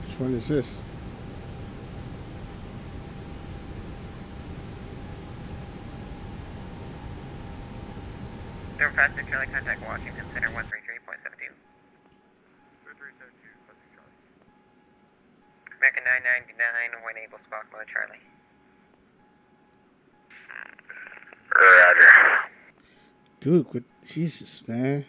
Which one is this? Number 5, 6, Charlie, contact Washington Center 133.72. 3372, pushing Charlie. American 999, when able, spot mode, Charlie. Roger. Dude, what, Jesus, man.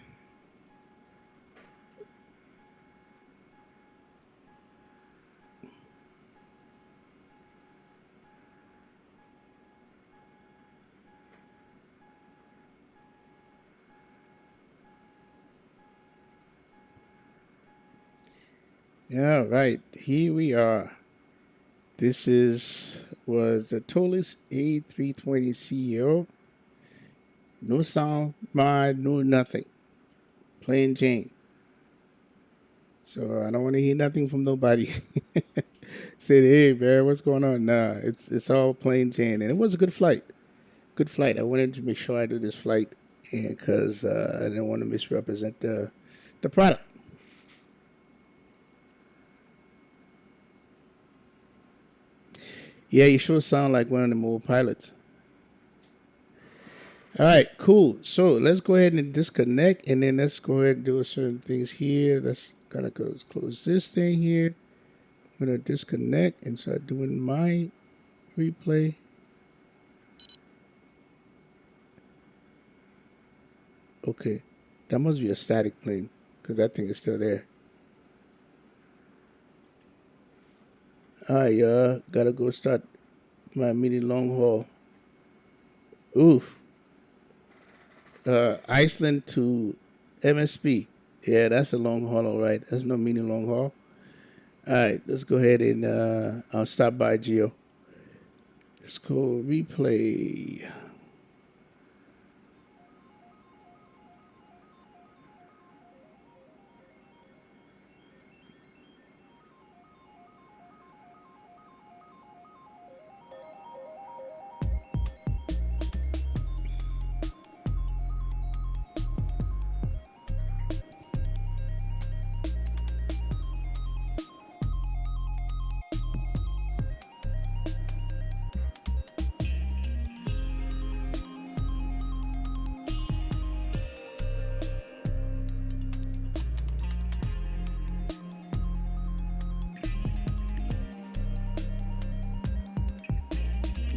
Yeah, right. Here we are. This was the TOLISS A320 CEO. No sound, mod, no nothing. Plain Jane. So I don't want to hear nothing from nobody. Said, hey man, what's going on? Nah, it's all plain Jane, and it was a good flight. Good flight. I wanted to make sure I do this flight, and because I didn't want to misrepresent the product. Yeah, you sure sound like one of the mobile pilots. All right, cool. So let's go ahead and disconnect, and then let's go ahead and do certain things here. Let's gotta go close this thing here. I'm gonna disconnect and start doing my replay. Okay, that must be a static plane because that thing is still there. All right, gotta go start my mini long haul. Oof. Iceland to MSP. Yeah, that's a long haul, all right. That's no mini long haul. All right, let's go ahead and I'll stop by Geo. Let's go replay.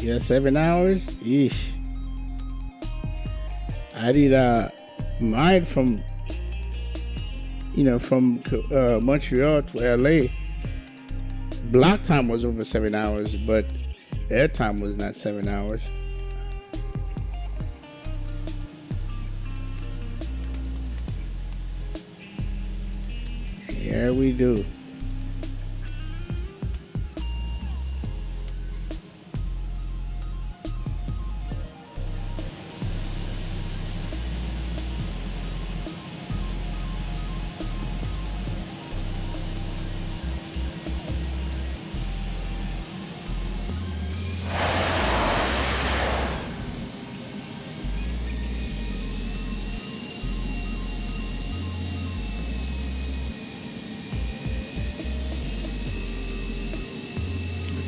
Yeah, 7 hours. Yeesh. I did mine from Montreal to LA. Block time was over 7 hours, but air time was not 7 hours. Yeah, we do.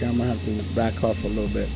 I'm gonna have to back off a little bit.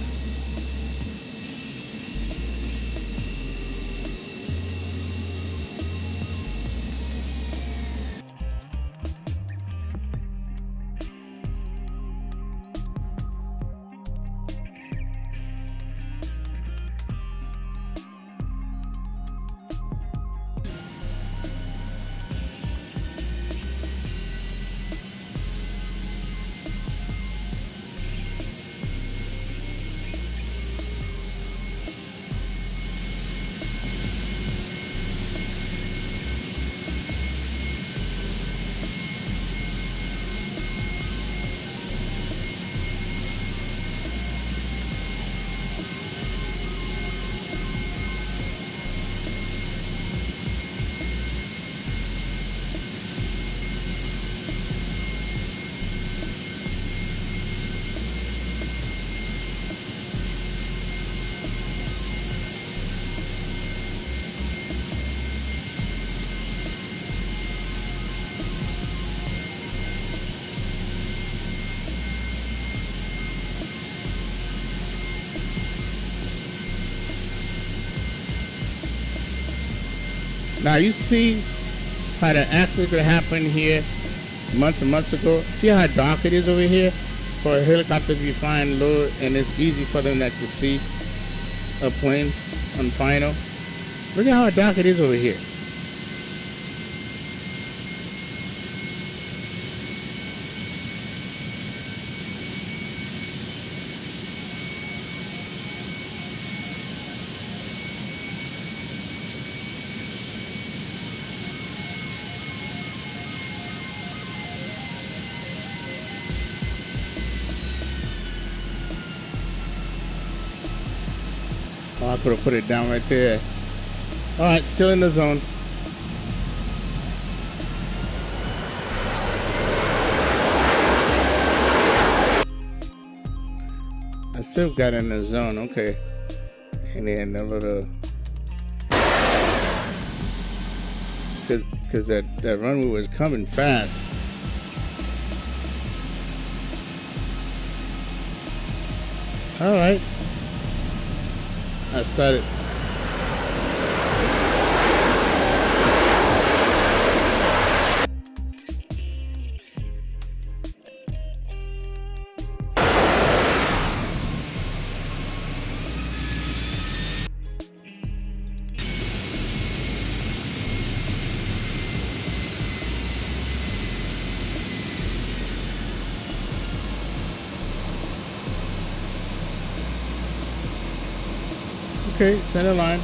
Now you see how the accident that happened here months and months ago. See how dark it is over here for a helicopter to be flying low, and it's easy for them not to see. a plane on final. Look at how dark it is over here. Oh, I could have put it down right there. All right, still in the zone. I still got in the zone, okay. And then a little, because that runway was coming fast. All right. I started. Okay, center line.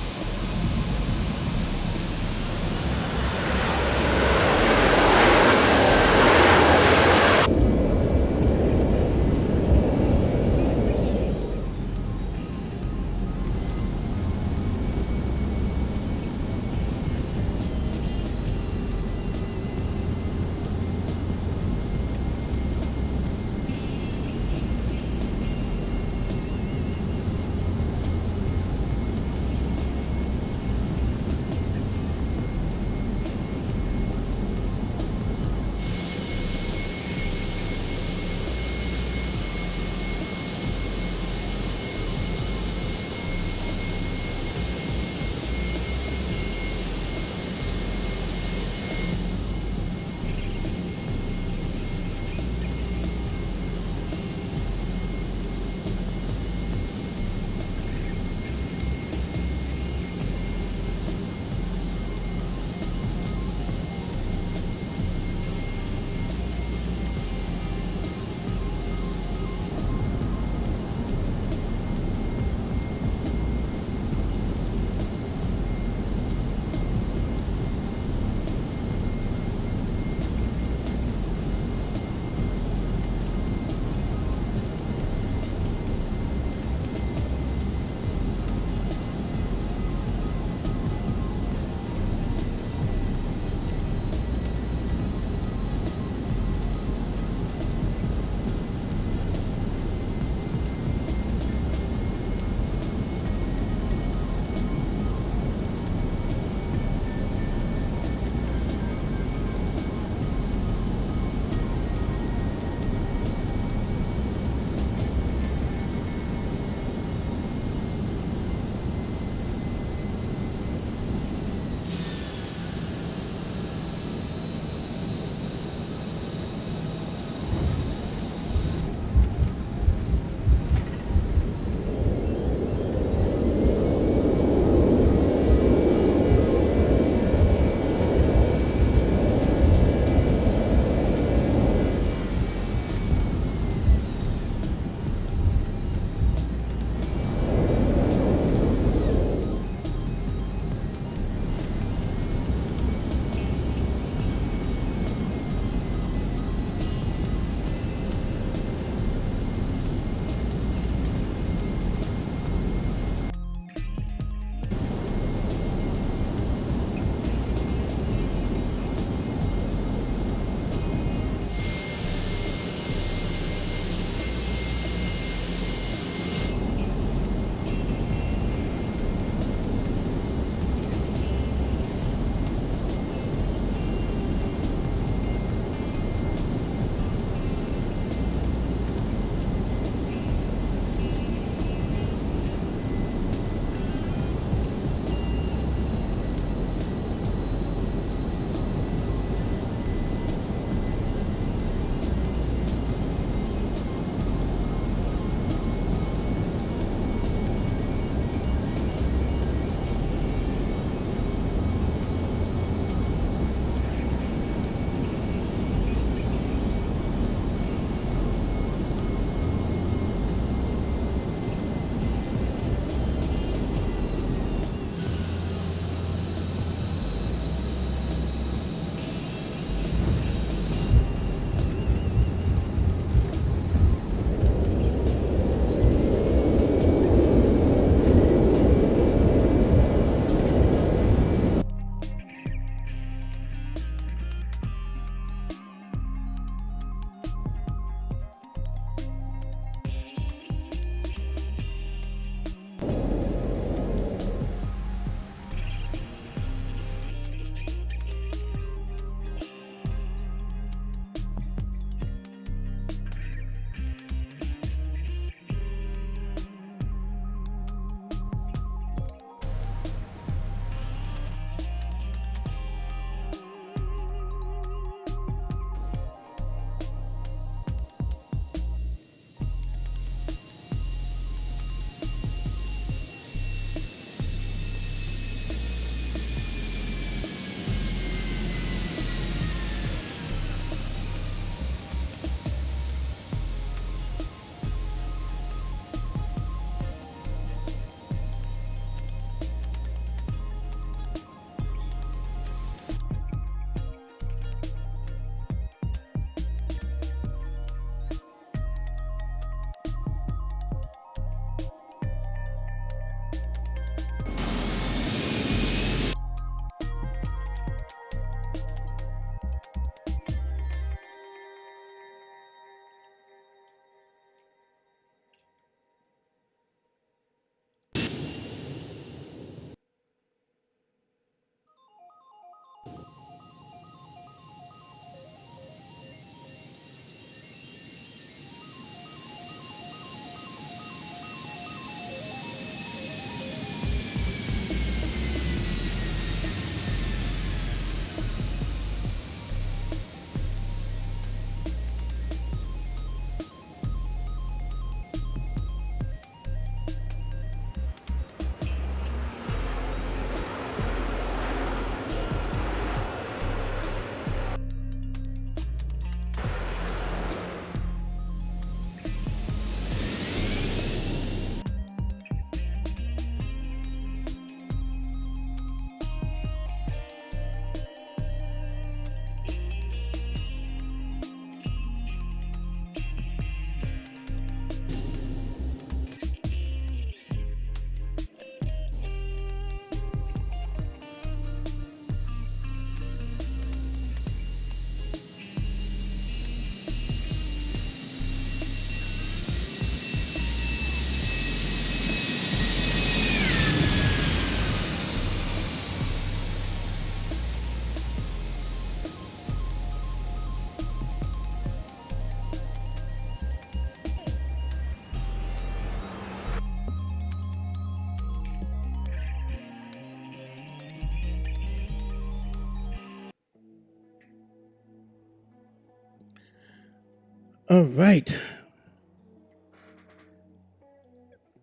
All right.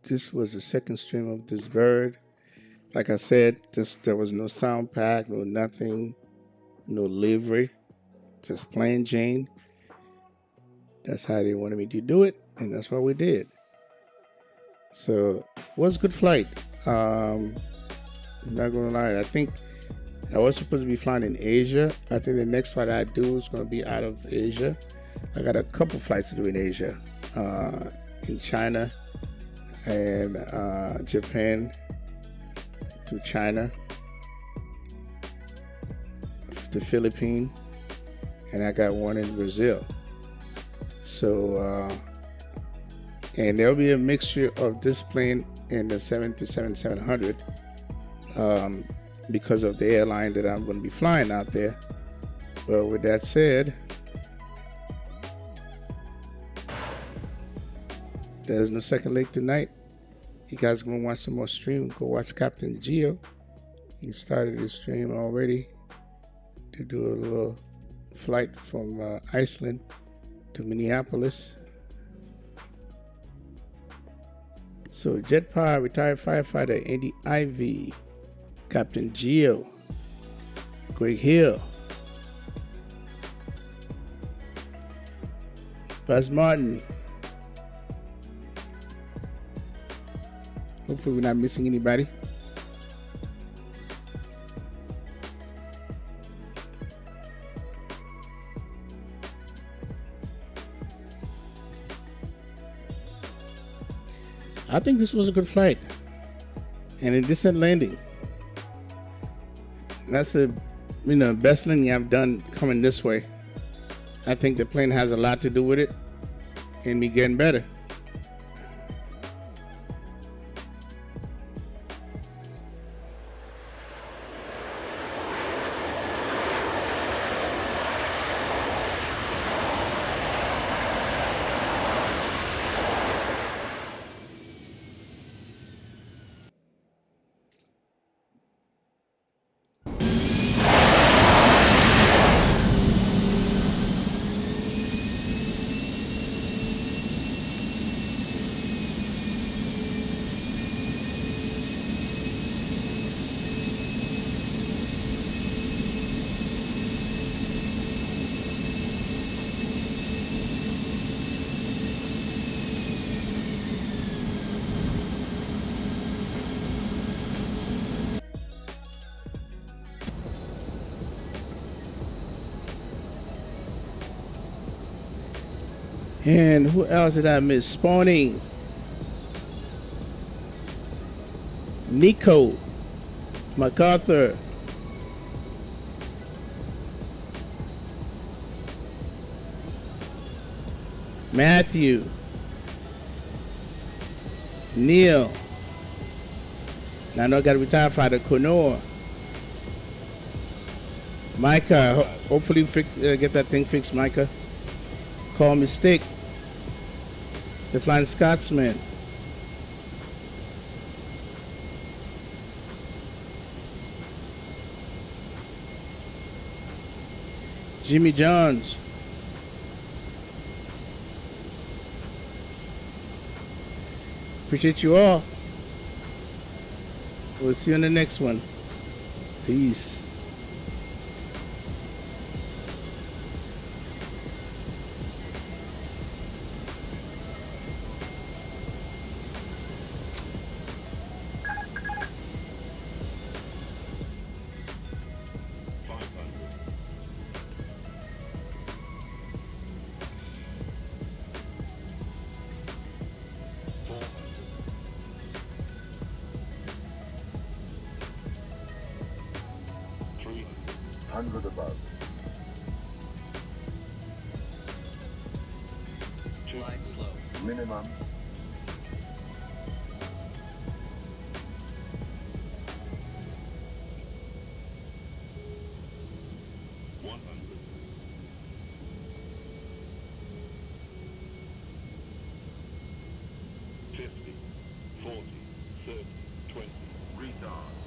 This was the second stream of this bird. Like I said, there was no sound pack, no nothing, no livery, just plain Jane. That's how they wanted me to do it, and that's what we did. So it was a good flight. I'm not gonna lie, I think I was supposed to be flying in Asia. I think the next flight I do is gonna be out of Asia. I got a couple flights to do in Asia, in China and Japan to China, the Philippines, and I got one in Brazil. So, and there'll be a mixture of this plane and the 737-700 because of the airline that I'm going to be flying out there. But with that said, there's no second leg tonight. You guys going to watch some more stream, go watch Captain Geo. He started his stream already to do a little flight from Iceland to Minneapolis. So Jet Power, retired firefighter Andy Ivy, Captain Geo, Greg Hill, Buzz Martin. Hopefully we're not missing anybody. I think this was a good flight and a decent landing. That's the best landing I've done coming this way. I think the plane has a lot to do with it and me getting better. And who else did I miss? Spawning, Nico, MacArthur, Matthew, Neil. Now I know I got a retired fighter, Conor, Micah. Hopefully get that thing fixed, Micah. Call Mistake, the Flying Scotsman. Jimmy Johns. Appreciate you all. We'll see you on the next one. Peace. Above. Flying slow. Minimum. Retard.